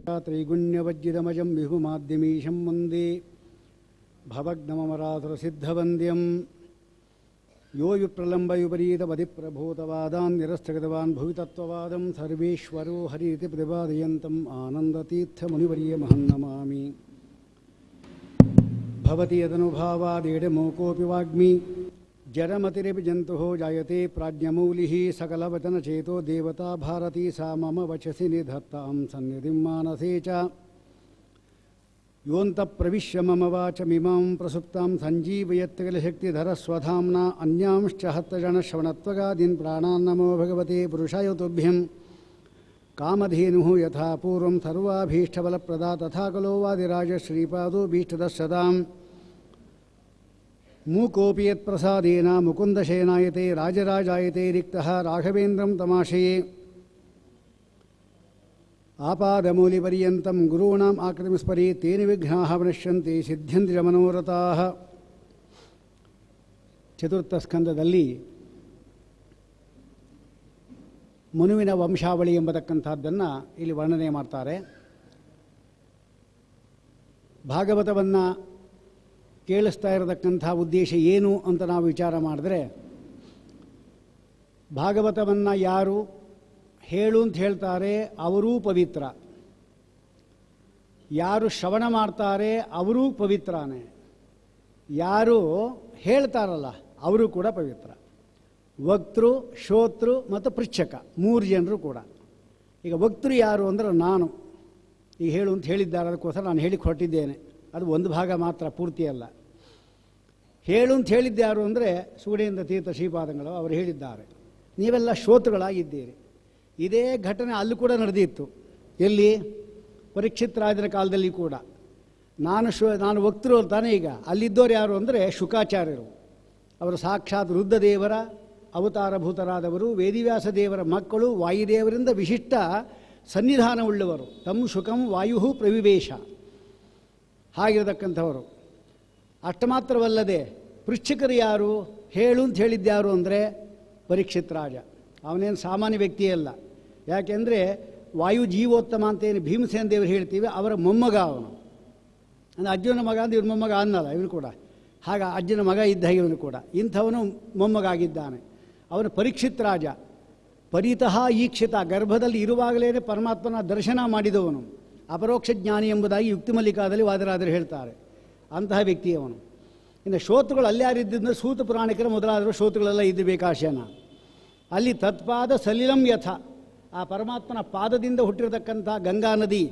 ತ್ರೈಗುಣ್ಯವಜ್ಜಿದಮಜಂ ವಿಹುಮಾದ್ಯಮೀಶಂ ವಂದೇ ಭವಗ್ನಮರಾಸುರಸಿದ್ಧವಂದ್ಯಂ ಯೋ ವಿಪ್ರಲಂಬ ವಿಪರೀತಮಧಿಪ್ರಭೂತವಾದಾನ್ ನಿರಸ್ತಗತವಾನ್ ಭುವಿತತ್ವವಾದಂ ಸರ್ವೇಶ್ವರೋ ಹರಿತಿ ಪ್ರತಿಪಾದಯಂತಂ ಆನಂದತೀರ್ಥಮುನಿವರ್ಯಮಹಂ ನಮಾಮಿ. ಭವತಿ ಯದನುಭಾವಾದೇಡಮೋಕೋಪಿ ವಾಗ್ಮಿ ಜಡಮತಿರಪಿ ಜಂತುಃ ಜಾಯತೆ ಪ್ರಾಜ್ಞಮೌಲಿಃ ಸಕಲವಚನಚೇತೋ ದೇವತಾ ಭಾರತೀ ಸಾ ಮಮ ವಚಸಿ ನಿಧತ್ತಾಂ ಸನ್ನಿಧಿಂ ಮಾನಸೇ ಚ ಯೋऽन्तಃಪ್ರವಿಶ್ಯ ಮಮ ವಾಚಮಿಮಾಂ ಪ್ರಸುಪ್ತಾಂ ಸಂಜೀವಯತ್ಕಲಶಕ್ತಿಧರಸ್ವಧಾಮ್ನಾ ಅನ್ಯಾಂಶ್ಚ ಹಸ್ತಜನಶ್ರವಣತ್ವಗಾದೀನ್ ಪ್ರಾಣಾನ್ ನಮೋ ಭಗವತೆ ಪುರುಷಾಯ ತುಭ್ಯಂ. ಕಾಮಧೇನುಃ ಯಥಾ ಪೂರ್ವಂ ಸರ್ವಾಭೀಷ್ಟಫಲಪ್ರದಾ ತಥಾ ಖಲೋ ವಾದಿರಾಜ ಶ್ರೀಪಾದೋ ಭೀಷ್ಟದಃ ಮೂಕೋಪಿ ಯತ್ಪ್ರಸಾದೇನ ಮುಕುಂದಶಯನಾಯತೆ ರಾಜರಾಜಾಯತೆ ರಿಕ್ತಃ ರಾಘವೇಂದ್ರಂ ತಮಾಶಯೇ. ಆಪಾದಮೂಲಿಪರ್ಯಂತಂ ಗುರುಣಾಂ ಆಕೃತಿಸ್ಮರಿ ತೇನ ವಿಘ್ನಾಃ ಪ್ರಣಶ್ಯಂತೆ ಸಿದ್ಧ್ಯಂತಿ ಚ ಮನೋರಥಾಃ. ಚತುರ್ಥ ಸ್ಕಂದದಲ್ಲಿ ಮನುವಿನ ವಂಶಾವಳಿ ಎಂಬತಕ್ಕಂಥದ್ದನ್ನು ಇಲ್ಲಿ ವರ್ಣನೆ ಮಾಡ್ತಾರೆ. ಭಾಗವತವನ್ನು ಕೇಳಿಸ್ತಾ ಇರತಕ್ಕಂಥ ಉದ್ದೇಶ ಏನು ಅಂತ ನಾವು ವಿಚಾರ ಮಾಡಿದ್ರೆ, ಭಾಗವತವನ್ನು ಯಾರು ಹೇಳು ಅಂತ ಹೇಳ್ತಾರೆ ಅವರೂ ಪವಿತ್ರ, ಯಾರು ಶ್ರವಣ ಮಾಡ್ತಾರೆ ಅವರೂ ಪವಿತ್ರನೇ, ಯಾರು ಹೇಳ್ತಾರಲ್ಲ ಅವರು ಕೂಡ ಪವಿತ್ರ. ವಕ್ತೃ, ಶ್ರೋತೃ ಮತ್ತು ಪೃಚ್ಛಕ ಮೂರು ಜನರು ಕೂಡ. ಈಗ ವಕ್ತೃ ಯಾರು ಅಂದರೆ ನಾನು ಈಗ ಹೇಳು ಅಂತ ಹೇಳಿದ್ದಾರೆ, ಅದಕ್ಕೋಸ್ಕರ ನಾನು ಹೇಳಿ ಹೊರಟಿದ್ದೇನೆ. ಅದು ಒಂದು ಭಾಗ ಮಾತ್ರ, ಪೂರ್ತಿ ಅಲ್ಲ. ಹೇಳು ಅಂತ ಹೇಳಿದ್ದು ಯಾರು ಅಂದರೆ ಸೂರ್ಯೇಂದ್ರ ತೀರ್ಥ ಶ್ರೀಪಾದಂಗಳು ಅವರು ಹೇಳಿದ್ದಾರೆ. ನೀವೆಲ್ಲ ಶ್ರೋತೃಗಳಾಗಿದ್ದೀರಿ. ಇದೇ ಘಟನೆ ಅಲ್ಲಿ ಕೂಡ ನಡೆದಿತ್ತು. ಎಲ್ಲಿ? ಪರೀಕ್ಷಿತ್ ರಾಜನ ಕಾಲದಲ್ಲಿ ಕೂಡ. ನಾನು ವಕ್ತೃ ಅಂತಾನೆ. ಈಗ ಅಲ್ಲಿದ್ದವರು ಯಾರು ಅಂದರೆ ಶುಕಾಚಾರ್ಯರು. ಅವರು ಸಾಕ್ಷಾತ್ ರುದ್ರದೇವರ ಅವತಾರಭೂತರಾದವರು, ವೇದಿವ್ಯಾಸ ದೇವರ ಮಕ್ಕಳು, ವಾಯುದೇವರಿಂದ ವಿಶಿಷ್ಟ ಸನ್ನಿಧಾನವುಳ್ಳವರು. ತಮ್ಮ ಶುಕಂ ವಾಯು ಪ್ರವಿವೇಶ ಹಾಗಿರತಕ್ಕಂಥವರು. ಅಷ್ಟು ಮಾತ್ರವಲ್ಲದೆ ಪೃಚ್ಛಕರು ಯಾರು? ಹೇಳು ಅಂತ ಹೇಳಿದ್ಯಾರು ಅಂದರೆ ಪರೀಕ್ಷಿತ್ ರಾಜ. ಅವನೇನು ಸಾಮಾನ್ಯ ವ್ಯಕ್ತಿಯಲ್ಲ. ಯಾಕೆಂದರೆ ವಾಯು ಜೀವೋತ್ತಮ ಅಂತೇನು ಭೀಮಸೇನ ದೇವರು ಹೇಳ್ತೀವಿ, ಅವರ ಮೊಮ್ಮಗ ಅವನು. ಅಂದರೆ ಅರ್ಜುನ ಮಗ ಅಂದರೆ ಇವ್ರ ಮೊಮ್ಮಗ ಅನ್ನಲ್ಲ ಇವನು ಕೂಡ. ಆಗ ಅಜ್ಜನ ಮಗ ಇದ್ದ ಇವನು ಕೂಡ. ಇಂಥವನು ಮೊಮ್ಮಗ ಆಗಿದ್ದಾನೆ. ಅವನು ಪರೀಕ್ಷಿತ್ ರಾಜ. ಪರಿತಃ ಈಕ್ಷಿತ, ಗರ್ಭದಲ್ಲಿ ಇರುವಾಗಲೇ ಪರಮಾತ್ಮನ ದರ್ಶನ ಮಾಡಿದವನು, ಅಪರೋಕ್ಷ ಜ್ಞಾನಿ ಎಂಬುದಾಗಿ ಯುಕ್ತಿಮಲ್ಲಿಕಾದಲ್ಲಿ ವಾದರಾದರು ಹೇಳ್ತಾರೆ. ಅಂತಹ ವ್ಯಕ್ತಿ ಅವನು. ಇನ್ನು ಶ್ರೋತೃಗಳು ಅಲ್ಲಿ ಯಾರಿದ್ದಂದ್ರೆ ಸೂತ ಪುರಾಣಿಕರ ಮೊದಲಾದರೂ ಶ್ರೋತೃಗಳೆಲ್ಲ ಇದ್ದು ಬೇಕಾಶನ. ಅಲ್ಲಿ ತತ್ಪಾದ ಸಲಿಲಂ ಯಥ, ಆ ಪರಮಾತ್ಮನ ಪಾದದಿಂದ ಹುಟ್ಟಿರತಕ್ಕಂಥ ಗಂಗಾ ನದಿ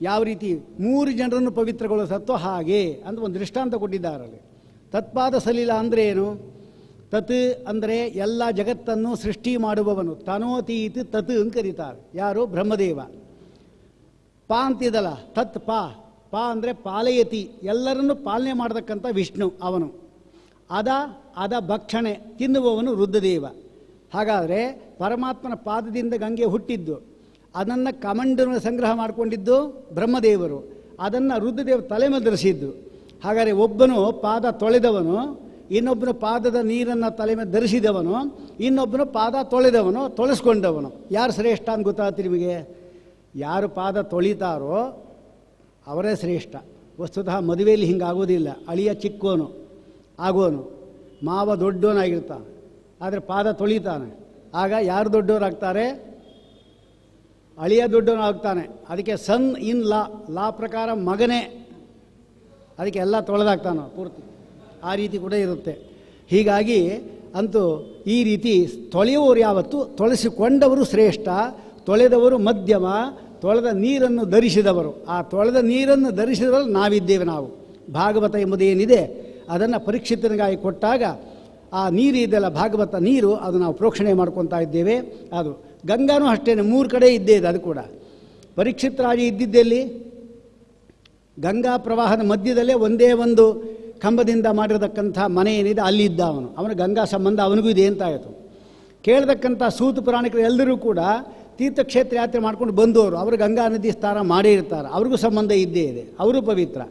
ಯಾವ ರೀತಿ ಮೂರು ಜನರನ್ನು ಪವಿತ್ರಗೊಳಿಸತ್ತೋ ಹಾಗೆ ಅಂತ ಒಂದು ದೃಷ್ಟಾಂತ ಕೊಟ್ಟಿದ್ದಾರಲ್ಲಿ. ತತ್ಪಾದ ಸಲಿಲ ಅಂದರೆ ಏನು? ತತ್ ಅಂದರೆ ಎಲ್ಲ ಜಗತ್ತನ್ನು ಸೃಷ್ಟಿ ಮಾಡುವವನು. ತನೋತೀತ್ ತತ್ ಅಂತ ಕರೀತಾರೆ. ಯಾರು? ಬ್ರಹ್ಮದೇವ. ಪಾ ಅಂತಿದಲ್ಲ, ತತ್ ಪಾ. ಪಾ ಅಂದರೆ ಪಾಲಯತಿ, ಎಲ್ಲರನ್ನು ಪಾಲನೆ ಮಾಡತಕ್ಕಂಥ ವಿಷ್ಣು ಅವನು. ಅದ ಭಕ್ಷಣೆ ತಿನ್ನುವವನು ರುದ್ರದೇವ. ಹಾಗಾದರೆ ಪರಮಾತ್ಮನ ಪಾದದಿಂದ ಗಂಗೆ ಹುಟ್ಟಿದ್ದು, ಅದನ್ನು ಕಮಂಡನ ಸಂಗ್ರಹ ಮಾಡಿಕೊಂಡಿದ್ದು ಬ್ರಹ್ಮದೇವರು, ಅದನ್ನು ರುದ್ರದೇವ ತಲೆ ಮೇಲೆ ಧರಿಸಿದ್ದು. ಹಾಗಾದರೆ ಒಬ್ಬನು ಪಾದ ತೊಳೆದವನು, ಇನ್ನೊಬ್ಬನು ಪಾದದ ನೀರನ್ನು ತಲೆ ಮೇಲೆ ಧರಿಸಿದವನು, ಇನ್ನೊಬ್ಬನು ಪಾದ ತೊಳೆದವನು, ತೊಳೆಸ್ಕೊಂಡವನು. ಯಾರು ಶ್ರೇಷ್ಠ ಅಂತ ಗೊತ್ತಾಗ್ತಿ ನಿಮಗೆ? ಯಾರು ಪಾದ ತೊಳಿತಾರೋ ಅವರೇ ಶ್ರೇಷ್ಠ. ವಸ್ತುತಃ ಮದುವೆಯಲ್ಲಿ ಹಿಂಗಾಗೋದಿಲ್ಲ. ಅಳಿಯ ಚಿಕ್ಕೋನು ಆಗೋನು, ಮಾವ ದೊಡ್ಡವನಾಗಿರ್ತಾನೆ, ಆದರೆ ಪಾದ ತೊಳಿತಾನೆ. ಆಗ ಯಾರು ದೊಡ್ಡವರಾಗ್ತಾರೆ? ಅಳಿಯ ದೊಡ್ಡವನಾಗ್ತಾನೆ. ಅದಕ್ಕೆ ಸನ್ ಇನ್ ಲಾ ಪ್ರಕಾರ ಮಗನೇ, ಅದಕ್ಕೆ ಎಲ್ಲ ತೊಳೆದಾಗ್ತಾನೆ ಪೂರ್ತಿ. ಆ ರೀತಿ ಕೂಡ ಇರುತ್ತೆ. ಹೀಗಾಗಿ ಅಂತೂ ಈ ರೀತಿ ತೊಳೆಯುವವರು ಯಾವತ್ತು ತೊಳೆಸಿಕೊಂಡವರು ಶ್ರೇಷ್ಠ, ತೊಳೆದವರು ಮಧ್ಯಮ, ತೊಳೆದ ನೀರನ್ನು ಧರಿಸಿದವರು. ಆ ತೊಳೆದ ನೀರನ್ನು ಧರಿಸಿದವರು ನಾವಿದ್ದೇವೆ. ನಾವು ಭಾಗವತ ಎಂಬುದೇನಿದೆ ಅದನ್ನು ಪರೀಕ್ಷಿತನಿಗಾಗಿ ಕೊಟ್ಟಾಗ ಆ ನೀರು ಇದೆಲ್ಲ ಭಾಗವತ ನೀರು, ಅದು ನಾವು ಪ್ರೋಕ್ಷಣೆ ಮಾಡ್ಕೊತಾ ಇದ್ದೇವೆ. ಅದು ಗಂಗಾನೂ ಅಷ್ಟೇ, ಮೂರು ಕಡೆ ಇದ್ದೇ ಇದೆ. ಅದು ಕೂಡ ಪರೀಕ್ಷಿತ್ ರಾಜ ಇದ್ದಿದ್ದಲ್ಲಿ ಗಂಗಾ ಪ್ರವಾಹದ ಮಧ್ಯದಲ್ಲೇ ಒಂದೇ ಒಂದು ಕಂಬದಿಂದ ಮಾಡಿರತಕ್ಕಂಥ ಮನೆ ಏನಿದೆ ಅಲ್ಲಿದ್ದ ಅವನು. ಅವನ ಗಂಗಾ ಸಂಬಂಧ ಅವನಿಗೂ ಇದೆ ಅಂತಾಯಿತು. ಕೇಳತಕ್ಕಂಥ ಸೂತ ಪುರಾಣಿಕರು ಎಲ್ಲರೂ ಕೂಡ ತೀರ್ಥಕ್ಷೇತ್ರ ಯಾತ್ರೆ ಮಾಡ್ಕೊಂಡು ಬಂದವರು, ಅವರು ಗಂಗಾ ನದಿ ಸ್ನಾನ ಮಾಡೇ ಇರ್ತಾರೆ, ಅವ್ರಿಗೂ ಸಂಬಂಧ ಇದ್ದೇ ಇದೆ, ಅವರು ಪವಿತ್ರ.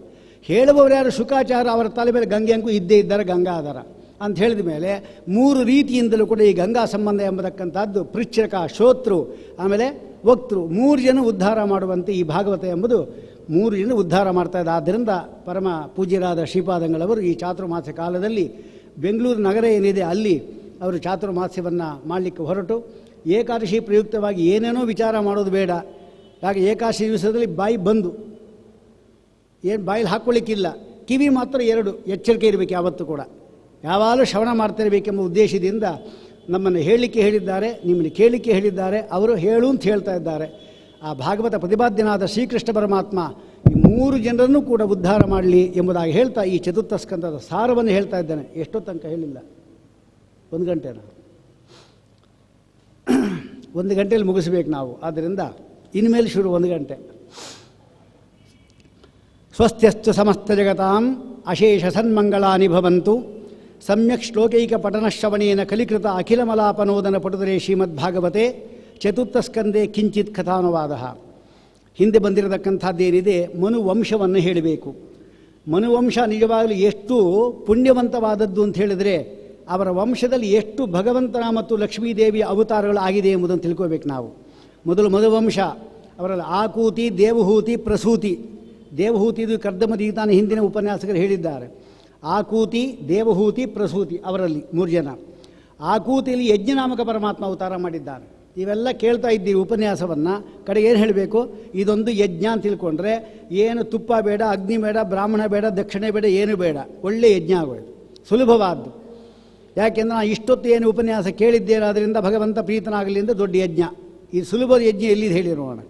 ಹೇಳುವವರು ಯಾರು? ಶುಕಾಚಾರ. ಅವರ ತಲೆ ಮೇಲೆ ಗಂಗೆ ಅಂಕು ಇದ್ದೇ ಇದ್ದಾರೆ, ಗಂಗಾಧರ ಅಂತ ಹೇಳಿದ ಮೇಲೆ ಮೂರು ರೀತಿಯಿಂದಲೂ ಕೂಡ ಈ ಗಂಗಾ ಸಂಬಂಧ ಎಂಬತಕ್ಕಂಥದ್ದು ಪೃಚ್ಛಕ, ಶ್ರೋತೃ, ಆಮೇಲೆ ವಕ್ತೃ, 3 ಜನ ಉದ್ಧಾರ ಮಾಡುವಂತೆ ಈ ಭಾಗವತ ಎಂಬುದು 3 ಜನ ಉದ್ಧಾರ ಮಾಡ್ತಾ ಇದೆ. ಆದ್ದರಿಂದ ಪರಮ ಪೂಜ್ಯರಾದ ಶ್ರೀಪಾದಂಗಳವರು ಈ ಚಾತುರ್ಮಾಸ್ಯ ಕಾಲದಲ್ಲಿ ಬೆಂಗಳೂರು ನಗರ ಏನಿದೆ ಅಲ್ಲಿ ಅವರು ಚಾತುರ್ಮಾಸ್ಯವನ್ನು ಮಾಡಲಿಕ್ಕೆ ಹೊರಟು, ಏಕಾದಶಿ ಪ್ರಯುಕ್ತವಾಗಿ ಏನೇನೋ ವಿಚಾರ ಮಾಡೋದು ಬೇಡ. ಯಾಕೆ ಏಕಾದಶಿ ದಿವಸದಲ್ಲಿ ಬಾಯಿ ಬಂದು ಏನು ಬಾಯಲ್ಲಿ ಹಾಕ್ಕೊಳ್ಳಿಕ್ಕಿಲ್ಲ, ಕಿವಿ ಮಾತ್ರ 2 ಎಚ್ಚರಿಕೆ ಇರಬೇಕು. ಯಾವತ್ತೂ ಕೂಡ ಯಾವಾಗಲೂ ಶ್ರವಣ ಮಾಡ್ತಿರಬೇಕೆಂಬ ಉದ್ದೇಶದಿಂದ ನಮ್ಮನ್ನು ಹೇಳಲಿಕ್ಕೆ ಹೇಳಿದ್ದಾರೆ, ನಿಮ್ಮನ್ನು ಕೇಳಲಿಕ್ಕೆ ಹೇಳಿದ್ದಾರೆ. ಅವರು ಹೇಳು ಅಂತ ಹೇಳ್ತಾ ಇದ್ದಾರೆ. ಆ ಭಾಗವತ ಪ್ರತಿಪಾದ್ಯನಾದ ಶ್ರೀಕೃಷ್ಣ ಪರಮಾತ್ಮ ಈ 3 ಜನರನ್ನು ಕೂಡ ಉದ್ಧಾರ ಮಾಡಲಿ ಎಂಬುದಾಗಿ ಹೇಳ್ತಾ ಈ ಚತುರ್ಥ ಸ್ಕಂದದ ಸಾರವನ್ನು ಹೇಳ್ತಾ ಇದ್ದೇನೆ. ಎಷ್ಟೋ ತನಕ ಹೇಳಿಲ್ಲ, 1 ಗಂಟೆನ 1 ಗಂಟೆಯಲ್ಲಿ ಮುಗಿಸ್ಬೇಕು ನಾವು. ಆದ್ದರಿಂದ ಇನ್ಮೇಲೆ ಶುರು 1 ಗಂಟೆ. ಸ್ವಸ್ತ್ಯಸ್ತು ಸಮಸ್ತ ಜಗತಾಂ ಅಶೇಷ ಸನ್ಮಂಗಳಾನಿ ಭವಂತು. ಸಮ್ಯಕ್ ಶ್ಲೋಕೈಕ ಪಠನಶ್ರವಣೇನ ಕಲಿಕೃತ ಅಖಿಲಮಲಾಪನೋದನ ಪಟುದರೆ ಶ್ರೀಮದ್ಭಾಗವತೆ ಚತುರ್ಥ ಸ್ಕಂದೆ ಕಿಂಚಿತ್ ಕಥಾನುವಾದ. ಹಿಂದೆ ಬಂದಿರತಕ್ಕಂಥದ್ದೇನಿದೆ, ಮನುವಂಶವನ್ನು ಹೇಳಬೇಕು. ಮನುವಂಶ ನಿಜವಾಗಲೂ ಎಷ್ಟು ಪುಣ್ಯವಂತವಾದದ್ದು ಅಂತ ಹೇಳಿದರೆ, ಅವರ ವಂಶದಲ್ಲಿ ಎಷ್ಟು ಭಗವಂತನ ಮತ್ತು ಲಕ್ಷ್ಮೀದೇವಿಯ ಅವತಾರಗಳು ಆಗಿದೆ ಎಂಬುದನ್ನು ತಿಳ್ಕೋಬೇಕು ನಾವು. ಮೊದಲು ಮನುವಂಶ, ಅವರಲ್ಲಿ ಆಕೂತಿ, ದೇವಹೂತಿ, ಪ್ರಸೂತಿ. ದೇವಹೂತಿದು ಕರ್ದಮದೀತಾನ ಹಿಂದಿನ ಉಪನ್ಯಾಸಕರು ಹೇಳಿದ್ದಾರೆ. ಆಕೂತಿ, ದೇವಹೂತಿ, ಪ್ರಸೂತಿ, ಅವರಲ್ಲಿ 3 ಜನ. ಆಕೂತಿಯಲ್ಲಿ ಯಜ್ಞನಾಮಕ ಪರಮಾತ್ಮ ಅವತಾರ ಮಾಡಿದ್ದಾರೆ. ಇವೆಲ್ಲ ಕೇಳ್ತಾ ಇದ್ದೀವಿ ಉಪನ್ಯಾಸವನ್ನು. ಕಡೆಗೆ ಏನು ಹೇಳಬೇಕು, ಇದೊಂದು ಯಜ್ಞ ಅಂತ ತಿಳ್ಕೊಂಡ್ರೆ ಏನು ತುಪ್ಪ ಬೇಡ, ಅಗ್ನಿ ಬೇಡ, ಬ್ರಾಹ್ಮಣ ಬೇಡ, ದಕ್ಷಿಣೆ ಬೇಡ, ಏನು ಬೇಡ, ಒಳ್ಳೆ ಯಜ್ಞ ಆಗೋದು, ಸುಲಭವಾದ್ದು. ಯಾಕೆಂದರೆ ನಾನು ಇಷ್ಟೊತ್ತು ಏನು ಉಪನ್ಯಾಸ ಕೇಳಿದ್ದೇರಾದ್ರಿಂದ ಭಗವಂತ ಪ್ರೀತನಾಗಲಿ ಅಂತ ದೊಡ್ಡ ಯಜ್ಞ. ಈ ಸುಲಭದ ಯಜ್ಞ ಎಲ್ಲಿದೆ ಹೇಳಿ ನೋಡೋಣ.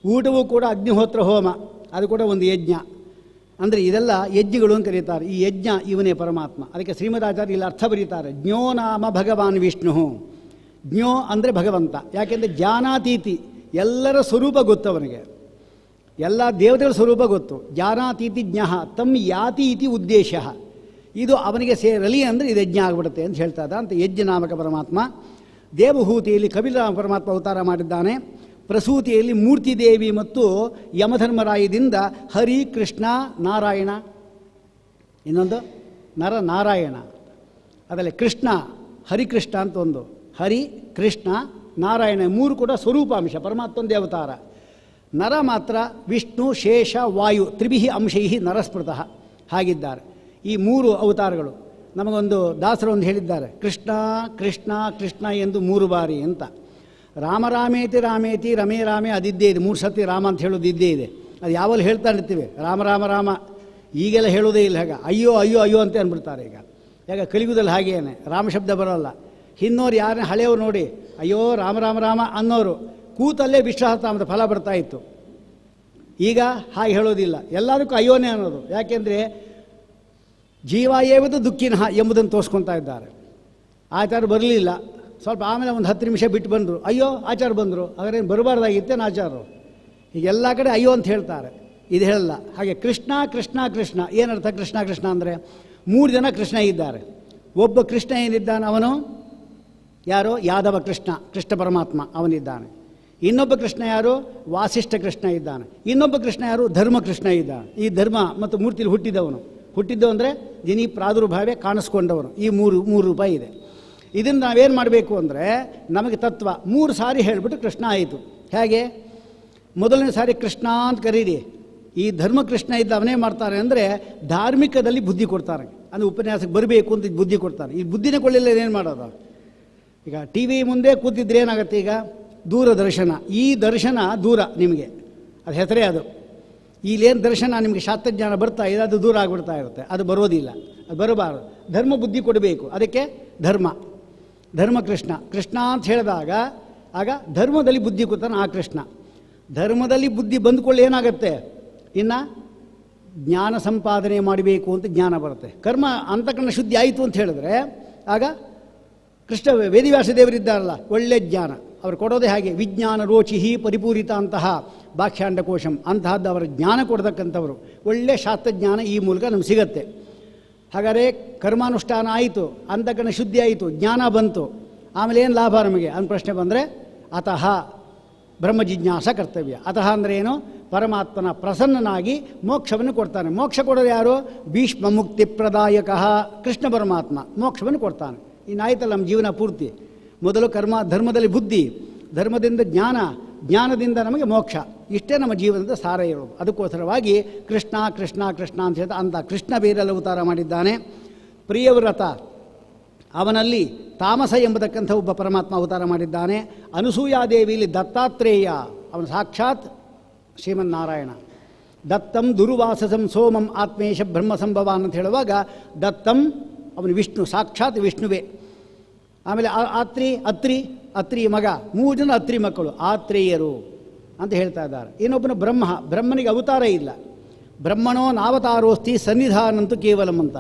ಊಟವೂ ಕೂಡ ಅಗ್ನಿಹೋತ್ರ ಹೋಮ, ಅದು ಕೂಡ ಒಂದು ಯಜ್ಞ. ಅಂದರೆ ಇದೆಲ್ಲ ಯಜ್ಞಗಳು ಅಂತ ಕರೀತಾರೆ. ಈ ಯಜ್ಞ ಇವನೇ ಪರಮಾತ್ಮ. ಅದಕ್ಕೆ ಶ್ರೀಮದಾಚಾರ್ಯ ಇಲ್ಲಿ ಅರ್ಥ ಬರೀತಾರೆ, ಜ್ಞೋ ನಾಮ ಭಗವಾನ್ ವಿಷ್ಣು. ಜ್ಞೋ ಅಂದರೆ ಭಗವಂತ. ಯಾಕೆಂದರೆ ಜಾನಾತೀತಿ, ಎಲ್ಲರ ಸ್ವರೂಪ ಗೊತ್ತು ಅವನಿಗೆ, ಎಲ್ಲ ದೇವತೆಗಳ ಸ್ವರೂಪ ಗೊತ್ತು. ಜಾನಾತೀತಿ ಜ್ಞಃ ತಮ್ ಯಾತಿ ಇತಿ ಉದ್ದೇಶ. ಇದು ಅವನಿಗೆ ಸೇರಲಿ ಅಂದರೆ ಇದು ಯಜ್ಞ ಆಗಿಬಿಡುತ್ತೆ ಅಂತ ಹೇಳ್ತಾ ಇದ್ದ. ಅಂತ ಯಜ್ಞ ನಾಮಕ ಪರಮಾತ್ಮ. ದೇವಹೂತಿಯಲ್ಲಿ ಕಪಿಲರಾಮ ಪರಮಾತ್ಮ ಅವತಾರ ಮಾಡಿದ್ದಾನೆ. ಪ್ರಸೂತಿಯಲ್ಲಿ ಮೂರ್ತಿದೇವಿ ಮತ್ತು ಯಮಧರ್ಮರಾಯದಿಂದ ಹರಿ, ಕೃಷ್ಣ, ನಾರಾಯಣ. ಇನ್ನೊಂದು ನರನಾರಾಯಣ. ಅದರಲ್ಲಿ ಕೃಷ್ಣ, ಹರಿಕೃಷ್ಣ ಅಂತ ಒಂದು, ಹರಿ, ಕೃಷ್ಣ, ನಾರಾಯಣ 3 ಕೂಡ ಸ್ವರೂಪಾಂಶ, ಪರಮಾತ್ಮಂದೇ ಅವತಾರ. ನರ ಮಾತ್ರ ವಿಷ್ಣು, ಶೇಷ, ವಾಯು ತ್ರಿಭಿಹಿ ಅಂಶೈ ನರಸ್ಮೃತಃ ಹಾಗಿದ್ದಾರೆ ಈ 3 ಅವತಾರಗಳು. ನಮಗೊಂದು ದಾಸರೊಂದು ಹೇಳಿದ್ದಾರೆ, ಕೃಷ್ಣ ಕೃಷ್ಣ ಕೃಷ್ಣ ಎಂದು 3 ಬಾರಿ ಅಂತ. ರಾಮರಾಮೇತಿ ರಾಮೇತಿ ರಮೇ ರಾಮೇ ಅದಿದ್ದೇ ಇದೆ, 3 ಸತಿ ರಾಮ ಅಂತ ಹೇಳೋದು ಇದ್ದೇ ಇದೆ. ಅದು ಯಾವಲ್ಲಿ ಹೇಳ್ತಾ ಇರ್ತೀವಿ ರಾಮ ರಾಮ ರಾಮ. ಈಗೆಲ್ಲ ಹೇಳೋದೇ ಇಲ್ಲ ಹಾಗೆ, ಅಯ್ಯೋ ಅಯ್ಯೋ ಅಯ್ಯೋ ಅಂತ ಅಂದ್ಬಿಡ್ತಾರೆ ಈಗ. ಯಾಕೆ ಕಲಿಯುಗದಲ್ಲಿ ಹಾಗೇನೆ ರಾಮ ಶಬ್ದ ಬರೋಲ್ಲ. ಹಿನ್ನೋರು ಯಾರನ್ನ ಹಳೆಯವ್ರು ನೋಡಿ ಅಯ್ಯೋ ರಾಮ ರಾಮ ರಾಮ ಅನ್ನೋರು ಕೂತಲ್ಲೇ ವಿಶ್ವಾಸತಾಮದ ಫಲ ಬರ್ತಾ ಇತ್ತು. ಈಗ ಹಾಗೆ ಹೇಳೋದಿಲ್ಲ, ಎಲ್ಲದಕ್ಕೂ ಅಯ್ಯೋನೇ ಅನ್ನೋದು. ಯಾಕೆಂದರೆ ಜೀವ ಏವದು ದುಃಖಿನಃ ಎಂಬುದನ್ನು ತೋರಿಸ್ಕೊತಾ ಇದ್ದಾರೆ. ಆಚಾರ ಬರಲಿಲ್ಲ, ಸ್ವಲ್ಪ ಆಮೇಲೆ ಒಂದು 10 ನಿಮಿಷ ಬಿಟ್ಟು ಬಂದರು, ಅಯ್ಯೋ ಆಚಾರ ಬಂದರು, ಹಾಗಾದ್ರೆ ಬರಬಾರ್ದಾಗಿತ್ತೇನು ಆಚಾರರು. ಹೀಗೆಲ್ಲ ಕಡೆ ಅಯ್ಯೋ ಅಂತ ಹೇಳ್ತಾರೆ, ಇದು ಹೇಳಲ್ಲ. ಹಾಗೆ ಕೃಷ್ಣ ಕೃಷ್ಣ ಕೃಷ್ಣ ಏನರ್ಥ? ಕೃಷ್ಣ ಕೃಷ್ಣ ಅಂದರೆ 3 ಜನ ಕೃಷ್ಣ ಇದ್ದಾರೆ. ಒಬ್ಬ ಕೃಷ್ಣ ಏನಿದ್ದಾನೆ ಅವನು ಯಾರು? ಯಾದವ ಕೃಷ್ಣ, ಕೃಷ್ಣ ಪರಮಾತ್ಮ ಅವನಿದ್ದಾನೆ. ಇನ್ನೊಬ್ಬ ಕೃಷ್ಣ ಯಾರು? ವಾಸಿಷ್ಠ ಕೃಷ್ಣ ಇದ್ದಾನೆ. ಇನ್ನೊಬ್ಬ ಕೃಷ್ಣ ಯಾರು? ಧರ್ಮ ಕೃಷ್ಣ ಇದ್ದಾನೆ. ಈ ಧರ್ಮ ಮತ್ತು ಮೂರ್ತಿಲಿ ಹುಟ್ಟಿದ್ದವು ಅಂದರೆ ಜನಿ ಪ್ರಾದುರ್ಭಾವೇ ಕಾಣಿಸ್ಕೊಂಡವನು. ಈ 3 ರೂಪಾಯಿ ಇದೆ. ಇದನ್ನು ನಾವೇನು ಮಾಡಬೇಕು ಅಂದರೆ, ನಮಗೆ ತತ್ವ 3 ಸಾರಿ ಹೇಳಿಬಿಟ್ಟು ಕೃಷ್ಣ ಆಯಿತು. ಹೇಗೆ? ಮೊದಲನೇ ಸಾರಿ ಕೃಷ್ಣ ಅಂತ ಕರೀರಿ. ಈ ಧರ್ಮಕೃಷ್ಣ ಇದ್ದ ಅವನೇ ಮಾಡ್ತಾರೆ ಅಂದರೆ ಧಾರ್ಮಿಕದಲ್ಲಿ ಬುದ್ಧಿ ಕೊಡ್ತಾರೆ. ಅಂದರೆ ಉಪನ್ಯಾಸಕ್ಕೆ ಬರಬೇಕು ಅಂತ ಬುದ್ಧಿ ಕೊಡ್ತಾನೆ. ಈ ಬುದ್ಧಿನೇ ಕೊಳ್ಳಿಲ್ಲ ಏನು ಮಾಡೋದು? ಈಗ ಟಿ ವಿ ಮುಂದೆ ಕೂತಿದ್ರೆ ಏನಾಗುತ್ತೆ? ಈಗ ದೂರದರ್ಶನ, ಈ ದರ್ಶನ ದೂರ ನಿಮಗೆ, ಅದು ಹೆಸರೇ ಅದು. ಇಲ್ಲೇನು ದರ್ಶನ ನಿಮಗೆ ಶಾಸ್ತ್ರಜ್ಞಾನ ಬರ್ತಾ ಇದೆ, ಅದು ದೂರ ಆಗಿಬಿಡ್ತಾ ಇರುತ್ತೆ, ಅದು ಬರೋದಿಲ್ಲ, ಅದು ಬರಬಾರದು. ಧರ್ಮ ಬುದ್ಧಿ ಕೊಡಬೇಕು, ಅದಕ್ಕೆ ಧರ್ಮ ಕೃಷ್ಣ. ಕೃಷ್ಣ ಅಂತ ಹೇಳಿದಾಗ ಆಗ ಧರ್ಮದಲ್ಲಿ ಬುದ್ಧಿ ಕೊಡ್ತಾನೆ ಆ ಕೃಷ್ಣ. ಧರ್ಮದಲ್ಲಿ ಬುದ್ಧಿ ಬಂದುಕೊಳ್ಳಿ ಏನಾಗುತ್ತೆ? ಇನ್ನು ಜ್ಞಾನ ಸಂಪಾದನೆ ಮಾಡಬೇಕು ಅಂತ ಜ್ಞಾನ ಬರುತ್ತೆ. ಕರ್ಮ ಅಂತಃಕರಣ ಶುದ್ಧಿ ಆಯಿತು ಅಂತ ಹೇಳಿದ್ರೆ ಆಗ ಕೃಷ್ಣ ವೇದಿವ್ಯಾಸ ದೇವರಿದ್ದಾರಲ್ಲ, ಒಳ್ಳೆ ಜ್ಞಾನ ಅವರು ಕೊಡೋದೇ ಹಾಗೆ. ವಿಜ್ಞಾನ ರೋಚಿಹಿ ಪರಿಪೂರಿತ ಅಂತಹ ಭಾಷ್ಯಾಂಡ ಕೋಶಂ ಅಂತಹದ್ದು ಅವರ ಜ್ಞಾನ ಕೊಡ್ತಕ್ಕಂಥವರು. ಒಳ್ಳೆ ಶಾಸ್ತ್ರಜ್ಞಾನ ಈ ಮೂಲಕ ನಮ್ಗೆ ಸಿಗತ್ತೆ. ಹಾಗಾದರೆ ಕರ್ಮಾನುಷ್ಠಾನ ಆಯಿತು, ಅಂತಃಕರಣ ಶುದ್ಧಿ ಆಯಿತು, ಜ್ಞಾನ ಬಂತು, ಆಮೇಲೆ ಏನು ಲಾಭ ನಮಗೆ ಅಂತ ಪ್ರಶ್ನೆ ಬಂದರೆ ಅತಃ ಬ್ರಹ್ಮ ಜಿಜ್ಞಾಸ ಕರ್ತವ್ಯ. ಅತಃ ಅಂದರೆ ಏನು? ಪರಮಾತ್ಮನ ಪ್ರಸನ್ನನಾಗಿ ಮೋಕ್ಷವನ್ನು ಕೊಡ್ತಾನೆ. ಮೋಕ್ಷ ಕೊಡೋದು ಯಾರು? ಭೀಷ್ಮ ಮುಕ್ತಿ ಪ್ರದಾಯಕ ಕೃಷ್ಣ ಪರಮಾತ್ಮ ಮೋಕ್ಷವನ್ನು ಕೊಡ್ತಾನೆ. ಇನ್ನಾಯ್ತಲ್ಲ ನಮ್ಮ ಜೀವನ ಪೂರ್ತಿ. ಮೊದಲು ಧರ್ಮದಲ್ಲಿ ಬುದ್ಧಿ, ಧರ್ಮದಿಂದ ಜ್ಞಾನ, ಜ್ಞಾನದಿಂದ ನಮಗೆ ಮೋಕ್ಷ. ಇಷ್ಟೇ ನಮ್ಮ ಜೀವನದ ಸಾರ ಇರೋದು. ಅದಕ್ಕೋಸ್ಕರವಾಗಿ ಕೃಷ್ಣ ಕೃಷ್ಣ ಕೃಷ್ಣ ಅಂತ ಹೇಳ್ತಾ ಅಂತ ಕೃಷ್ಣ ಬೇರೆಲ್ಲ ಅವತಾರ ಮಾಡಿದ್ದಾನೆ. ಪ್ರಿಯವ್ರತ ಅವನಲ್ಲಿ ತಾಮಸ ಎಂಬತಕ್ಕಂಥ ಒಬ್ಬ ಪರಮಾತ್ಮ ಅವತಾರ ಮಾಡಿದ್ದಾನೆ. ಅನಸೂಯಾದೇವಿಯಲ್ಲಿ ದತ್ತಾತ್ರೇಯ ಅವನು ಸಾಕ್ಷಾತ್ ಶ್ರೀಮನ್ನಾರಾಯಣ. ದತ್ತಂ ದುರ್ವಾಸಸಂ ಸೋಮಂ ಆತ್ಮೇಶ ಬ್ರಹ್ಮ ಸಂಭವಾನ್ ಅಂತ ಹೇಳುವಾಗ ದತ್ತಂ ಅವನು ವಿಷ್ಣು, ಸಾಕ್ಷಾತ್ ವಿಷ್ಣುವೇ. ಆಮೇಲೆ ಅತ್ರಿ ಮಗ, 3 ಜನ ಅತ್ರಿ ಮಕ್ಕಳು ಆತ್ರೇಯರು ಅಂತ ಹೇಳ್ತಾ ಇದ್ದಾರೆ. ಇನ್ನೊಬ್ಬನು ಬ್ರಹ್ಮನಿಗೆ ಅವತಾರ ಇಲ್ಲ. ಬ್ರಹ್ಮಣೋ ನಾವತಾರೋಸ್ತಿ ಸನ್ನಿಧಾನಂತೂ ಕೇವಲಂ ಅಂತ.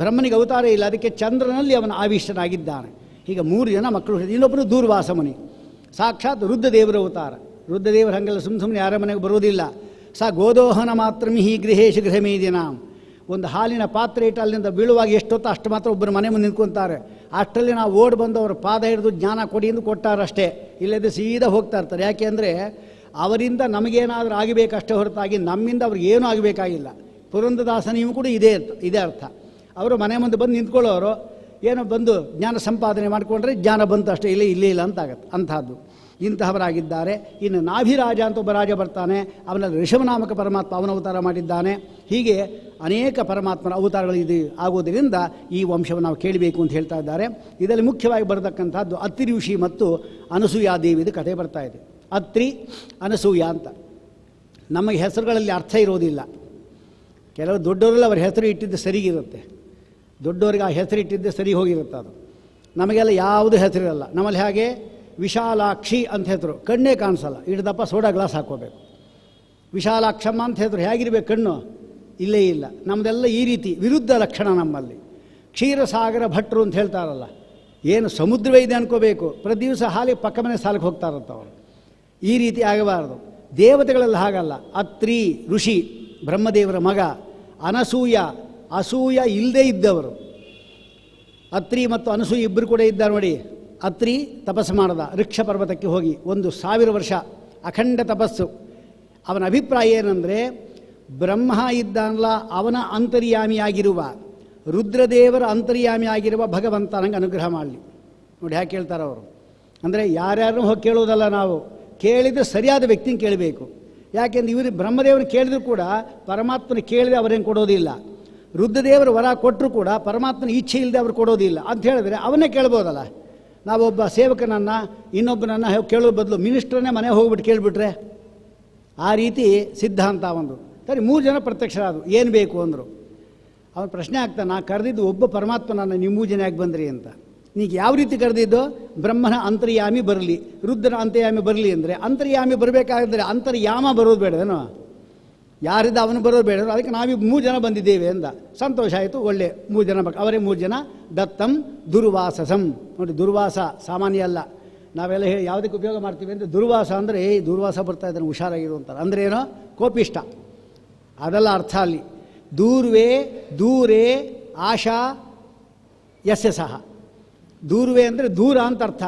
ಬ್ರಹ್ಮನಿಗೆ ಅವತಾರ ಇಲ್ಲ, ಅದಕ್ಕೆ ಚಂದ್ರನಲ್ಲಿ ಅವನ ಆವಿಷ್ಟನಾಗಿದ್ದಾನೆ. ಹೀಗೆ 3 ಜನ ಮಕ್ಕಳು. ಇನ್ನೊಬ್ಬನು ದೂರ್ವಾಸ ಮುನಿ, ಸಾಕ್ಷಾತ್ ರುದ್ರದೇವರ ಅವತಾರ. ರುದ್ರದೇವರು ಹಾಗೆಲ್ಲ ಸುಮ್ಮನೆ ಯಾರ ಮನೆಗೆ ಬರೋದಿಲ್ಲ. ಗೋದೋಹನ ಮಾತ್ರ ಮಿಹಿ ಗೃಹೇಶು ಗೃಹಮೇದಿನಾಂ. ಒಂದು ಹಾಲಿನ ಪಾತ್ರೆ ಇಟ್ಟು ಅಲ್ಲಿಂದ ಬೀಳುವಾಗ ಎಷ್ಟೊತ್ತು ಅಷ್ಟು ಮಾತ್ರ ಒಬ್ಬರು ಮನೆ ಮುಂದೆ ನಿಂತ್ಕೊತಾರೆ. ಅಷ್ಟರಲ್ಲಿ ನಾವು ಓಡಿ ಬಂದು ಅವರ ಪಾದ ಹಿಡಿದು ಜ್ಞಾನ ಕೊಡಿ ಎಂದು ಕೊಟ್ಟಾರಷ್ಟೇ, ಇಲ್ಲದೆ ಸೀದಾ ಹೋಗ್ತಾ ಇರ್ತಾರೆ. ಯಾಕೆ ಅಂದರೆ ಅವರಿಂದ ನಮಗೇನಾದರೂ ಆಗಬೇಕಷ್ಟೇ ಹೊರತಾಗಿ ನಮ್ಮಿಂದ ಅವ್ರಿಗೇನೂ ಆಗಬೇಕಾಗಿಲ್ಲ. ಪುರಂದರದಾಸನಿಯೂ ಕೂಡ ಇದೇ ಅರ್ಥ. ಅವರು ಮನೆ ಮುಂದೆ ಬಂದು ನಿಂತ್ಕೊಳ್ಳೋರು, ಏನೋ ಬಂದು ಜ್ಞಾನ ಸಂಪಾದನೆ ಮಾಡಿಕೊಂಡ್ರೆ ಜ್ಞಾನ ಬಂತು ಅಷ್ಟೇ, ಇಲ್ಲೇ ಇಲ್ಲ ಅಂತಾಗತ್ತೆ. ಅಂಥದ್ದು ಇಂತಹವರಾಗಿದ್ದಾರೆ. ಇನ್ನು ನಾಭಿರಾಜ ಅಂತ ಒಬ್ಬ ರಾಜ ಬರ್ತಾನೆ, ಅವನಲ್ಲಿ ಋಷಭನಾಮಕ ಪರಮಾತ್ಮ ಅವನ ಅವತಾರ ಮಾಡಿದ್ದಾನೆ. ಹೀಗೆ ಅನೇಕ ಪರಮಾತ್ಮನ ಅವತಾರಗಳು ಇದು ಆಗೋದರಿಂದ ಈ ವಂಶವನ್ನು ನಾವು ಕೇಳಬೇಕು ಅಂತ ಹೇಳ್ತಾ ಇದ್ದಾರೆ. ಇದರಲ್ಲಿ ಮುಖ್ಯವಾಗಿ ಬರತಕ್ಕಂಥದ್ದು ಅತ್ರಿ ಋಷಿ ಮತ್ತು ಅನಸೂಯಾದೇವಿದು ಕಥೆ ಬರ್ತಾ ಇದೆ. ಅತ್ರಿ ಅನಸೂಯ ಅಂತ ನಮಗೆ ಹೆಸರುಗಳಲ್ಲಿ ಅರ್ಥ ಇರೋದಿಲ್ಲ. ಕೆಲವರು ದೊಡ್ಡವರೆಲ್ಲ ಅವರ ಹೆಸರು ಇಟ್ಟಿದ್ದು ಸರಿಗಿರುತ್ತೆ, ದೊಡ್ಡವರಿಗೆ ಆ ಹೆಸರು ಇಟ್ಟಿದ್ದೆ ಸರಿ ಹೋಗಿರುತ್ತೆ. ಅದು ನಮಗೆಲ್ಲ ಯಾವುದೂ ಹೆಸರಿರಲ್ಲ. ನಮ್ಮಲ್ಲಿ ಹಾಗೆ ವಿಶಾಲಾಕ್ಷಿ ಅಂತ ಹೆಸರು, ಕಣ್ಣೇ ಕಾಣಿಸಲ್ಲ, ಇಡ್ದಪ್ಪ ಸೋಡಾ ಗ್ಲಾಸ್ ಹಾಕ್ಕೋಬೇಕು. ವಿಶಾಲಾಕ್ಷಮ್ಮ ಅಂತ ಹೆಸರು, ಹೇಗಿರ್ಬೇಕು ಕಣ್ಣು? ಇಲ್ಲೇ ಇಲ್ಲ. ನಮ್ಮದೆಲ್ಲ ಈ ರೀತಿ ವಿರುದ್ಧ ಲಕ್ಷಣ ನಮ್ಮಲ್ಲಿ. ಕ್ಷೀರಸಾಗರ ಭಟ್ರು ಅಂತ ಹೇಳ್ತಾರಲ್ಲ, ಏನು ಸಮುದ್ರವೇ ಇದೆ ಅನ್ಕೋಬೇಕು. ಪ್ರತಿ ದಿವಸ ಹಾಲಿಗೆ ಪಕ್ಕ ಮನೆ ಸಾಲಕ್ಕೆ ಹೋಗ್ತಾರಂತ ಅವರು. ಈ ರೀತಿ ಆಗಬಾರ್ದು. ದೇವತೆಗಳೆಲ್ಲ ಹಾಗಲ್ಲ. ಅತ್ರಿ ಋಷಿ ಬ್ರಹ್ಮದೇವರ ಮಗ, ಅಸೂಯ ಇಲ್ಲದೇ ಇದ್ದವರು. ಅತ್ರಿ ಮತ್ತು ಅನಸೂಯ ಇಬ್ಬರು ಕೂಡ ಇದ್ದಾರೆ ನೋಡಿ. ಅತ್ರಿ ತಪಸ್ಸು ಮಾಡದ ವೃಕ್ಷ ಪರ್ವತಕ್ಕೆ ಹೋಗಿ 1000 ವರ್ಷ ಅಖಂಡ ತಪಸ್ಸು. ಅವನ ಅಭಿಪ್ರಾಯ ಏನಂದರೆ, ಬ್ರಹ್ಮ ಇದ್ದಾನಲ್ಲ ಅವನ ಅಂತರ್ಯಾಮಿಯಾಗಿರುವ ರುದ್ರದೇವರ ಅಂತರ್ಯಾಮಿಯಾಗಿರುವ ಭಗವಂತ ನನಗೆ ಅನುಗ್ರಹ ಮಾಡಲಿ. ನೋಡಿ ಯಾಕೆ ಕೇಳ್ತಾರೆ ಅವರು ಅಂದರೆ, ಯಾರ್ಯಾರನ್ನೂ ಹೋಗಿ ಕೇಳೋದಲ್ಲ, ನಾವು ಕೇಳಿದರೆ ಸರಿಯಾದ ವ್ಯಕ್ತಿನ ಕೇಳಬೇಕು. ಯಾಕೆಂದ್ರೆ ಇವರು ಬ್ರಹ್ಮದೇವನ ಕೇಳಿದ್ರು ಕೂಡ ಪರಮಾತ್ಮನ ಕೇಳಿದರೆ ಅವರೇನು ಕೊಡೋದಿಲ್ಲ. ರುದ್ರದೇವರು ವರ ಕೊಟ್ಟರು ಕೂಡ ಪರಮಾತ್ಮನ ಇಚ್ಛೆ ಇಲ್ಲದೆ ಅವರು ಕೊಡೋದಿಲ್ಲ ಅಂತ ಹೇಳಿದ್ರೆ ಅವನ್ನೇ ಕೇಳ್ಬೋದಲ್ಲ. ನಾವೊಬ್ಬ ಸೇವಕನನ್ನು ಇನ್ನೊಬ್ಬನನ್ನು ಕೇಳೋ ಬದಲು ಮಿನಿಸ್ಟ್ರನ್ನೇ ಮನೆ ಹೋಗ್ಬಿಟ್ಟು ಕೇಳಿಬಿಟ್ರೆ, ಆ ರೀತಿ ಸಿದ್ಧಾಂತ ಒಂದು. ಸರಿ, 3 ಜನ ಪ್ರತ್ಯಕ್ಷರಾದರು, ಏನು ಬೇಕು ಅಂದರು. ಅವನು ಪ್ರಶ್ನೆ ಆಗ್ತಾನೆ, ನಾ ಕರೆದಿದ್ದು ಒಬ್ಬ ಪರಮಾತ್ಮನನ್ನು ನೀವು 3 ಜನ ಯಾಕೆ ಬಂದ್ರಿ ಅಂತ. ನೀಗ ಯಾವ ರೀತಿ ಕರೆದಿದ್ದು? ಬ್ರಹ್ಮನ ಅಂತರ್ಯಾಮಿ ಬರಲಿ, ರುದ್ರನ ಅಂತರ್ಯಾಮಿ ಬರಲಿ ಅಂದರೆ, ಅಂತರ್ಯಾಮಿ ಬರಬೇಕಾಗಿದ್ದರೆ ಅಂತರ್ಯಾಮ ಬರೋದು ಬೇಡವೇನೋ, ಯಾರಿದ್ದ ಅವನು ಬರೋದು ಬೇಡ. ಅದಕ್ಕೆ ನಾವೀಗ 3 ಜನ ಬಂದಿದ್ದೇವೆ ಅಂದ. ಸಂತೋಷ ಆಯಿತು, ಒಳ್ಳೆ 3 ಜನ ಅವರೇ 3 ಜನ. ದತ್ತಂ ದುರ್ವಾಸಸಂ. ನೋಡಿ, ದುರ್ವಾಸ ಸಾಮಾನ್ಯ ಅಲ್ಲ. ನಾವೆಲ್ಲ ಹೇಳಿ ಯಾವುದಕ್ಕೆ ಉಪಯೋಗ ಮಾಡ್ತೀವಿ ಅಂದರೆ, ದುರ್ವಾಸ ಅಂದರೆ ದುರ್ವಾಸ ಬರ್ತಾ ಇದ್ದಾನೆ ಹುಷಾರಾಗಿರು ಅಂತಾರೆ. ಅಂದರೆ ಏನೋ ಕೋಪಿಷ್ಟ, ಅದೆಲ್ಲ ಅರ್ಥ ಅಲ್ಲಿ. ದೂರೇ ಆಶಾ ಯಸ್ಯ ಸಹ. ದೂರ್ವೆ ಅಂದರೆ ದೂರ ಅಂತ ಅರ್ಥ.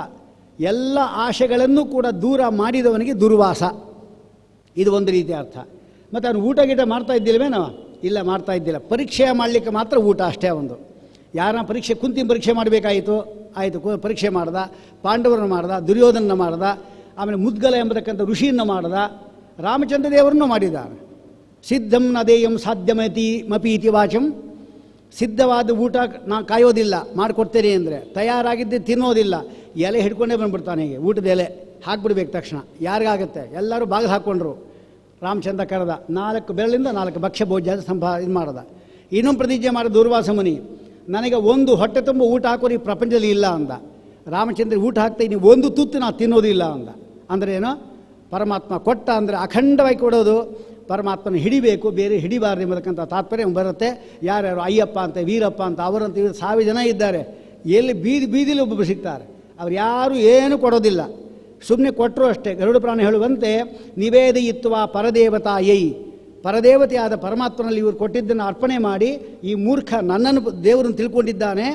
ಎಲ್ಲ ಆಶೆಗಳನ್ನು ಕೂಡ ದೂರ ಮಾಡಿದವನಿಗೆ ದುರ್ವಾಸ, ಇದು ಒಂದು ರೀತಿಯ ಅರ್ಥ. ಮತ್ತು ಅವನು ಊಟ ಗೀಟ ಮಾಡ್ತಾ ಇದ್ದಿಲ್ವೇನೋ? ಇಲ್ಲ, ಮಾಡ್ತಾ ಇದ್ದಿಲ್ಲ. ಪರೀಕ್ಷೆ ಮಾಡಲಿಕ್ಕೆ ಮಾತ್ರ ಊಟ ಅಷ್ಟೇ ಒಂದು. ಯಾರನ್ನ ಪರೀಕ್ಷೆ ಪರೀಕ್ಷೆ ಮಾಡಬೇಕಾಯಿತು, ಆಯಿತು, ಪರೀಕ್ಷೆ ಮಾಡ್ದ. ಪಾಂಡವರನ್ನು ಮಾಡ್ದ, ದುರ್ಯೋಧನ ಮಾಡ್ದ, ಆಮೇಲೆ ಮುದ್ಗಲ ಎಂಬತಕ್ಕಂಥ ಋಷಿಯನ್ನು ಮಾಡ್ದ, ರಾಮಚಂದ್ರ ದೇವರನ್ನು ಮಾಡಿದ್ದಾನೆ. ಸಿದ್ಧಂ ನದೇಯಂ ಸಾಧ್യമತೀತಿ ವಾಚಂ. ಸಿದ್ಧವಾದ ಊಟ ನಾ ಕಾಯೋದಿಲ್ಲ, ಮಾಡಿಕೊಡ್ತೇನೆ ಅಂದರೆ ತಯಾರಾಗಿದ್ದೆ ತಿನ್ನೋದಿಲ್ಲ. ಎಲೆ ಹಿಡ್ಕೊಂಡೇ ಬಂದುಬಿಡ್ತಾನೆ. ಹೀಗೆ ಊಟದ ಎಲೆ ಹಾಕ್ಬಿಡ್ಬೇಕು ತಕ್ಷಣ. ಯಾರಿಗಾಗತ್ತೆ? ಎಲ್ಲರೂ ಬಾಗಿಲು ಹಾಕ್ಕೊಂಡ್ರು. ರಾಮಚಂದ್ರ ಕರೆದ, 4 ಬೆರಳಿಂದ 4 ಭಕ್ಷ್ಯ ಭೋಜ್ಯ ಇದು ಮಾಡ್ದ. ಇನ್ನೊಂದು ಪ್ರತಿಜ್ಞೆ ಮಾಡಿದ ದುರ್ವಾಸ ಮುನಿ, ನನಗೆ 1 ಹೊಟ್ಟೆ ತುಂಬ ಊಟ ಹಾಕೋರು ಈ ಪ್ರಪಂಚದಲ್ಲಿ ಇಲ್ಲ ಅಂದ. ರಾಮಚಂದ್ರ ಊಟ ಹಾಕ್ತೀನಿ, 1 ತುತ್ತು ನಾ ತಿನ್ನೋದಿಲ್ಲ ಅಂದ. ಅಂದರೆ ಏನು? ಪರಮಾತ್ಮ ಕೊಟ್ಟ ಅಂದರೆ ಅಖಂಡವಾಗಿ ಕೊಡೋದು. ಪರಮಾತ್ಮನ ಹಿಡಿಬೇಕು, ಬೇರೆ ಹಿಡಿಬಾರ್ದು ಎಂಬತಕ್ಕಂಥ ತಾತ್ಪರ್ಯ ಬರುತ್ತೆ. ಯಾರ್ಯಾರು ಅಯ್ಯಪ್ಪ ಅಂತ, ವೀರಪ್ಪ ಅಂತ, ಅವರಂತ 1000 ಜನ ಇದ್ದಾರೆ. ಎಲ್ಲಿ ಬೀದಿಲಿ ಒಬ್ಬೊಬ್ಬರು ಸಿಗ್ತಾರೆ. ಅವ್ರು ಯಾರು ಏನು ಕೊಡೋದಿಲ್ಲ, ಸುಮ್ಮನೆ ಕೊಟ್ಟರು ಅಷ್ಟೇ. ಗರುಡ ಪ್ರಾಣ ಹೇಳುವಂತೆ, ನಿವೇದಯಿತ್ವ ಪರದೇವತಾಯೈ. ಪರದೇವತೆಯಾದ ಪರಮಾತ್ಮನಲ್ಲಿ ಇವರು ಕೊಟ್ಟಿದ್ದನ್ನು ಅರ್ಪಣೆ ಮಾಡಿ, ಈ ಮೂರ್ಖ ನನ್ನನ್ನು ದೇವರನ್ನು ತಿಳ್ಕೊಂಡಿದ್ದಾನೆ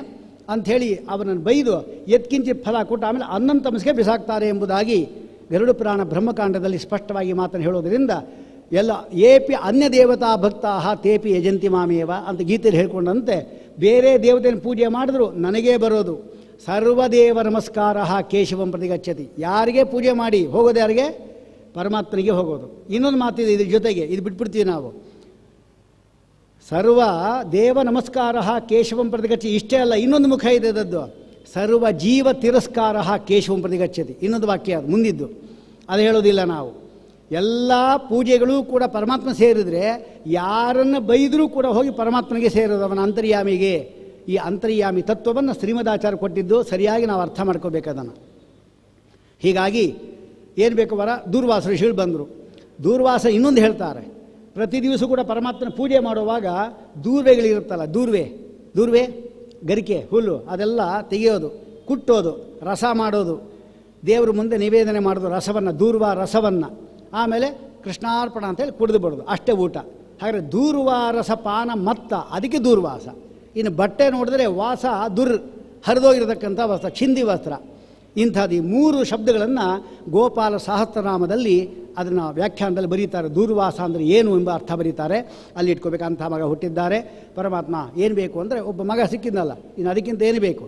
ಅಂಥೇಳಿ ಅವನನ್ನು ಬೈದು ಎತ್ಕಿಂಚಿ ಫಲ ಕೊಟ್ಟು ಆಮೇಲೆ ಅನ್ನಂತಮಸ್ಗೆ ಬಿಸಾಕ್ತಾರೆ ಎಂಬುದಾಗಿ ಗರುಡ ಪುರಾಣ ಬ್ರಹ್ಮಕಾಂಡದಲ್ಲಿ ಸ್ಪಷ್ಟವಾಗಿ ಮಾತನ್ನು ಹೇಳೋದರಿಂದ ಎಲ್ಲ ಏಪಿ ಅನ್ಯ ದೇವತಾ ಭಕ್ತಾ ತೇಪಿ ಯಜಂತಿ ಮಾಮೇವ ಅಂತ ಗೀತೆಯಲ್ಲಿ ಹೇಳ್ಕೊಂಡಂತೆ, ಬೇರೆ ದೇವತೆಯನ್ನು ಪೂಜೆ ಮಾಡಿದ್ರು ನನಗೇ ಬರೋದು. ಸರ್ವದೇವ ನಮಸ್ಕಾರ ಕೇಶವಂ ಪ್ರತಿಗಚ್ಚತಿ. ಯಾರಿಗೆ ಪೂಜೆ ಮಾಡಿ ಹೋಗೋದು? ಯಾರಿಗೆ? ಪರಮಾತ್ಮನಿಗೆ ಹೋಗೋದು. ಇನ್ನೊಂದು ಮಾತಿದೆ ಇದ್ರ ಜೊತೆಗೆ, ಇದು ಬಿಟ್ಬಿಡ್ತೀವಿ ನಾವು. ಸರ್ವ ದೇವ ನಮಸ್ಕಾರ ಕೇಶವಂ ಪ್ರತಿಗಚ್ಚಿ. ಇಷ್ಟೇ ಅಲ್ಲ, ಇನ್ನೊಂದು ಮುಖ ಇದೆ ಅದದ್ದು. ಸರ್ವ ಜೀವ ತಿರಸ್ಕಾರ ಕೇಶವಂ ಪ್ರತಿಗಚ್ಚತಿ. ಇನ್ನೊಂದು ವಾಕ್ಯ ಅದು ಮುಂದಿದ್ದು, ಅದು ಹೇಳೋದಿಲ್ಲ ನಾವು. ಎಲ್ಲ ಪೂಜೆಗಳೂ ಕೂಡ ಪರಮಾತ್ಮ ಸೇರಿದರೆ ಯಾರನ್ನು ಬೈದರೂ ಕೂಡ ಹೋಗಿ ಪರಮಾತ್ಮನಿಗೆ ಸೇರೋದು, ಅವನ ಅಂತರ್ಯಾಮಿಗೆ. ಈ ಅಂತರ್ಯಾಮಿ ತತ್ವವನ್ನು ಶ್ರೀಮದಾಚಾರ್ಯ ಕೊಟ್ಟಿದ್ದು ಸರಿಯಾಗಿ ನಾವು ಅರ್ಥ ಮಾಡ್ಕೋಬೇಕು ಅದನ್ನು. ಹೀಗಾಗಿ ಏನು ಬೇಕು ವರ, ದೂರ್ವಾಸ ಋಷಿಗಳು ಬಂದರು. ದೂರ್ವಾಸ ಇನ್ನೊಂದು ಹೇಳ್ತಾರೆ, ಪ್ರತಿ ದಿವಸ ಕೂಡ ಪರಮಾತ್ಮನ ಪೂಜೆ ಮಾಡುವಾಗ ದೂರ್ವೆಗಳಿರುತ್ತಲ್ಲ, ದೂರ್ವೆ ಗರಿಕೆ ಹುಲ್ಲು ಅದೆಲ್ಲ ತೆಗೆಯೋದು, ಕುಟ್ಟೋದು, ರಸ ಮಾಡೋದು, ದೇವರು ಮುಂದೆ ನಿವೇದನೆ ಮಾಡೋದು ರಸವನ್ನು, ದೂರ್ವಾ ರಸವನ್ನು. ಆಮೇಲೆ ಕೃಷ್ಣಾರ್ಪಣ ಅಂತೇಳಿ ಕುಡಿದು ಬಿಡೋದು, ಅಷ್ಟೇ ಊಟ. ಹಾಗಾದರೆ ದೂರ್ವಾ ರಸ ಪಾನ ಮತ್ತ, ಅದಕ್ಕೆ ದೂರ್ವಾಸ. ಇನ್ನು ಬಟ್ಟೆ ನೋಡಿದ್ರೆ ವಾಸ, ಹರಿದೋಗಿರತಕ್ಕಂಥ ವಸ್ತ್ರ, ಚಿಂದಿ ವಸ್ತ್ರ. ಇಂಥದ್ದು ಈ 3 ಶಬ್ದಗಳನ್ನು ಗೋಪಾಲ ಸಹಸ್ರನಾಮದಲ್ಲಿ ಅದನ್ನು ವ್ಯಾಖ್ಯಾನದಲ್ಲಿ ಬರೀತಾರೆ. ದೂರ್ವಾಸ ಅಂದರೆ ಏನು ಎಂಬ ಅರ್ಥ ಬರೀತಾರೆ. ಅಲ್ಲಿ ಇಟ್ಕೋಬೇಕು. ಅಂಥ ಮಗ ಹುಟ್ಟಿದ್ದಾರೆ ಪರಮಾತ್ಮ. ಏನು ಬೇಕು ಅಂದರೆ ಒಬ್ಬ ಮಗ ಸಿಕ್ಕಿದ್ನಲ್ಲ, ಇನ್ನು ಅದಕ್ಕಿಂತ ಏನು ಬೇಕು?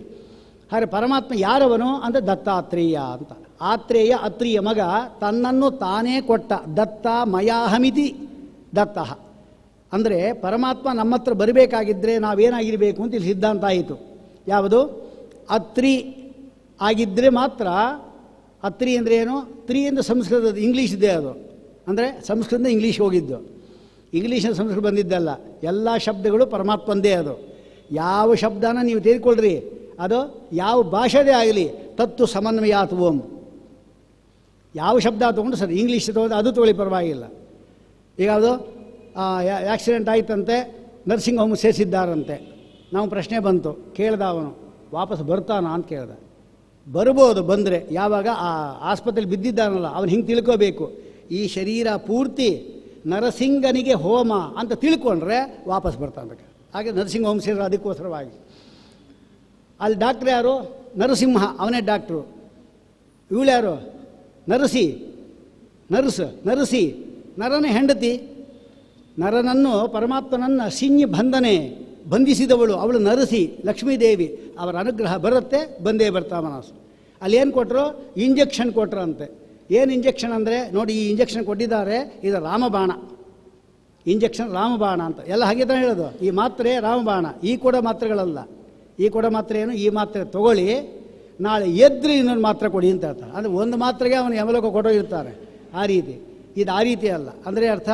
ಹಾಗೆ ಪರಮಾತ್ಮ ಯಾರವನು ಅಂದರೆ ದತ್ತಾತ್ರೇಯ ಅಂತ. ಆತ್ರೇಯ ಅತ್ರಿಯ ಮಗ, ತನ್ನನ್ನು ತಾನೇ ಕೊಟ್ಟ. ದತ್ತ ಮಯಾಹಮಿತಿ ದತ್ತಃ ಅಂದರೆ ಪರಮಾತ್ಮ ನಮ್ಮ ಹತ್ರ ಬರಬೇಕಾಗಿದ್ದರೆ ನಾವೇನಾಗಿರಬೇಕು ಅಂತ ಇಲ್ಲಿ ಸಿದ್ಧಾಂತ ಆಯಿತು. ಯಾವುದು? ಅತ್ರಿ ಆಗಿದ್ದರೆ ಮಾತ್ರ. ಅತ್ರಿ ಅಂದರೆ ಏನು? ತ್ರಿ ಎಂದು ಸಂಸ್ಕೃತದ, ಇಂಗ್ಲೀಷ್ ಇದೆ ಅದು. ಅಂದರೆ ಸಂಸ್ಕೃತದಿಂದ ಇಂಗ್ಲೀಷ್ ಹೋಗಿದ್ದು, ಇಂಗ್ಲೀಷಿನ ಸಂಸ್ಕೃತ ಬಂದಿದ್ದಲ್ಲ. ಎಲ್ಲ ಶಬ್ದಗಳು ಪರಮಾತ್ಮಂದೇ. ಅದು ಯಾವ ಶಬ್ದನ ನೀವು ತೆಗೆದುಕೊಳ್ಳ್ರಿ, ಅದು ಯಾವ ಭಾಷೆದೇ ಆಗಲಿ, ತತ್ತು ಸಮನ್ವಯಾತ್ ಓಂ. ಯಾವ ಶಬ್ದ ತೊಗೊಂಡು ಸರಿ, ಇಂಗ್ಲೀಷ್ ತೊಗೊಂಡು ಅದು ತೊಗೊಳ್ಳಿ ಪರವಾಗಿಲ್ಲ. ಈಗ ಅದು ಆ್ಯಕ್ಸಿಡೆಂಟ್ ಆಯ್ತಂತೆ, ನರ್ಸಿಂಗ್ ಹೋಮ್ ಸೇರಿಸಿದ್ದಾರಂತೆ. ನಾವು ಪ್ರಶ್ನೆ ಬಂತು, ಕೇಳ್ದ ಅವನು, ವಾಪಸ್ ಬರ್ತಾನ ಅಂತ ಕೇಳ್ದ. ಬರ್ಬೋದು, ಬಂದರೆ ಯಾವಾಗ ಆ ಆಸ್ಪತ್ರೆಯಲ್ಲಿ ಬಿದ್ದಿದ್ದಾನಲ್ಲ ಅವನು ಹಿಂಗೆ ತಿಳ್ಕೋಬೇಕು, ಈ ಶರೀರ ಪೂರ್ತಿ ನರಸಿಂಗನಿಗೆ ಹೋಮ ಅಂತ ತಿಳ್ಕೊಂಡ್ರೆ ವಾಪಸ್ ಬರ್ತಾನೆ. ಹಾಗೆ ನರಸಿಂಗ ಹೋಮ್ ಸೇರಿದ್ರೆ ಅದಕ್ಕೋಸ್ಕರವಾಗಿ. ಅಲ್ಲಿ ಡಾಕ್ಟ್ರ್ ಯಾರು? ನರಸಿಂಹ, ಅವನೇ ಡಾಕ್ಟ್ರು. ಇವಳು ಯಾರು? ನರಸಿ ನರನೇ ಹೆಂಡತಿ. ನರನನ್ನು ಪರಮಾತ್ಮನನ್ನು ಸಿಂಹಿ ಬಂಧಿಸಿದವಳು ಅವಳು ನರಸಿ, ಲಕ್ಷ್ಮೀದೇವಿ. ಅವರ ಅನುಗ್ರಹ ಬರುತ್ತೆ, ಬಂದೇ ಬರ್ತಾ ಮನಸ್ಸು. ಅಲ್ಲಿ ಏನು ಕೊಟ್ಟರು? ಇಂಜೆಕ್ಷನ್ ಕೊಟ್ಟರಂತೆ. ಏನು ಇಂಜೆಕ್ಷನ್ ಅಂದರೆ ನೋಡಿ, ಈ ಇಂಜೆಕ್ಷನ್ ಕೊಟ್ಟಿದ್ದಾರೆ, ಇದು ರಾಮಬಾಣ ಇಂಜೆಕ್ಷನ್, ರಾಮಬಾಣ ಅಂತ ಎಲ್ಲ ಹಾಗೆ ತಾನೇ ಹೇಳೋದು. ಈ ಮಾತ್ರೆ ರಾಮಬಾಣ, ಈ ಕೊಡೋ ಮಾತ್ರೆಗಳಲ್ಲ. ಈ ಕೊಡೋ ಮಾತ್ರೆ ಏನು? ಈ ಮಾತ್ರೆ ತೊಗೊಳ್ಳಿ, ನಾಳೆ ಎದ್ರಿ ಇನ್ನೊಂದು ಮಾತ್ರೆ ಕೊಡಿ ಅಂತ ಹೇಳ್ತಾರೆ. ಅಂದರೆ ಒಂದು ಮಾತ್ರೆಗೆ ಅವನು ಯಮಲೋಕ ಕೊಟ್ಟೋಗಿರ್ತಾರೆ. ಆ ರೀತಿ ಇದು ಆ ರೀತಿ ಅಲ್ಲ. ಅಂದರೆ ಅರ್ಥ,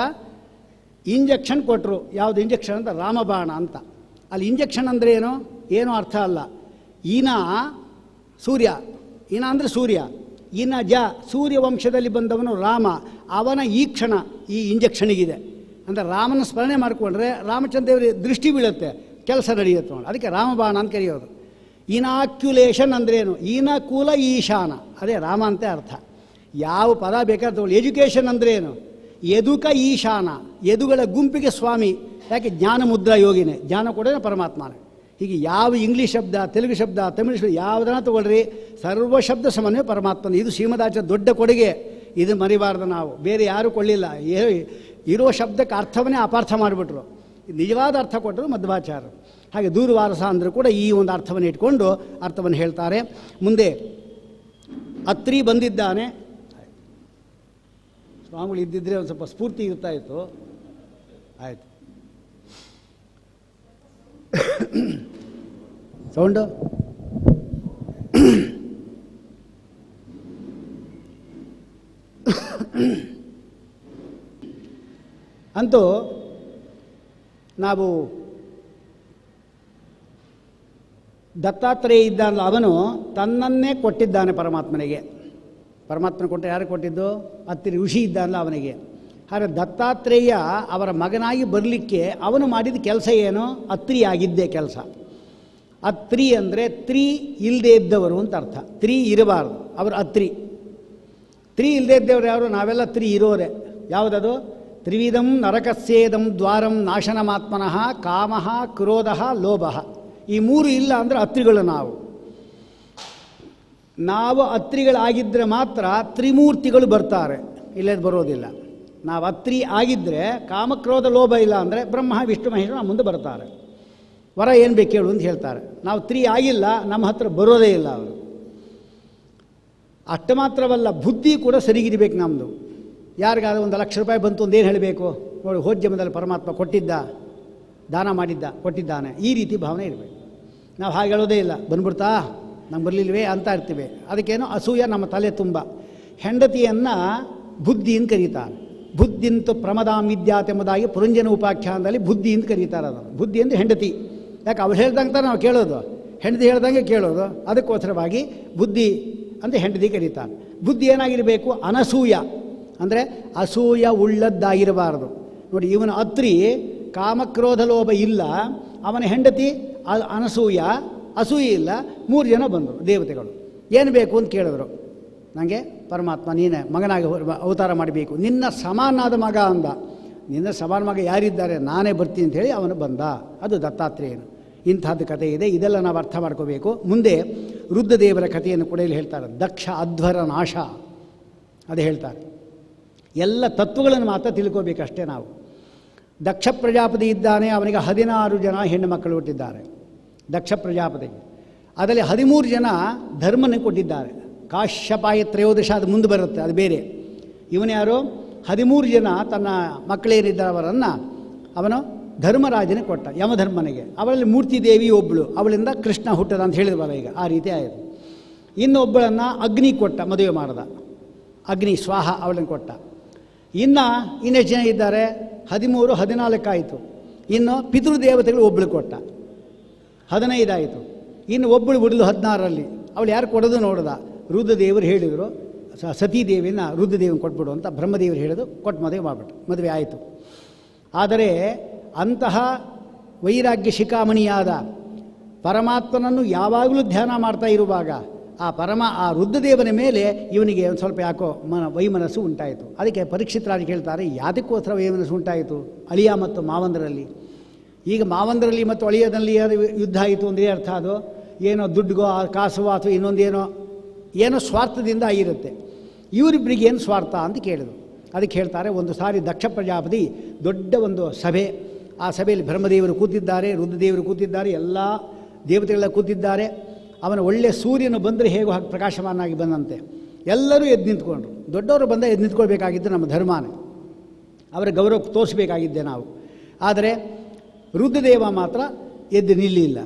ಇಂಜೆಕ್ಷನ್ ಕೊಟ್ಟರು. ಯಾವುದು ಇಂಜೆಕ್ಷನ್ ಅಂತ? ರಾಮಬಾಣ ಅಂತ. ಅಲ್ಲಿ ಇಂಜೆಕ್ಷನ್ ಅಂದರೆ ಏನೂ ಅರ್ಥ ಅಲ್ಲ. ಈನ ಸೂರ್ಯ, ಈನ ಅಂದರೆ ಸೂರ್ಯ, ಈನ ಸೂರ್ಯ ವಂಶದಲ್ಲಿ ಬಂದವನು ರಾಮ. ಅವನ ಈ ಕ್ಷಣ ಈ ಇಂಜೆಕ್ಷನಿಗಿದೆ. ಅಂದರೆ ರಾಮನ ಸ್ಮರಣೆ ಮಾಡಿಕೊಂಡ್ರೆ ರಾಮಚಂದ್ರ ದೇವರಿಗೆ ದೃಷ್ಟಿ ಬೀಳುತ್ತೆ, ಕೆಲಸ ನಡೆಯುತ್ತೆ ನೋಡಿ. ಅದಕ್ಕೆ ರಾಮಬಾಣ ಅಂತ ಕರೆಯೋದು. ಇನಾಕ್ಯುಲೇಷನ್ ಅಂದ್ರೇನು? ಈನಕೂಲ ಈಶಾನ, ಅದೇ ರಾಮ ಅಂತ ಅರ್ಥ. ಯಾವ ಪದ ಬೇಕಾದ್ರೆ ತಗೊಳ್ಳಿ. ಎಜುಕೇಷನ್ ಅಂದ್ರೇನು? ಯದುಕ ಈಶಾನ, ಯದುಗಳ ಗುಂಪಿಗೆ ಸ್ವಾಮಿ. ಯಾಕೆ? ಜ್ಞಾನ ಮುದ್ರಾ ಯೋಗಿನೇ, ಜ್ಞಾನ ಕೊಡೋದೇ ಪರಮಾತ್ಮನೇ. ಹೀಗೆ ಯಾವ ಇಂಗ್ಲೀಷ್ ಶಬ್ದ, ತೆಲುಗು ಶಬ್ದ, ತಮಿಳು ಶಬ್ದ ಯಾವುದನ್ನ ತಗೊಳ್ರಿ, ಸರ್ವ ಶಬ್ದ ಸಮನ್ವಯ ಪರಮಾತ್ಮನ. ಇದು ಶ್ರೀಮದಾಚಾರ್ಯ ದೊಡ್ಡ ಕೊಡುಗೆ. ಇದು ಮರಿಬಾರ್ದು ನಾವು, ಬೇರೆ ಯಾರೂ ಕೊಳ್ಳಿಲ್ಲ. ಇರೋ ಶಬ್ದಕ್ಕೆ ಅರ್ಥವನ್ನೇ ಅಪಾರ್ಥ ಮಾಡಿಬಿಟ್ರು. ನಿಜವಾದ ಅರ್ಥ ಕೊಟ್ಟರು ಮಧ್ವಾಚಾರ್ಯರು. ಹಾಗೆ ದೂರ್ವಾರಸ ಅಂದರೂ ಕೂಡ ಈ ಒಂದು ಅರ್ಥವನ್ನು ಇಟ್ಕೊಂಡು ಅರ್ಥವನ್ನು ಹೇಳ್ತಾರೆ. ಮುಂದೆ ಅತ್ರಿ ಬಂದಿದ್ದಾನೆ. ಸ್ವಾಮಿಗಳು ಇದ್ದಿದ್ದರೆ ಒಂದು ಸ್ವಲ್ಪ ಸ್ಫೂರ್ತಿ ಇರ್ತಾಯಿತ್ತು. ಆಯಿತು, ಸೌಂಡು ಅಂತೂ ನಾವು ದತ್ತಾತ್ರೇಯ ಇದ್ದಾನಲ್ಲ, ಅವನು ತನ್ನನ್ನೇ ಕೊಟ್ಟಿದ್ದಾನೆ ಪರಮಾತ್ಮನಿಗೆ. ಪರಮಾತ್ಮನ ಕೊಟ್ಟರೆ ಯಾರು ಕೊಟ್ಟಿದ್ದು? ಅತ್ರಿ ಋಷಿ ಇದ್ದಾನಲ್ಲ ಅವನಿಗೆ. ಹಾಗೆ ದತ್ತಾತ್ರೇಯ ಅವರ ಮಗನಾಗಿ ಬರಲಿಕ್ಕೆ ಅವನು ಮಾಡಿದ ಕೆಲಸ ಏನು? ಅತ್ರಿ ಆಗಿದ್ದೇ ಕೆಲಸ. ಅತ್ರಿ ಅಂದರೆ ತ್ರಿ ಇಲ್ಲದೆ ಇದ್ದವರು ಅಂತ ಅರ್ಥ. ತ್ರಿ ಇರಬಾರ್ದು, ಅವರು ಅತ್ರಿ. ತ್ರಿ ಇಲ್ಲದೆ ಇದ್ದವರು ಯಾರು? ನಾವೆಲ್ಲ ತ್ರಿ ಇರೋರೆ. ಯಾವುದದು? ತ್ರಿವಿಧಂ ನರಕಸ್ಯೇದಂ ದ್ವಾರಂ ನಾಶನಮಾತ್ಮನಃ ಕಾಮಃ ಕ್ರೋಧಃ ಲೋಭಃ. ಈ 3 ಇಲ್ಲ ಅಂದರೆ ಅತ್ರಿಗಳು ನಾವು ಅತ್ರಿಗಳಾಗಿದ್ದರೆ ಮಾತ್ರ ತ್ರಿಮೂರ್ತಿಗಳು ಬರ್ತಾರೆ, ಇಲ್ಲದ ಬರೋದಿಲ್ಲ. ನಾವು ಅತ್ರಿ ಆಗಿದ್ದರೆ ಕಾಮಕ್ರೋಧ ಲೋಭ ಇಲ್ಲ ಅಂದರೆ ಬ್ರಹ್ಮ ವಿಷ್ಣು ಮಹೇಶ್ವರ ನಮ್ಮ ಮುಂದೆ ಬರ್ತಾರೆ. ವರ ಏನು ಬೇಕು ಹೇಳು ಅಂತ ಹೇಳ್ತಾರೆ. ನಾವು ತ್ರಿ ಆಗಿಲ್ಲ, ನಮ್ಮ ಹತ್ರ ಬರೋದೇ ಇಲ್ಲ ಅವರು. ಅಷ್ಟು ಮಾತ್ರವಲ್ಲ, ಬುದ್ಧಿ ಕೂಡ ಸರಿಗಿರಬೇಕು ನಮ್ಮದು. ಯಾರಿಗಾದ 1,00,000 ರೂಪಾಯಿ ಬಂತು ಅಂದೇನು ಹೇಳಬೇಕು? ನೋಡಿ, ಹೋದ ಜನ್ಮದಲ್ಲಿ ಪರಮಾತ್ಮ ಕೊಟ್ಟಿದ್ದ, ದಾನ ಮಾಡಿದ್ದ, ಕೊಟ್ಟಿದ್ದಾನೆ, ಈ ರೀತಿ ಭಾವನೆ ಇರಬೇಕು. ನಾವು ಹಾಗೆ ಹೇಳೋದೇ ಇಲ್ಲ, ಬಂದ್ಬಿಡ್ತಾ ನಮ್ಗೆ ಬರಲಿಲ್ವೇ ಅಂತ ಇರ್ತೀವಿ. ಅದಕ್ಕೇನೋ ಅಸೂಯ ನಮ್ಮ ತಲೆ ತುಂಬ. ಹೆಂಡತಿಯನ್ನು ಬುದ್ಧಿ ಅಂತ ಕರೀತಾರೆ. ಬುದ್ಧಿಂತು ಪ್ರಮದಾಂ ವಿದ್ಯಾತ್ ಎಂಬುದಾಗಿ ಪುರಂಜನ ಉಪಾಖ್ಯಾನದಲ್ಲಿ ಬುದ್ಧಿ ಅಂತ ಕರೀತಾರೆ. ಅದನ್ನು ಬುದ್ಧಿ ಅಂದರೆ ಹೆಂಡತಿ. ಯಾಕೆ ಅವಳು ಹೇಳ್ದಂಗೆ ನಾವು ಕೇಳೋದು, ಹೆಂಡತಿ ಹೇಳ್ದಂಗೆ ಕೇಳೋದು. ಅದಕ್ಕೋಸ್ಕರವಾಗಿ ಬುದ್ಧಿ ಅಂತ ಹೆಂಡತಿ ಕರೀತಾರೆ. ಬುದ್ಧಿ ಏನಾಗಿರಬೇಕು? ಅನಸೂಯ, ಅಂದರೆ ಅಸೂಯ ಉಳ್ಳದ್ದಾಗಿರಬಾರದು. ನೋಡಿ, ಇವನ ಅತ್ರಿ ಕಾಮಕ್ರೋಧ ಲೋಭ ಇಲ್ಲ, ಅವನ ಹೆಂಡತಿ ಅನಸೂಯ, ಅಸೂಯೆ ಇಲ್ಲ. 3 ಜನ ಬಂದರು ದೇವತೆಗಳು. ಏನು ಬೇಕು ಅಂತ ಕೇಳಿದ್ರು. ನನಗೆ ಪರಮಾತ್ಮ ನೀನೇ ಮಗನಾಗಿ ಅವತಾರ ಮಾಡಬೇಕು, ನಿನ್ನ ಸಮಾನಾದ ಮಗ ಅಂದ. ನಿನ್ನ ಸಮಾನ ಮಗ ಯಾರಿದ್ದಾರೆ? ನಾನೇ ಬರ್ತೀನಿ ಅಂಥೇಳಿ ಅವನು ಬಂದ. ಅದು ದತ್ತಾತ್ರೇಯನು. ಇಂಥದ್ದು ಕಥೆ ಇದೆ. ಇದೆಲ್ಲ ನಾವು ಅರ್ಥ ಮಾಡ್ಕೋಬೇಕು. ಮುಂದೆ ರುದ್ರದೇವರ ಕಥೆಯನ್ನು ಕೂಡ ಇಲ್ಲಿ ಹೇಳ್ತಾರೆ. ದಕ್ಷ ಅಧ್ವರ ನಾಶ ಅದು ಹೇಳ್ತಾರೆ. ಎಲ್ಲ ತತ್ವಗಳನ್ನು ಮಾತ್ರ ತಿಳ್ಕೋಬೇಕಷ್ಟೇ ನಾವು. ದಕ್ಷ ಪ್ರಜಾಪತಿ ಇದ್ದಾನೆ, ಅವನಿಗೆ 16 ಜನ ಹೆಣ್ಣು ಮಕ್ಕಳು ಹುಟ್ಟಿದ್ದಾರೆ. ದಕ್ಷ ಪ್ರಜಾಪತಿಗೆ ಅದರಲ್ಲಿ 13 ಜನ ಧರ್ಮನ ಕೊಟ್ಟಿದ್ದಾರೆ. ಕಾಶ್ಯಪಾಯ ತ್ರಯೋದಶ ಅದು ಮುಂದೆ ಬರುತ್ತೆ, ಅದು ಬೇರೆ. ಇವನ್ಯಾರು? 13 ಜನ ತನ್ನ ಮಕ್ಕಳೇನಿದ್ದಾರೆ ಅವರನ್ನು ಅವನು ಧರ್ಮರಾಜನಿಗೆ ಕೊಟ್ಟ, ಯಮಧರ್ಮನಿಗೆ. ಅವರಲ್ಲಿ ಮೂರ್ತಿ ದೇವಿ ಒಬ್ಬಳು, ಅವಳಿಂದ ಕೃಷ್ಣ ಹುಟ್ಟದ ಅಂತ ಹೇಳಿದ್ವಲ್ಲ ಈಗ, ಆ ರೀತಿ ಆಯಿತು. ಇನ್ನೊಬ್ಬಳನ್ನು ಅಗ್ನಿ ಕೊಟ್ಟ, ಮದುವೆ ಮಾಡ್ದ. ಅಗ್ನಿ ಸ್ವಾಹ ಅವಳನ್ನು ಕೊಟ್ಟ. ಇನ್ನೆಷ್ಟು ಜನ ಇದ್ದಾರೆ? 13, 14 ಆಯಿತು. ಇನ್ನು ಪಿತೃದೇವತೆಗಳು ಒಬ್ಬಳು ಕೊಟ್ಟ, 15 ಆಯಿತು. ಇನ್ನು ಒಬ್ಬಳು ಬಿಡಲು 16ರಲ್ಲಿ. ಅವಳು ಯಾರು ಕೊಡೋದು ನೋಡ್ದ? ರುದ್ರದೇವರು ಹೇಳಿದರು, ಸತೀದೇವಿನ ರುದ್ರದೇವನ ಕೊಟ್ಬಿಡು ಅಂತ ಬ್ರಹ್ಮದೇವರು ಹೇಳಿದ್ರು. ಕೊಟ್ಟು ಮದುವೆ ಮಾಡಿಬಿಟ್ಟು ಮದುವೆ ಆಯಿತು. ಆದರೆ ಅಂತಹ ವೈರಾಗ್ಯ ಶಿಖಾಮಣಿಯಾದ ಪರಮಾತ್ಮನನ್ನು ಯಾವಾಗಲೂ ಧ್ಯಾನ ಮಾಡ್ತಾ ಇರುವಾಗ ಆ ರುದ್ರದೇವನ ಮೇಲೆ ಇವನಿಗೆ ಒಂದು ಸ್ವಲ್ಪ ಯಾಕೋ ವೈಮನಸ್ಸು ಉಂಟಾಯಿತು. ಅದಕ್ಕೆ ಪರೀಕ್ಷಿತರಾಗಿ ಕೇಳ್ತಾರೆ, ಯಾತಕ್ಕೋಸ್ಕರ ವೈಮನಸ್ಸು ಉಂಟಾಯಿತು? ಅಳಿಯ ಮತ್ತು ಮಾವಂದರಲ್ಲಿ. ಈಗ ಮಾವಂದರಲ್ಲಿ ಮತ್ತು ಅಳಿಯದಲ್ಲಿ ಯುದ್ಧ ಆಯಿತು ಅಂದರೆ ಅರ್ಥ ಅದು ಏನೋ ದುಡ್ಡುಗೋ ಕಾಸುವೋ ಅಥವಾ ಏನೋ ಸ್ವಾರ್ಥದಿಂದ ಆಗಿರುತ್ತೆ. ಇವರಿಬ್ಬರಿಗೆ ಏನು ಸ್ವಾರ್ಥ ಅಂತ ಕೇಳಿದರು. ಅದಕ್ಕೆ ಹೇಳ್ತಾರೆ, ಒಂದು ಸಾರಿ ದಕ್ಷ ಪ್ರಜಾಪತಿ ದೊಡ್ಡ ಒಂದು ಸಭೆ, ಆ ಸಭೆಯಲ್ಲಿ ಬ್ರಹ್ಮದೇವರು ಕೂತಿದ್ದಾರೆ, ರುದ್ರದೇವರು ಕೂತಿದ್ದಾರೆ, ಎಲ್ಲ ದೇವತೆಗಳೆಲ್ಲ ಕೂತಿದ್ದಾರೆ. ಅವನ ಒಳ್ಳೆಯ ಸೂರ್ಯನು ಬಂದರೆ ಹೇಗೋ ಹಾಗೆ ಪ್ರಕಾಶಮಾನಾಗಿ ಬಂದಂತೆ ಎಲ್ಲರೂ ಎದ್ದು ನಿಂತ್ಕೊಂಡ್ರು. ದೊಡ್ಡವರು ಬಂದ ಎದ್ದು ನಿಂತ್ಕೊಳ್ಬೇಕಾಗಿದ್ದು ನಮ್ಮ ಧರ್ಮನೇ, ಅವರ ಗೌರವ ತೋರಿಸಬೇಕಾಗಿದ್ದೆ ನಾವು. ಆದರೆ ರುದ್ರದೇವ ಮಾತ್ರ ಎದ್ದು ನಿಲ್ಲಿಲ್ಲ.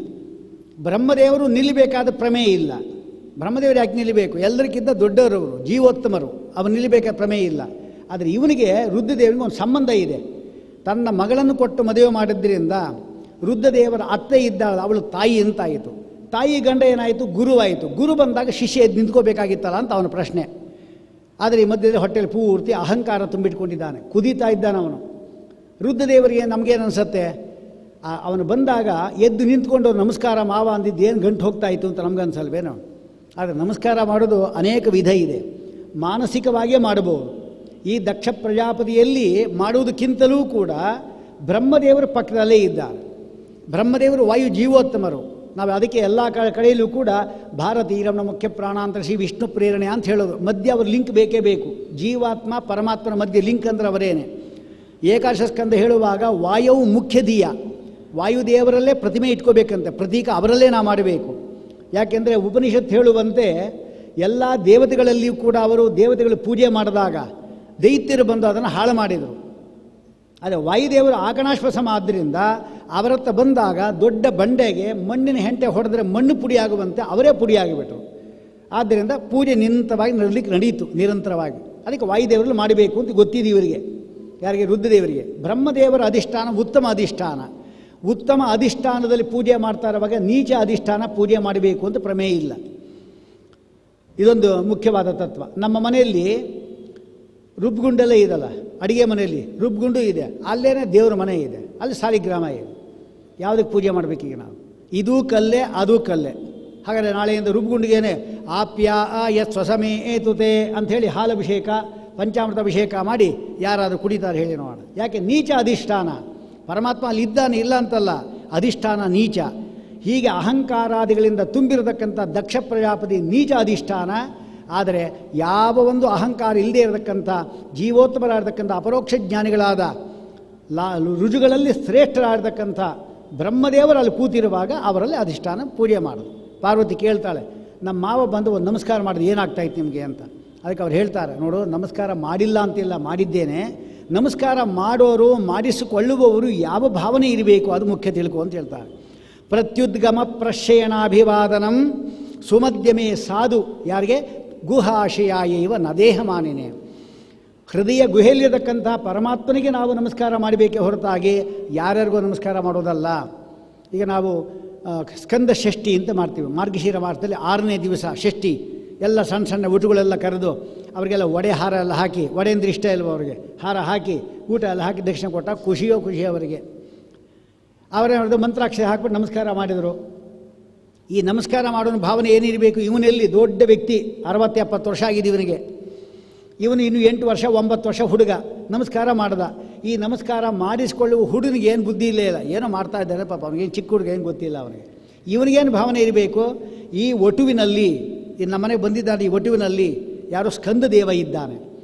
ಬ್ರಹ್ಮದೇವರು ನಿಲ್ಲಬೇಕಾದ ಪ್ರಮೇಯ ಇಲ್ಲ. ಬ್ರಹ್ಮದೇವರು ಯಾಕೆ ನಿಲ್ಲಬೇಕು? ಎಲ್ಲರಿಗಿಂತ ದೊಡ್ಡವರವರು, ಜೀವೋತ್ತಮರು, ಅವನು ನಿಲ್ಲಬೇಕಾದ ಪ್ರಮೇಯ ಇಲ್ಲ. ಆದರೆ ಇವನಿಗೆ ರುದ್ರದೇವನಿಗೆ ಒಂದು ಸಂಬಂಧ ಇದೆ. ತನ್ನ ಮಗಳನ್ನು ಕೊಟ್ಟು ಮದುವೆ ಮಾಡಿದ್ದರಿಂದ ರುದ್ರದೇವರ ಅತ್ತೆ ಇದ್ದಾಳೆ, ಅವಳು ತಾಯಿ ಅಂತಾಯಿತು. ತಾಯಿ ಗಂಡ ಏನಾಯಿತು? ಗುರುವಾಯಿತು. ಗುರು ಬಂದಾಗ ಶಿಷ್ಯ ಎದ್ದು ನಿಂತ್ಕೋಬೇಕಾಗಿತ್ತಲ್ಲ ಅಂತ ಅವನ ಪ್ರಶ್ನೆ. ಆದರೆ ಈ ಮಧ್ಯದಲ್ಲಿ ಹೊಟ್ಟೆಯಲ್ಲಿ ಪೂರ್ತಿ ಅಹಂಕಾರ ತುಂಬಿಟ್ಕೊಂಡಿದ್ದಾನೆ, ಕುದೀತಾ ಇದ್ದಾನೆ ಅವನು. ರುದ್ರದೇವರಿಗೆ ನಮಗೇನು ಅನಿಸುತ್ತೆ? ಅವನು ಬಂದಾಗ ಎದ್ದು ನಿಂತ್ಕೊಂಡು ನಮಸ್ಕಾರ ಮಾವ ಅಂದಿದ್ದು ಏನು ಗಂಟು ಹೋಗ್ತಾ ಇತ್ತು ಅಂತ ನಮ್ಗೆ ಅನ್ಸಲ್ವೇನೋ? ಆದರೆ ನಮಸ್ಕಾರ ಮಾಡೋದು ಅನೇಕ ವಿಧ ಇದೆ. ಮಾನಸಿಕವಾಗಿಯೇ ಮಾಡಬಹುದು. ಈ ದಕ್ಷ ಪ್ರಜಾಪತಿಯಲ್ಲಿ ಮಾಡುವುದಕ್ಕಿಂತಲೂ ಕೂಡ ಬ್ರಹ್ಮದೇವರು ಪಕ್ಕದಲ್ಲೇ ಇದ್ದಾರೆ. ಬ್ರಹ್ಮದೇವರು ವಾಯು ಜೀವೋತ್ತಮರು. ನಾವು ಅದಕ್ಕೆ ಎಲ್ಲ ಕಡೆಯಲ್ಲೂ ಕೂಡ ಭಾರತೀರಮಣ ಮುಖ್ಯ ಪ್ರಾಣಾಂತರ ಶ್ರೀ ವಿಷ್ಣು ಪ್ರೇರಣೆ ಅಂತ ಹೇಳೋದು. ಮಧ್ಯೆ ಅವ್ರ ಲಿಂಕ್ ಬೇಕೇ ಬೇಕು. ಜೀವಾತ್ಮ ಪರಮಾತ್ಮನ ಮಧ್ಯೆ ಲಿಂಕ್ ಅಂದ್ರೆ ಅವರೇನೆ. ಏಕಾದಶ ಸ್ಕಂದ ಹೇಳುವಾಗ ವಾಯವು ಮುಖ್ಯ ದೀಯ, ವಾಯುದೇವರಲ್ಲೇ ಪ್ರತಿಮೆ ಇಟ್ಕೋಬೇಕಂತೆ, ಪ್ರತೀಕ ಅವರಲ್ಲೇ ನಾವು ಮಾಡಬೇಕು. ಯಾಕೆಂದರೆ ಉಪನಿಷತ್ತು ಹೇಳುವಂತೆ ಎಲ್ಲ ದೇವತೆಗಳಲ್ಲಿಯೂ ಕೂಡ ಅವರು ದೇವತೆಗಳು ಪೂಜೆ ಮಾಡಿದಾಗ ದೈತ್ಯರು ಬಂದು ಅದನ್ನು ಹಾಳು ಮಾಡಿದರು. ಅದೇ ವಾಯುದೇವರು ಆಕಣಾಶ್ವಸಮ ಆದ್ದರಿಂದ ಅವರತ್ತ ಬಂದಾಗ ದೊಡ್ಡ ಬಂಡೆಗೆ ಮಣ್ಣಿನ ಹೆಂಟೆ ಹೊಡೆದ್ರೆ ಮಣ್ಣು ಪುಡಿಯಾಗುವಂತೆ ಅವರೇ ಪುಡಿಯಾಗಿಬಿಟ್ರು. ಆದ್ದರಿಂದ ಪೂಜೆ ನಿರಂತರವಾಗಿ ನಡೀತು ನಿರಂತರವಾಗಿ. ಅದಕ್ಕೆ ವಾಯುದೇವರಲ್ಲಿ ಮಾಡಬೇಕು ಅಂತ ಗೊತ್ತಿದೆ ಇವರಿಗೆ. ಯಾರಿಗೆ? ರುದ್ರದೇವರಿಗೆ. ಬ್ರಹ್ಮದೇವರ ಅಧಿಷ್ಠಾನ ಉತ್ತಮ ಅಧಿಷ್ಠಾನ. ಉತ್ತಮ ಅಧಿಷ್ಠಾನದಲ್ಲಿ ಪೂಜೆ ಮಾಡ್ತಾ ಇರುವಾಗ ನೀಚ ಅಧಿಷ್ಠಾನ ಪೂಜೆ ಮಾಡಬೇಕು ಅಂತ ಪ್ರಮೇಯ ಇಲ್ಲ. ಇದೊಂದು ಮುಖ್ಯವಾದ ತತ್ವ. ನಮ್ಮ ಮನೆಯಲ್ಲಿ ರುಬ್ಗುಂಡೆಲ್ಲ ಇದಲ್ಲ, ಅಡುಗೆ ಮನೆಯಲ್ಲಿ ರುಬ್ಗುಂಡು ಇದೆ, ಅಲ್ಲೇನೇ ದೇವರ ಮನೆ ಇದೆ, ಅಲ್ಲಿ ಸಾಲಿಗ್ರಾಮ ಇದೆ. ಯಾವುದಕ್ಕೆ ಪೂಜೆ ಮಾಡಬೇಕೀಗ ನಾವು? ಇದೂ ಕಲ್ಲೇ ಅದೂ ಕಲ್ಲೇ. ಹಾಗಾದರೆ ನಾಳೆಯಿಂದ ರುಬ್ಗುಂಡಿಗೇನೆ ಆಪ್ಯ ಯತ್ ಸ್ವಸಮೇ ಏತುತೆ ಅಂಥೇಳಿ ಹಾಲಭಿಷೇಕ ಪಂಚಾಮೃತ ಅಭಿಷೇಕ ಮಾಡಿ ಯಾರಾದರೂ ಕುಡಿತಾರೆ ಹೇಳಿ ನೋಡೋಣ. ಯಾಕೆ? ನೀಚ ಅಧಿಷ್ಠಾನ. ಪರಮಾತ್ಮ ಅಲ್ಲಿ ಇದ್ದಾನೆ, ಇಲ್ಲ ಅಂತಲ್ಲ, ಅಧಿಷ್ಠಾನ ನೀಚ. ಹೀಗೆ ಅಹಂಕಾರಾದಿಗಳಿಂದ ತುಂಬಿರತಕ್ಕಂಥ ದಕ್ಷ ಪ್ರಜಾಪತಿ ನೀಚ ಅಧಿಷ್ಠಾನ. ಆದರೆ ಯಾವ ಒಂದು ಅಹಂಕಾರ ಇಲ್ಲದೆ ಇರತಕ್ಕಂಥ ಜೀವೋತ್ತಮರಾಗಿರ್ತಕ್ಕಂಥ ಅಪರೋಕ್ಷ ಜ್ಞಾನಿಗಳಾದ ರುಜುಗಳಲ್ಲಿ ಶ್ರೇಷ್ಠರಾಗಿರ್ತಕ್ಕಂಥ ಬ್ರಹ್ಮದೇವರು ಅಲ್ಲಿ ಕೂತಿರುವಾಗ ಅವರಲ್ಲಿ ಅಧಿಷ್ಠಾನ ಪೂಜೆ ಮಾಡೋದು. ಪಾರ್ವತಿ ಕೇಳ್ತಾಳೆ, ನಮ್ಮ ಮಾವ ಬಂದು ಒಂದು ನಮಸ್ಕಾರ ಮಾಡಿದ್ರೆ ಏನಾಗ್ತಾಯಿತ್ತು ನಿಮಗೆ ಅಂತ. ಅದಕ್ಕೆ ಅವ್ರು ಹೇಳ್ತಾರೆ, ನೋಡು ನಮಸ್ಕಾರ ಮಾಡಿಲ್ಲ ಅಂತಿಲ್ಲ, ಮಾಡಿದ್ದೇನೆ. ನಮಸ್ಕಾರ ಮಾಡೋರು, ಮಾಡಿಸಿಕೊಳ್ಳುವವರು ಯಾವ ಭಾವನೆ ಇರಬೇಕು ಅದು ಮುಖ್ಯ ತಿಳ್ಕೊ ಅಂತ ಹೇಳ್ತಾರೆ. ಪ್ರತ್ಯುದ್ಗಮ ಪ್ರಶ್ರಯಣಾಭಿವಾದನಂ ಸುಮಧ್ಯಮೇ ಸಾಧು, ಯಾರಿಗೆ? ಗುಹಾಶಯಾಯೈವ ನದೇಹ ಮಾನಿನೇ. ಹೃದಯ ಗುಹೆಯಲ್ಲಿರತಕ್ಕಂಥ ಪರಮಾತ್ಮನಿಗೆ ನಾವು ನಮಸ್ಕಾರ ಮಾಡಬೇಕೇ ಹೊರತಾಗಿ ಯಾರ್ಯಾರಿಗೂ ನಮಸ್ಕಾರ ಮಾಡೋದಲ್ಲ. ಈಗ ನಾವು ಸ್ಕಂದ ಷಷ್ಠಿ ಅಂತ ಮಾಡ್ತೀವಿ, ಮಾರ್ಗಶಿರ ಮಾಸದಲ್ಲಿ 6ನೇ ದಿವಸ ಷಷ್ಠಿ, ಎಲ್ಲ ಸಣ್ಣ ಸಣ್ಣ ಊಟಗಳೆಲ್ಲ ಕರೆದು ಅವರಿಗೆಲ್ಲ ವಡೆ ಹಾರ ಎಲ್ಲ ಹಾಕಿ, ವಡೆ ಅಂದರೆ ಇಷ್ಟ ಇಲ್ವ ಅವರಿಗೆ, ಹಾರ ಹಾಕಿ ಊಟ ಎಲ್ಲ ಹಾಕಿ ದಕ್ಷಿಣ ಕೊಟ್ಟ ಖುಷಿ ಅವರಿಗೆ. ಅವರೇನದು ಮಂತ್ರಾಕ್ಷರ ಹಾಕ್ಬಿಟ್ಟು ನಮಸ್ಕಾರ ಮಾಡಿದರು. ಈ ನಮಸ್ಕಾರ ಮಾಡೋನ ಭಾವನೆ ಏನಿರಬೇಕು? ಇವನಲ್ಲಿ ದೊಡ್ಡ ವ್ಯಕ್ತಿ, 60-70 ವರ್ಷ ಆಗಿದೆ ಇವನಿಗೆ, ಇವನು ಇನ್ನು 8 ವರ್ಷ 9 ವರ್ಷ ಹುಡುಗ, ನಮಸ್ಕಾರ ಮಾಡ್ದ. ಈ ನಮಸ್ಕಾರ ಮಾಡಿಸ್ಕೊಳ್ಳುವ ಹುಡುಗನಿಗೆ ಏನು ಬುದ್ಧಿ ಇಲ್ಲೇ ಇಲ್ಲ, ಏನೋ ಮಾಡ್ತಾ ಇದ್ದಾರೆ ಪಾಪ, ಅವನಿಗೇನು ಚಿಕ್ಕ ಹುಡುಗ ಏನು ಗೊತ್ತಿಲ್ಲ ಅವನಿಗೆ. ಇವನಿಗೇನು ಭಾವನೆ ಇರಬೇಕು? ಈ ಒಟುವಿನಲ್ಲಿ, ಈ ನಮ್ಮನೆಗೆ ಬಂದಿದ್ದಾನೆ, ಈ ಒಟುವಿನಲ್ಲಿ ಯಾರೋ ಸ್ಕಂದ ದೇವ ಇದ್ದಾನೆ,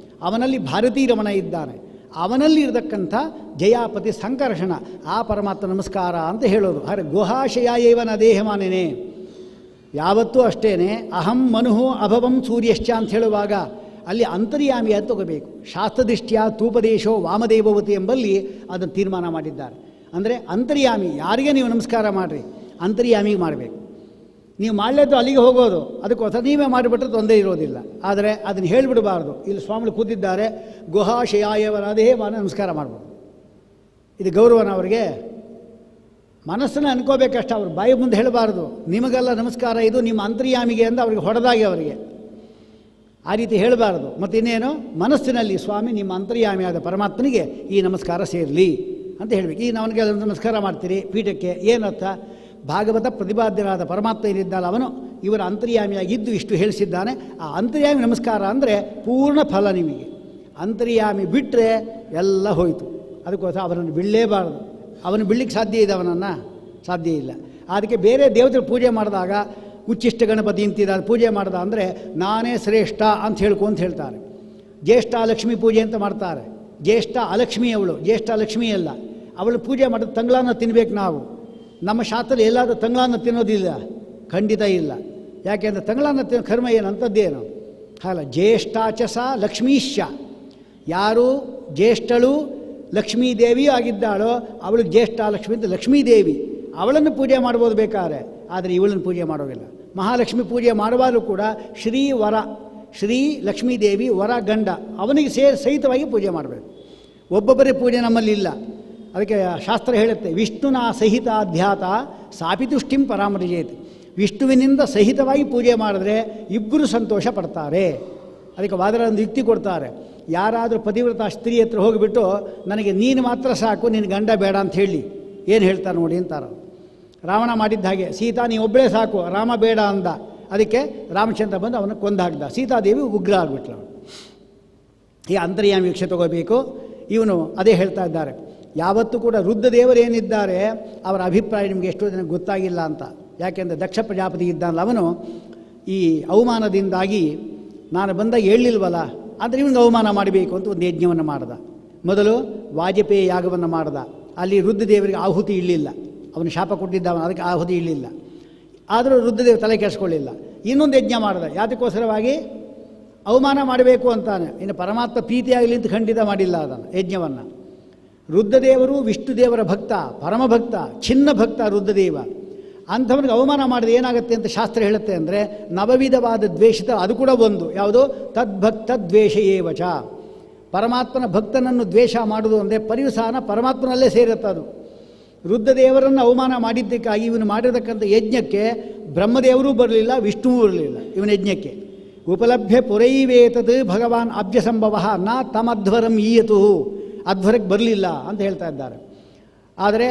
ಅವನಲ್ಲಿ ಭಾರತೀ ರಮಣ ಇದ್ದಾನೆ, ಅವನಲ್ಲಿ ಇರತಕ್ಕಂಥ ಜಯಾಪತಿ ಸಂಕರ್ಷಣ, ಆ ಪರಮಾತ್ಮ ನಮಸ್ಕಾರ ಅಂತ ಹೇಳೋದು. ಹಾಗೆ ಗುಹಾಶಯ ಏವನ ದೇಹಮಾನೇನೆ, ಯಾವತ್ತೂ ಅಷ್ಟೇ. ಅಹಂ ಮನುಹು ಅಭವಂ ಸೂರ್ಯಶ್ಚ ಅಂತ ಹೇಳುವಾಗ ಅಲ್ಲಿ ಅಂತರ್ಯಾಮಿಯಾಗಿ ತಗೋಬೇಕು. ಶಾಸ್ತ್ರದೃಷ್ಟಿಯ ತೂಪದೇಶೋ ವಾಮದೇವವತಿ ಎಂಬಲ್ಲಿ ಅದನ್ನು ತೀರ್ಮಾನ ಮಾಡಿದ್ದಾರೆ. ಅಂದರೆ ಅಂತರ್ಯಾಮಿ, ಯಾರಿಗೆ ನೀವು ನಮಸ್ಕಾರ ಮಾಡಿರಿ, ಅಂತರ್ಯಾಮಿಗೆ ಮಾಡಬೇಕು. ನೀವು ಮಾಡಲೇದು ಅಲ್ಲಿಗೆ ಹೋಗೋದು, ಅದಕ್ಕೋಸ್ಕರ ನೀವೇ ಮಾಡಿಬಿಟ್ರೆ ತೊಂದರೆ ಇರೋದಿಲ್ಲ. ಆದರೆ ಅದನ್ನು ಹೇಳಿಬಿಡಬಾರ್ದು. ಇಲ್ಲಿ ಸ್ವಾಮಿಗಳು ಕೂತಿದ್ದಾರೆ, ಗುಹಾಶಯಾಯವರದೇ ನಮಸ್ಕಾರ ಮಾಡ್ಬೋದು, ಇದು ಗೌರವನ ಅವರಿಗೆ. ಮನಸ್ಸನ್ನು ಅನ್ಕೋಬೇಕಷ್ಟ, ಅವ್ರು ಬಾಯಿ ಮುಂದೆ ಹೇಳಬಾರ್ದು, ನಿಮಗೆಲ್ಲ ನಮಸ್ಕಾರ ಇದು ನಿಮ್ಮ ಅಂತರ್ಯಾಮಿಗೆ ಅಂತ ಅವ್ರಿಗೆ ಹೊಡೆದಾಗಿ ಅವರಿಗೆ ಆ ರೀತಿ ಹೇಳಬಾರ್ದು. ಮತ್ತು ಇನ್ನೇನು, ಮನಸ್ಸಿನಲ್ಲಿ ಸ್ವಾಮಿ ನಿಮ್ಮ ಅಂತರ್ಯಾಮಿಯಾದ ಪರಮಾತ್ಮನಿಗೆ ಈ ನಮಸ್ಕಾರ ಸೇರಲಿ ಅಂತ ಹೇಳಬೇಕು. ಈಗ ಅವನಿಗೆ ನಮಸ್ಕಾರ ಮಾಡ್ತೀರಿ ಪೀಠಕ್ಕೆ, ಏನರ್ಥ? ಭಾಗವತ ಪ್ರತಿಪಾದ್ಯನಾದ ಪರಮಾತ್ಮ ಏನಿದ್ದಾನೆ ಅವನು ಇವರ ಅಂತರ್ಯಾಮಿಯಾಗಿದ್ದು ಇಷ್ಟು ಹೇಳಿಸಿದ್ದಾನೆ. ಆ ಅಂತರ್ಯಾಮಿ ನಮಸ್ಕಾರ ಅಂದರೆ ಪೂರ್ಣ ಫಲ ನಿಮಗೆ. ಅಂತರ್ಯಾಮಿ ಬಿಟ್ಟರೆ ಎಲ್ಲ ಹೋಯಿತು. ಅದಕ್ಕೋಸ್ಕರ ಅವನನ್ನು ಬಿಡಲೇಬಾರ್ದು. ಅವನು ಬಿಡಲಿಕ್ಕೆ ಸಾಧ್ಯ ಇದೆ, ಅವನನ್ನು ಸಾಧ್ಯ ಇಲ್ಲ. ಅದಕ್ಕೆ ಬೇರೆ ದೇವತೆಗಳು ಪೂಜೆ ಮಾಡಿದಾಗ ಉಚ್ಚಿಷ್ಟ ಗಣಪತಿ ಅಂತಿದ್ದಾರೆ, ಪೂಜೆ ಮಾಡ್ದ ಅಂದರೆ ನಾನೇ ಶ್ರೇಷ್ಠ ಅಂತ ಹೇಳ್ಕೊಂತ ಹೇಳ್ತಾರೆ. ಜ್ಯೇಷ್ಠ ಲಕ್ಷ್ಮೀ ಪೂಜೆ ಅಂತ ಮಾಡ್ತಾರೆ. ಜ್ಯೇಷ್ಠ ಅಲಕ್ಷ್ಮಿ ಅವಳು, ಜ್ಯೇಷ್ಠ ಲಕ್ಷ್ಮಿ ಅಲ್ಲ. ಅವಳು ಪೂಜೆ ಮಾಡೋದು ತಂಗ್ಳಾನ್ನ ತಿನ್ನಬೇಕು ನಾವು. ನಮ್ಮ ಶಾಸ್ತ್ರದಲ್ಲಿ ಎಲ್ಲಾದರೂ ತಂಗ್ಳಾನ್ನ ತಿನ್ನೋದಿಲ್ಲ, ಖಂಡಿತ ಇಲ್ಲ. ಯಾಕೆಂದರೆ ತಂಗ್ಳಾನ್ನ ತಿನ್ನೋ ಕರ್ಮ ಏನಂಥದ್ದೇನು ಅಲ್ಲ. ಜ್ಯೇಷ್ಠಾಚಸ ಲಕ್ಷ್ಮೀಶ್ಯ, ಯಾರು ಜ್ಯೇಷ್ಠಳು ಲಕ್ಷ್ಮೀದೇವಿಯೂ ಆಗಿದ್ದಾಳೋ ಅವಳು ಜ್ಯೇಷ್ಠ ಲಕ್ಷ್ಮಿ ಅಂತ ಲಕ್ಷ್ಮೀದೇವಿ, ಅವಳನ್ನು ಪೂಜೆ ಮಾಡ್ಬೋದು ಬೇಕಾದ್ರೆ, ಆದರೆ ಇವಳನ್ನು ಪೂಜೆ ಮಾಡೋದಿಲ್ಲ. ಮಹಾಲಕ್ಷ್ಮಿ ಪೂಜೆ ಮಾಡುವಾಗಲೂ ಕೂಡ ಶ್ರೀ ವರ, ಶ್ರೀ ಲಕ್ಷ್ಮೀದೇವಿ ವರ ಗಂಡ, ಅವನಿಗೆ ಸಹಿತವಾಗಿ ಪೂಜೆ ಮಾಡಬೇಕು. ಒಬ್ಬೊಬ್ಬರೇ ಪೂಜೆ ನಮ್ಮಲ್ಲಿ ಇಲ್ಲ. ಅದಕ್ಕೆ ಶಾಸ್ತ್ರ ಹೇಳುತ್ತೆ, ವಿಷ್ಣುನ ಸಹಿತ ಅಧ್ಯಾತ ಸಾಪಿತುಷ್ಟಿಂ ಪರಾಮರ್ಜೇತ್. ವಿಷ್ಣುವಿನಿಂದ ಸಹಿತವಾಗಿ ಪೂಜೆ ಮಾಡಿದ್ರೆ ಇಬ್ಬರು ಸಂತೋಷ ಪಡ್ತಾರೆ. ಅದಕ್ಕೆ ವಾದರಾಜ ಯುಕ್ತಿ ಕೊಡ್ತಾರೆ, ಯಾರಾದರೂ ಪತಿವ್ರತ ಸ್ತ್ರೀ ಹತ್ರ ಹೋಗಿಬಿಟ್ಟು ನನಗೆ ನೀನು ಮಾತ್ರ ಸಾಕು, ನಿನ್ನ ಗಂಡ ಬೇಡ ಅಂತ ಹೇಳಿ ಏನು ಹೇಳ್ತಾರೆ ನೋಡಿ ಅಂತಾರೆ. ರಾವಣ ಮಾಡಿದ್ದ ಹಾಗೆ, ಸೀತಾ ನೀ ಒಬ್ಬಳೇ ಸಾಕು, ರಾಮ ಬೇಡ ಅಂದ. ಅದಕ್ಕೆ ರಾಮಚಂದ್ರ ಬಂದು ಅವನ ಕೊಂದಾಗ್ದ, ಸೀತಾದೇವಿ ಉಗ್ರ ಆಗಿಬಿಟ್ಲು. ಈ ಅಂತರ್ಯಾಮಿ ವೀಕ್ಷೆ ತಗೋಬೇಕು. ಇವನು ಅದೇ ಹೇಳ್ತಾ ಇದ್ದಾರೆ, ಯಾವತ್ತೂ ಕೂಡ ರುದ್ರದೇವರೇನಿದ್ದಾರೆ ಅವರ ಅಭಿಪ್ರಾಯ ನಿಮಗೆ ಎಷ್ಟೋ ಜನ ಗೊತ್ತಾಗಿಲ್ಲ ಅಂತ. ಯಾಕೆಂದರೆ ದಕ್ಷ ಪ್ರಜಾಪತಿ ಇದ್ದಾನಲ್ಲ, ಅವನು ಈ ಅವಮಾನದಿಂದಾಗಿ ನಾನು ಬಂದಾಗ ಹೇಳಿಲ್ವಲ್ಲ, ಅಂದರೆ ಇವನಿಗೆ ಅವಮಾನ ಮಾಡಬೇಕು ಅಂತ ಒಂದು ಯಜ್ಞವನ್ನು ಮಾಡ್ದ. ಮೊದಲು ವಾಜಪೇಯಿ ಯಾಗವನ್ನು ಮಾಡ್ದ. ಅಲ್ಲಿ ರುದ್ರದೇವರಿಗೆ ಆಹುತಿ ಇರಲಿಲ್ಲ, ಅವನು ಶಾಪ ಕೊಟ್ಟಿದ್ದವನು, ಅದಕ್ಕೆ ಆಹುತಿ ಇರಲಿಲ್ಲ. ಆದರೂ ರುದ್ರದೇವ ತಲೆ ಕೆಡಿಸ್ಕೊಳ್ಳಿಲ್ಲ. ಇನ್ನೊಂದು ಯಜ್ಞ ಮಾಡಿದ, ಯಾತಕ್ಕೋಸ್ಕರವಾಗಿ ಅವಮಾನ ಮಾಡಬೇಕು ಅಂತಾನೆ. ಇನ್ನು ಪರಮಾತ್ಮ ಪ್ರೀತಿಯಾಗಲಿ ಅಂತ ಖಂಡಿತ ಮಾಡಿಲ್ಲ ಅದನ್ನು ಯಜ್ಞವನ್ನು. ರುದ್ರದೇವರು ವಿಷ್ಣುದೇವರ ಭಕ್ತ, ಪರಮಭಕ್ತ, ಚಿನ್ನ ಭಕ್ತ ರುದ್ರದೇವ. ಅಂಥವನಿಗೆ ಅವಮಾನ ಮಾಡಿದ್ರೆ ಏನಾಗುತ್ತೆ ಅಂತ ಶಾಸ್ತ್ರ ಹೇಳುತ್ತೆ ಅಂದರೆ, ನವವಿಧವಾದ ದ್ವೇಷದ ಅದು ಕೂಡ ಒಂದು ಯಾವುದು, ತದ್ಭಕ್ತ ದ್ವೇಷ ಏವಚ. ಪರಮಾತ್ಮನ ಭಕ್ತನನ್ನು ದ್ವೇಷ ಮಾಡುವುದು ಅಂದರೆ ಪರಿವಸಾನ ಪರಮಾತ್ಮನಲ್ಲೇ ಸೇರುತ್ತೆ. ಅದು ರುದ್ರದೇವರನ್ನು ಅವಮಾನ ಮಾಡಿದ್ದಕ್ಕಾಗಿ ಇವನು ಮಾಡಿರತಕ್ಕಂಥ ಯಜ್ಞಕ್ಕೆ ಬ್ರಹ್ಮದೇವರೂ ಬರಲಿಲ್ಲ, ವಿಷ್ಣುವೂ ಬರಲಿಲ್ಲ ಇವನ ಯಜ್ಞಕ್ಕೆ. ಉಪಲಭ್ಯ ಪುರೈವೇತದ್ ಭಗವಾನ್ ಅಬ್ಜ ಸಂಭವ ನ ತಮಧ್ವರಂ ಈಯತು, ಅಧ್ವರಕ್ಕೆ ಬರಲಿಲ್ಲ ಅಂತ ಹೇಳ್ತಾ ಇದ್ದಾರೆ. ಆದರೆ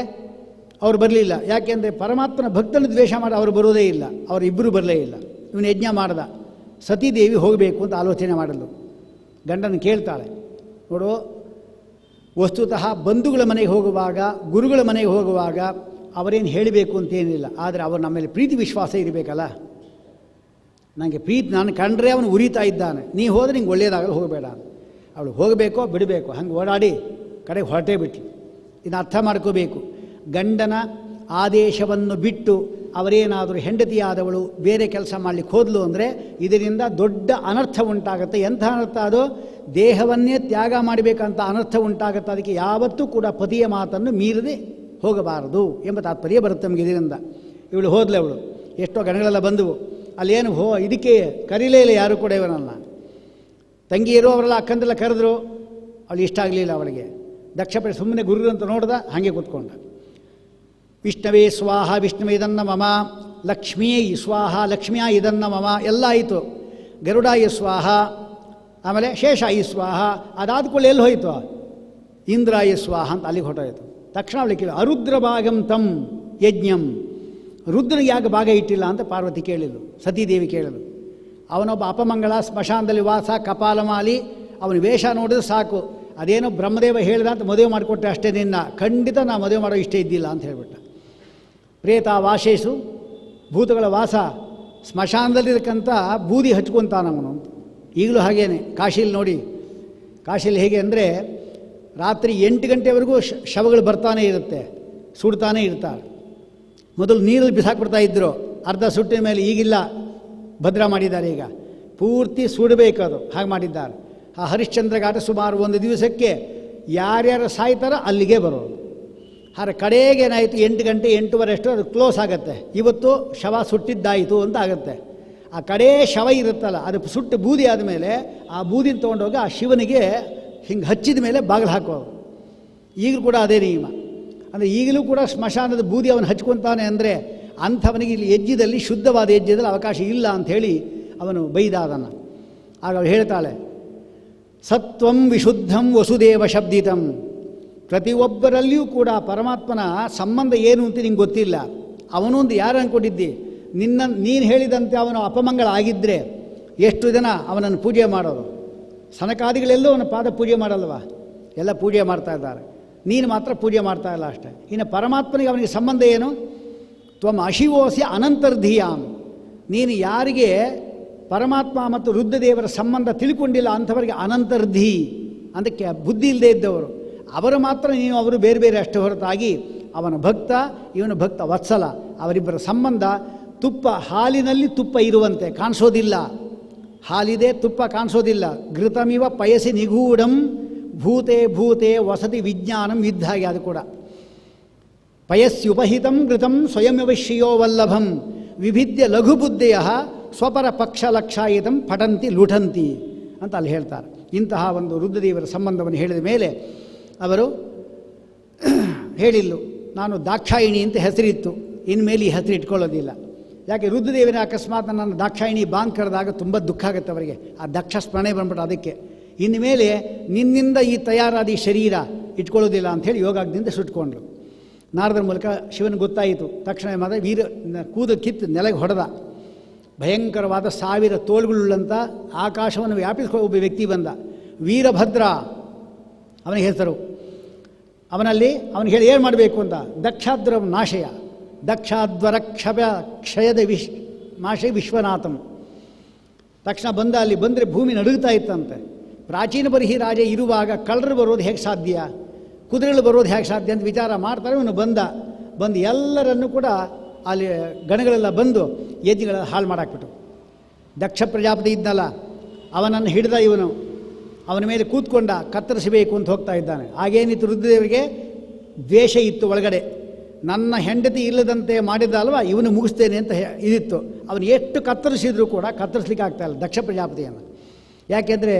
ಅವರು ಬರಲಿಲ್ಲ. ಯಾಕೆಂದರೆ ಪರಮಾತ್ಮನ ಭಕ್ತನ ದ್ವೇಷ ಮಾಡಿ ಅವರು ಬರೋದೇ ಇಲ್ಲ, ಅವರಿಬ್ಬರು ಬರಲೇ ಇಲ್ಲ. ಇವನು ಯಜ್ಞ ಮಾಡ್ದ. ಸತೀದೇವಿ ಹೋಗಬೇಕು ಅಂತ ಆಲೋಚನೆ ಮಾಡಲು ಗಂಡನ ಕೇಳ್ತಾಳೆ, ನೋಡು ವಸ್ತುತಃ ಬಂಧುಗಳ ಮನೆಗೆ ಹೋಗುವಾಗ, ಗುರುಗಳ ಮನೆಗೆ ಹೋಗುವಾಗ ಅವರೇನು ಹೇಳಬೇಕು ಅಂತೇನಿಲ್ಲ, ಆದರೆ ಅವರು ನಮ್ಮ ಮೇಲೆ ಪ್ರೀತಿ ವಿಶ್ವಾಸ ಇರಬೇಕಲ್ಲ. ನನಗೆ ಪ್ರೀತಿ, ನಾನು ಕಂಡ್ರೆ ಅವನು ಉರಿತಾ ಇದ್ದಾನೆ, ನೀ ಹೋದರೆ ನಿಂಗೆ ಒಳ್ಳೆಯದಾಗಲು ಹೋಗಬೇಡ. ಅವಳು ಹೋಗಬೇಕೋ ಬಿಡಬೇಕೋ ಹಂಗೆ ಓಡಾಡಿ ಕಡೆಗೆ ಹೊರಟೇ ಬಿಟ್ಲು. ಇದನ್ನು ಅರ್ಥ ಮಾಡ್ಕೋಬೇಕು. ಗಂಡನ ಆದೇಶವನ್ನು ಬಿಟ್ಟು ಅವರೇನಾದರೂ ಹೆಂಡತಿಯಾದವಳು ಬೇರೆ ಕೆಲಸ ಮಾಡಲಿಕ್ಕೆ ಹೋದ್ಲು ಅಂದರೆ ಇದರಿಂದ ದೊಡ್ಡ ಅನರ್ಥ ಉಂಟಾಗುತ್ತೆ. ಎಂಥ ಅನರ್ಥ ಅದು? ದೇಹವನ್ನೇ ತ್ಯಾಗ ಮಾಡಬೇಕಂತ ಅನರ್ಥ ಉಂಟಾಗುತ್ತೆ. ಅದಕ್ಕೆ ಯಾವತ್ತೂ ಕೂಡ ಪತಿಯ ಮಾತನ್ನು ಮೀರದೆ ಹೋಗಬಾರದು ಎಂಬ ತಾತ್ಪರ್ಯ ಬರುತ್ತೆ ನಮಗೆ ಇದರಿಂದ. ಇವಳು ಹೋದ್ಲು, ಅವಳು ಎಷ್ಟೋ ಗಣಗಳೆಲ್ಲ ಬಂದವು. ಅಲ್ಲೇನು ಇದಕ್ಕೆ ಕರೀಲೇ ಇಲ್ಲ ಯಾರು ಕೂಡ ಇವನನ್ನು. ತಂಗಿಯರು ಅವರೆಲ್ಲ ಅಕ್ಕಂದೆಲ್ಲ ಕರೆದ್ರು, ಅವಳು ಇಷ್ಟ ಆಗಲಿಲ್ಲ ಅವಳಿಗೆ. ದಕ್ಷ ಸುಮ್ಮನೆ ಗುರು ಅಂತ ನೋಡ್ದ, ಹಾಗೆ ಕೂತ್ಕೊಂಡ. ವಿಷ್ಣವೇ ಸ್ವಾಹ ವಿಷ್ಣುವೇ ಇದನ್ನ ಮಮ, ಲಕ್ಷ್ಮೀ ಸ್ವಾಹ ಲಕ್ಷ್ಮಿಯ ಇದನ್ನ ಮಮ ಎಲ್ಲ ಆಯಿತು. ಗರುಡಾಯ ಸ್ವಾಹ, ಆಮೇಲೆ ಶೇಷಾಯಿ ಸ್ವಾಹ. ಅದಾದ ಕೂಡಲೇ ಎಲ್ಲಿ ಹೋಯಿತು? ಇಂದ್ರಾಯ ಸ್ವಾಹ ಅಂತ ಅಲ್ಲಿಗೆ ಹೊರಟೋಯ್ತು. ತಕ್ಷಣ ಅವಳಿಗೆ ಕೇಳಿ ಅರುದ್ರ ಭಾಗಂ ತಂ ಯಜ್ಞಂ, ರುದ್ರನಿಗೆ ಯಾಕೆ ಭಾಗ ಇಟ್ಟಿಲ್ಲ ಅಂತ ಪಾರ್ವತಿ ಕೇಳಿದ್ಳು, ಸತೀದೇವಿ ಕೇಳಿದ್ಳು. ಅವನೊಬ್ಬ ಅಪಮಂಗಳ, ಸ್ಮಶಾನದಲ್ಲಿ ವಾಸ, ಕಪಾಲಮಾಲಿ, ಅವನ ವೇಷ ನೋಡಿದ್ರೆ ಸಾಕು. ಅದೇನೋ ಬ್ರಹ್ಮದೇವ ಹೇಳಿದ ಅಂತ ಮದುವೆ ಮಾಡಿಕೊಟ್ಟೆ ಅಷ್ಟೇ, ನಿನ್ನ ಖಂಡಿತ ನಾ ಮದುವೆ ಮಾಡೋ ಇಷ್ಟ ಇದ್ದಿಲ್ಲ ಅಂತ ಹೇಳಿಬಿಟ್ಟ. ಪ್ರೇತ ವಾಸೇಶು, ಭೂತಗಳ ವಾಸ, ಸ್ಮಶಾನದಲ್ಲಿರಕ್ಕಂಥ ಬೂದಿ ಹಚ್ಕೊತಾನವನು. ಈಗಲೂ ಹಾಗೇನೆ ಕಾಶಿಲಿ ನೋಡಿ. ಕಾಶಿಲಿ ಹೇಗೆ ಅಂದರೆ ರಾತ್ರಿ 8 ಗಂಟೆವರೆಗೂ ಶವಗಳು ಬರ್ತಾನೆ ಇರುತ್ತೆ, ಸುಡ್ತಾನೆ ಇರ್ತಾರೆ. ಮೊದಲು ನೀರಲ್ಲಿ ಬಿಸಾಕ್ಬಿಡ್ತಾ ಇದ್ದರು, ಅರ್ಧ ಸುಟ್ಟಿನ ಮೇಲೆ. ಈಗಿಲ್ಲ, ಭದ್ರ ಮಾಡಿದ್ದಾರೆ. ಈಗ ಪೂರ್ತಿ ಸುಡಬೇಕದು, ಹಾಗೆ ಮಾಡಿದ್ದಾರೆ. ಆ ಹರಿಶ್ಚಂದ್ರ ಘಾಟ ಸುಮಾರು 1 ದಿವಸಕ್ಕೆ ಯಾರ್ಯಾರು ಸಾಯ್ತಾರೋ ಅಲ್ಲಿಗೆ ಬರೋದು. ಹಾಗೆ ಕಡೆಗೆ ಏನಾಯಿತು, 8 ಗಂಟೆ 8:15 ಅಷ್ಟು ಅದು ಕ್ಲೋಸ್ ಆಗುತ್ತೆ. ಇವತ್ತು ಶವ ಸುಟ್ಟಿದ್ದಾಯಿತು ಅಂತ ಆಗುತ್ತೆ. ಆ ಕಡೇ ಶವ ಇರುತ್ತಲ್ಲ, ಅದು ಸುಟ್ಟು ಬೂದಿ ಆದಮೇಲೆ ಆ ಬೂದಿನ ತೊಗೊಂಡೋಗಿ ಆ ಶಿವನಿಗೆ ಹಿಂಗೆ ಹಚ್ಚಿದ ಮೇಲೆ ಬಾಗಿಲು ಹಾಕೋದು. ಈಗಲೂ ಕೂಡ ಅದೇ ನಿಯಮ. ಅಂದರೆ ಈಗಲೂ ಕೂಡ ಸ್ಮಶಾನದ ಬೂದಿ ಅವನು ಹಚ್ಕೊತಾನೆ ಅಂದರೆ ಅಂಥವನಿಗೆ ಇಲ್ಲಿ ಯಜ್ಞದಲ್ಲಿ, ಶುದ್ಧವಾದ ಯಜ್ಞದಲ್ಲಿ ಅವಕಾಶ ಇಲ್ಲ ಅಂಥೇಳಿ ಅವನು ಬೈದ ಅದನ್ನು. ಆಗ ಅವಳು ಹೇಳ್ತಾಳೆ, ಸತ್ವಂ ವಿಶುದ್ಧಂ ವಸುದೇವ ಶಬ್ದಿತಂ. ಪ್ರತಿಯೊಬ್ಬರಲ್ಲಿಯೂ ಕೂಡ ಪರಮಾತ್ಮನ ಸಂಬಂಧ ಏನು ಅಂತ ನಿಂಗೆ ಗೊತ್ತಿಲ್ಲ. ಅವನೊಂದು ಯಾರು ಅಂದ್ಕೊಂಡಿದ್ದಿ? ನೀನು ಹೇಳಿದಂತೆ ಅವನು ಅಪಮಂಗಳ ಆಗಿದ್ದರೆ ಎಷ್ಟು ಜನ ಅವನನ್ನು ಪೂಜೆ ಮಾಡೋದು? ಸನಕಾದಿಗಳೆಲ್ಲೂ ಅವನ ಪಾದ ಪೂಜೆ ಮಾಡಲ್ವ? ಎಲ್ಲ ಪೂಜೆ ಮಾಡ್ತಾ ಇದ್ದಾರೆ, ನೀನು ಮಾತ್ರ ಪೂಜೆ ಮಾಡ್ತಾ ಇಲ್ಲ ಅಷ್ಟೇ. ಇನ್ನು ಪರಮಾತ್ಮನಿಗೆ ಅವನಿಗೆ ಸಂಬಂಧ ಏನು? ತ್ವಂ ಅಶಿವೋಸಿ ಅನಂತರ್ಧೀಯಾಂ. ನೀನು ಯಾರಿಗೆ ಪರಮಾತ್ಮ ಮತ್ತು ರುದ್ರದೇವರ ಸಂಬಂಧ ತಿಳ್ಕೊಂಡಿಲ್ಲ ಅಂಥವರಿಗೆ ಅನಂತರ್ಧಿ, ಅದಕ್ಕೆ ಬುದ್ಧಿ ಇಲ್ಲದೆ ಇದ್ದವರು ಅವರು ಮಾತ್ರ ನೀನು, ಅವರು ಬೇರೆ ಬೇರೆ ಅಷ್ಟೇ ಹೊರತಾಗಿ ಅವನ ಭಕ್ತ, ಇವನು ಭಕ್ತ ವತ್ಸಲ. ಅವರಿಬ್ಬರ ಸಂಬಂಧ ತುಪ್ಪ, ಹಾಲಿನಲ್ಲಿ ತುಪ್ಪ ಇರುವಂತೆ ಕಾಣಿಸೋದಿಲ್ಲ. ಹಾಲಿದೆ, ತುಪ್ಪ ಕಾಣಿಸೋದಿಲ್ಲ. ಘೃತಮಿವ ಪಯಸಿ ನಿಗೂಢಂ ಭೂತೆ ಭೂತೆ ವಸತಿ ವಿಜ್ಞಾನಂ ಇದ್ದಾಗೆ. ಅದು ಕೂಡ ಪಯಸ್ಯುಪಹಿತಂ ಘೃತಂ ಸ್ವಯಮಿವ ಶ್ರಿಯೋ ವಲ್ಲಭಂ ವಿಭಿದ್ಯ ಲಘುಬುದ್ಧೆಯ ಸ್ವಪರ ಪಕ್ಷಲಕ್ಷಾಯಿತಂ ಪಠಂತಿ ಲುಠಂತಿ ಅಂತ ಅಲ್ಲಿ ಹೇಳ್ತಾರೆ. ಇಂತಹ ಒಂದು ರುದ್ರದೇವರ ಸಂಬಂಧವನ್ನು ಹೇಳಿದ ಮೇಲೆ ಅವರು ಹೇಳಿಲ್ಲು, ನಾನು ದಾಕ್ಷಾಯಿಣಿ ಅಂತ ಹೆಸರಿತ್ತು, ಇನ್ಮೇಲೆ ಈ ಹೆಸರು ಇಟ್ಕೊಳ್ಳೋದಿಲ್ಲ. ಯಾಕೆ? ರುದ್ರದೇವನ ಅಕಸ್ಮಾತ್ ನನ್ನ ದಾಕ್ಷಾಯಿಣಿ ಬಾಂಗ್ ಕರೆದಾಗ ತುಂಬ ದುಃಖ ಆಗುತ್ತೆ ಅವರಿಗೆ. ಆ ದಕ್ಷ ಸ್ಮರಣೆ ಬಂದ್ಬಿಟ್ಟು ಅದಕ್ಕೆ ಇನ್ಮೇಲೆ ನಿನ್ನಿಂದ ಈ ತಯಾರಾದ ಈ ಶರೀರ ಇಟ್ಕೊಳ್ಳೋದಿಲ್ಲ ಅಂಥೇಳಿ ಯೋಗಾಗ್ನಿಂದ ಸುಟ್ಕೊಂಡ್ರು. ನಾರದರ ಮೂಲಕ ಶಿವನಿಗೆ ಗೊತ್ತಾಯಿತು. ತಕ್ಷಣ ಮಾತ್ರ ಕೂದಲು ಕಿತ್ತು ನೆಲಗೆ ಹೊಡೆದ. ಭಯಂಕರವಾದ 1000 ತೋಳುಗಳುಳ್ಳಂಥ ಆಕಾಶವನ್ನು ವ್ಯಾಪಿಸ್ಕೊಂಡು ಒಬ್ಬ ವ್ಯಕ್ತಿ ಬಂದ. ವೀರಭದ್ರ ಅವನಿಗೆ ಹೆಸರು. ಅವನಿಗೆ ಹೇಳಿ ಏನು ಮಾಡಬೇಕು ಅಂತ, ದಕ್ಷಾಧ್ವರ ನಾಶಯ, ದಕ್ಷಾಧ್ವರ ಕ್ಷಯದ ನಾಶಯ ವಿಶ್ವನಾಥಂ. ತಕ್ಷಣ ಬಂದ. ಅಲ್ಲಿ ಬಂದರೆ ಭೂಮಿ ನಡುಗ್ತಾ ಇತ್ತಂತೆ. ಪ್ರಾಚೀನ ಬರಿಹಿ ರಾಜ ಇರುವಾಗ ಕಳ್ಳರು ಬರೋದು ಹೇಗೆ ಸಾಧ್ಯ, ಕುದುರೆಗಳು ಬರೋದು ಹೇಗೆ ಸಾಧ್ಯ ಅಂತ ವಿಚಾರ ಮಾಡ್ತಾರೆ. ಇವನು ಬಂದು ಎಲ್ಲರನ್ನೂ ಕೂಡ ಅಲ್ಲಿ ಗಣಗಳೆಲ್ಲ ಬಂದು ಯಜ್ಞಗಳೆಲ್ಲ ಹಾಳು ಮಾಡಾಕ್ಬಿಟ್ಟು. ದಕ್ಷ ಪ್ರಜಾಪತಿ ಇದ್ನಲ್ಲ, ಅವನನ್ನು ಹಿಡಿದ ಇವನು, ಅವನ ಮೇಲೆ ಕೂತ್ಕೊಂಡ, ಕತ್ತರಿಸಬೇಕು ಅಂತ ಹೋಗ್ತಾ ಇದ್ದಾನೆ. ಆಗೇನಿತ್ತು, ರುದ್ರದೇವರಿಗೆ ದ್ವೇಷ ಇತ್ತು ಒಳಗಡೆ. ನನ್ನ ಹೆಂಡತಿ ಇಲ್ಲದಂತೆ ಮಾಡಿದ ಅಲ್ವಾ, ಇವನು ಮುಗಿಸ್ತೇನೆ ಅಂತ ಇದಿತ್ತು. ಅವನು ಎಷ್ಟು ಕತ್ತರಿಸಿದ್ರು ಕೂಡ ಕತ್ತರಿಸ್ಲಿಕ್ಕೆ ಆಗ್ತಾಯಿಲ್ಲ ದಕ್ಷ ಪ್ರಜಾಪತಿಯನ್ನು. ಯಾಕೆಂದರೆ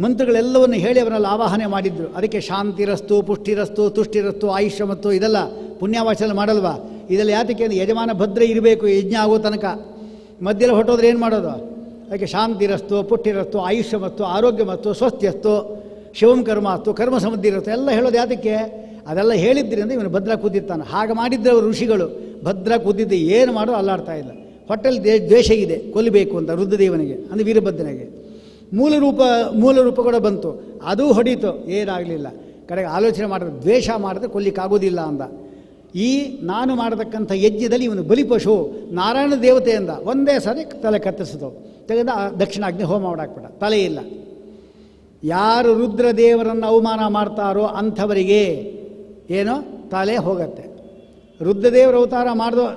ಮಂತ್ರಗಳೆಲ್ಲವನ್ನು ಹೇಳಿ ಅವರಲ್ಲಿ ಆವಾಹನೆ ಮಾಡಿದ್ರು. ಅದಕ್ಕೆ ಶಾಂತಿರಸ್ತು, ಪುಷ್ಟಿರಸ್ತು, ತುಷ್ಟಿರಸ್ತು, ಆಯುಷ್ಯಮತ್ತು ಇದೆಲ್ಲ ಪುಣ್ಯವಾಚನೆ ಮಾಡಲ್ವಾ? ಇದೆಲ್ಲ ಯಾತಕ್ಕೆ ಅಂದರೆ ಯಜಮಾನ ಭದ್ರ ಇರಬೇಕು ಯಜ್ಞ ಆಗೋ ತನಕ. ಮಧ್ಯದಲ್ಲಿ ಹೊಟ್ಟೋದ್ರೆ ಏನು ಮಾಡೋದು? ಅದಕ್ಕೆ ಶಾಂತಿರಸ್ತು, ಪುಷ್ಟಿರಸ್ತು, ಆಯುಷ್ಯಮತ್ತು, ಆರೋಗ್ಯಮತ್ತು, ಸ್ವಸ್ಥ್ಯಸ್ತು, ಶಿವಂ ಕರ್ಮಾಸ್ತು, ಕರ್ಮ ಸಮೃದ್ಧಿರಸ್ತು ಎಲ್ಲ ಹೇಳೋದು ಯಾತಕ್ಕೆ? ಅದೆಲ್ಲ ಹೇಳಿದ್ರಿಂದ ಇವನು ಭದ್ರ ಕೂತಿರ್ತಾನೆ. ಹಾಗೆ ಮಾಡಿದ್ರೆ ಅವರು ಋಷಿಗಳು ಭದ್ರ ಕೂತಿದ್ದೆ, ಏನು ಮಾಡೋ ಅಲ್ಲಾಡ್ತಾ ಇಲ್ಲ. ಹೊಟ್ಟೆಲ್ಲಿ ದ್ವೇಷ ಇದೆ, ಕೊಲ್ಲಬೇಕು ಅಂತ ರುದ್ರದೇವನಿಗೆ, ಅಂದರೆ ವೀರಭದ್ರನಿಗೆ. ಮೂಲ ರೂಪ ಕೂಡ ಬಂತು, ಅದೂ ಹೊಡೀತು, ಏನಾಗಲಿಲ್ಲ. ಕಡೆಗೆ ಆಲೋಚನೆ ಮಾಡಿದ್ರೆ ದ್ವೇಷ ಮಾಡಿದ್ರೆ ಕೊಲ್ಲಿಕ್ಕಾಗೋದಿಲ್ಲ ಅಂದ. ಈ ನಾನು ಮಾಡತಕ್ಕಂಥ ಯಜ್ಞದಲ್ಲಿ ಇವನು ಬಲಿಪಶು, ನಾರಾಯಣ ದೇವತೆಯಿಂದ ಒಂದೇ ಸಾರಿ ತಲೆ ಕತ್ತರಿಸಿದವು. ತೆಗೆದ ದಕ್ಷಿಣಾಗ್ನಿ ಹೋಮ ಮಾಡಾಕ್ಬಿಡ, ತಲೆ ಇಲ್ಲ. ಯಾರು ರುದ್ರದೇವರನ್ನು ಅವಮಾನ ಮಾಡ್ತಾರೋ ಅಂಥವರಿಗೆ ಏನೋ ತಲೆ ಹೋಗತ್ತೆ. ರುದ್ರದೇವರ ಅವತಾರ ಮಾಡಿದೋ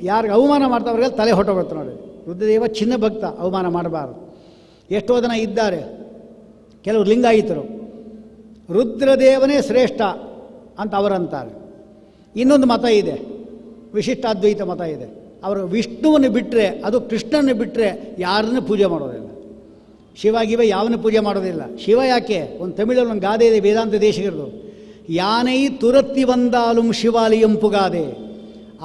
ಯಾರಿಗೆ ಅವಮಾನ ಮಾಡ್ತಾವ್ರಿಗೆ ತಲೆ ಹೊಟ್ಟೋಗುತ್ತೆ ನೋಡಿ. ರುದ್ರದೇವ ಚಿನ್ನ ಭಕ್ತ, ಅವಮಾನ ಮಾಡಬಾರ್ದು. ಎಷ್ಟೋ ಜನ ಇದ್ದಾರೆ, ಕೆಲವರು ಲಿಂಗಾಯಿತರು, ರುದ್ರದೇವನೇ ಶ್ರೇಷ್ಠ ಅಂತ ಅವರಂತಾರೆ. ಇನ್ನೊಂದು ಮತ ಇದೆ, ವಿಶಿಷ್ಟಾದ್ವೈತ ಮತ ಇದೆ. ಅವರು ವಿಷ್ಣುವನ್ನು ಬಿಟ್ಟರೆ, ಅದು ಕೃಷ್ಣನ ಬಿಟ್ಟರೆ ಯಾರನ್ನು ಪೂಜೆ ಮಾಡೋದಿಲ್ಲ. ಶಿವ ಗಿವ ಯಾವನು ಪೂಜೆ ಮಾಡೋದಿಲ್ಲ. ಶಿವ ಯಾಕೆ? ಒಂದು ತಮಿಳಲ್ಲಿ ಒಂದು ಗಾದೆ ಇದೆ, ವೇದಾಂತ ದೇಶಿಗರದು, ಯಾನೈ ತುರತ್ತಿ ಬಂದಾಲುಂ ಶಿವಾಲಯಂ ಪುಗಾದೆ.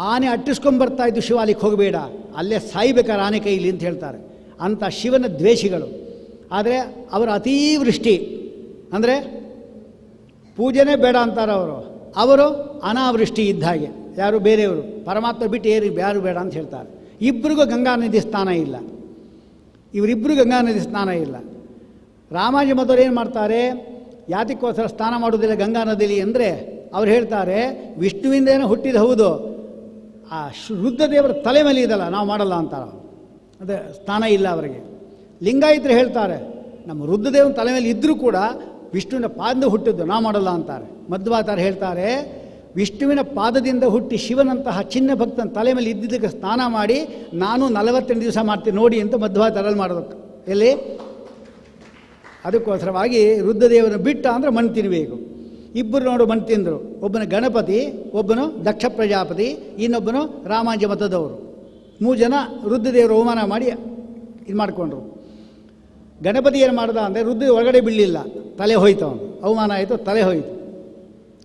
ಆನೆ ಅಟ್ಟಿಸ್ಕೊಂಡ್ಬರ್ತಾ ಇದ್ದು ಶಿವಾಲಯಕ್ಕೆ ಹೋಗಬೇಡ, ಅಲ್ಲೇ ಸಾಯ್ಬೇಕಾರೆ ಆನೆ ಕೈಲಿ ಅಂತ ಹೇಳ್ತಾರೆ. ಅಂಥ ಶಿವನ ದ್ವೇಷಿಗಳು. ಆದರೆ ಅವರ ಅತೀವೃಷ್ಟಿ ಅಂದರೆ ಪೂಜೆನೇ ಬೇಡ ಅಂತಾರೆ ಅವರು ಅನಾವೃಷ್ಟಿ ಇದ್ದ ಹಾಗೆ. ಯಾರು ಬೇರೆಯವರು ಪರಮಾತ್ಮ ಬಿಟ್ಟು ಯಾರು ಬೇಡ ಅಂತ ಹೇಳ್ತಾರೆ. ಇಬ್ಬರಿಗೂ ಗಂಗಾ ನದಿ ಸ್ನಾನ ಇಲ್ಲ, ಇವರಿಬ್ಬರು ಗಂಗಾ ನದಿ ಸ್ನಾನ ಇಲ್ಲ. ರಾಮಾನುಜ ಮಧ್ವರು ಏನು ಮಾಡ್ತಾರೆ, ಯಾತಕ್ಕೋಸ್ಕರ ಸ್ನಾನ ಮಾಡೋದಿಲ್ಲ ಗಂಗಾ ನದಿಲಿ ಅಂದರೆ ಅವ್ರು ಹೇಳ್ತಾರೆ, ವಿಷ್ಣುವಿಂದೇನೋ ಹುಟ್ಟಿದ ಹೌದು, ಆ ರುದ್ರದೇವರ ತಲೆ ಮೇಲೆ ಇದಲ್ಲ, ನಾವು ಮಾಡಲ್ಲ ಅಂತಾರೆ. ಅದೇ ಸ್ನಾನ ಇಲ್ಲ ಅವರಿಗೆ. ಲಿಂಗಾಯತರು ಹೇಳ್ತಾರೆ, ನಮ್ಮ ರುದ್ರದೇವನ ತಲೆ ಮೇಲೆ ಇದ್ದರೂ ಕೂಡ ವಿಷ್ಣುವಿನ ಪಾದದಿಂದ ಹುಟ್ಟಿದ್ದು, ನಾವು ಮಾಡಲ್ಲ ಅಂತಾರೆ. ಮಧ್ವಾಚಾರ್ಯರು ಹೇಳ್ತಾರೆ, ವಿಷ್ಣುವಿನ ಪಾದದಿಂದ ಹುಟ್ಟಿ ಶಿವನಂತಹ ಚಿನ್ನ ಭಕ್ತನ ತಲೆ ಮೇಲೆ ಇದ್ದಿದ್ದಕ್ಕೆ ಸ್ನಾನ ಮಾಡಿ ನಾನು 48 ದಿವಸ ಮಾಡ್ತೀನಿ ನೋಡಿ ಅಂತ ಮಧ್ವಾಚಾರ್ಯರಲ್ಲಿ ಮಾಡೋದಕ್ಕೆ. ಎಲ್ಲಿ? ಅದಕ್ಕೋಸ್ಕರವಾಗಿ ರುದ್ರದೇವನ ಬಿಟ್ಟ ಅಂದರೆ ಮಣ್ಣು ತಿನ್ನಬೇಕು. ಇಬ್ಬರು ನೋಡು ಮಣ್ಣು ತಿಂದರು, ಒಬ್ಬನ ಗಣಪತಿ, ಒಬ್ಬನು ದಕ್ಷ ಪ್ರಜಾಪತಿ, ಇನ್ನೊಬ್ಬನು ರಾಮಾನುಜ ಮತದವರು. 3 ಜನ ರುದ್ರದೇವರು ಅವಮಾನ ಮಾಡಿ ಇದು ಮಾಡಿಕೊಂಡ್ರು. ಗಣಪತಿ ಏನು ಮಾಡ್ದ ಅಂದರೆ ರುದ್ರ ಒಳಗಡೆ ಬೀಳಲಿಲ್ಲ, ತಲೆ ಹೋಯ್ತು, ಅವನು ಅವಮಾನ ಆಯಿತು, ತಲೆ ಹೋಯಿತು.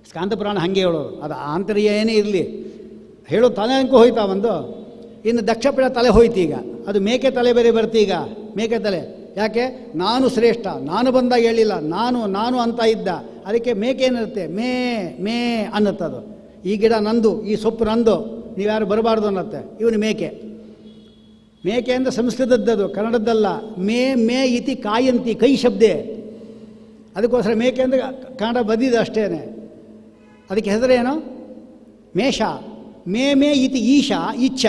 ಸ್ಕಾಂತ ಪುರಾಣ ಹಾಗೆ ಹೇಳೋದು, ಅದು ಆಂತರ್ಯ ಏನೇ ಇರಲಿ ಹೇಳೋ, ತಲೆ ಅಂಕು ಹೋಯ್ತಾ ಒಂದು. ಇನ್ನು ದಕ್ಷ ಪ್ರಜಾ ತಲೆ ಹೋಯ್ತು. ಈಗ ಅದು ಮೇಕೆ ತಲೆ ಬೇರೆ ಬರ್ತೀಗ, ಈಗ ಮೇಕೆ ತಲೆ. ಯಾಕೆ? ನಾನು ಶ್ರೇಷ್ಠ, ನಾನು ಬಂದಾಗ ಹೇಳಿಲ್ಲ, ನಾನು ಅಂತ ಇದ್ದ. ಅದಕ್ಕೆ ಮೇಕೆ ಏನಿರುತ್ತೆ, ಮೇ ಮೇ ಅನ್ನತ್ತದು. ಈ ಗಿಡ ನಂದು, ಈ ಸೊಪ್ಪು ನಂದು, ನೀವ್ಯಾರು ಬರಬಾರ್ದು ಅನ್ನತ್ತೆ. ಇವನು ಮೇಕೆ. ಮೇಕೆ ಅಂದರೆ ಸಂಸ್ಕೃತದ್ದದು, ಕನ್ನಡದ್ದಲ್ಲ. ಮೇ ಇತಿ ಕಾಯಂತಿ, ಕೈ ಶಬ್ದೆ. ಅದಕ್ಕೋಸ್ಕರ ಮೇಕೆ ಅಂದರೆ ಕನ್ನಡ ಬದಿದೆ ಅಷ್ಟೇ. ಅದಕ್ಕೆ ಹೆಸರೇನು? ಮೇಷ. ಮೇ ಇತಿ ಈಶಾ ಇಚ್ಛ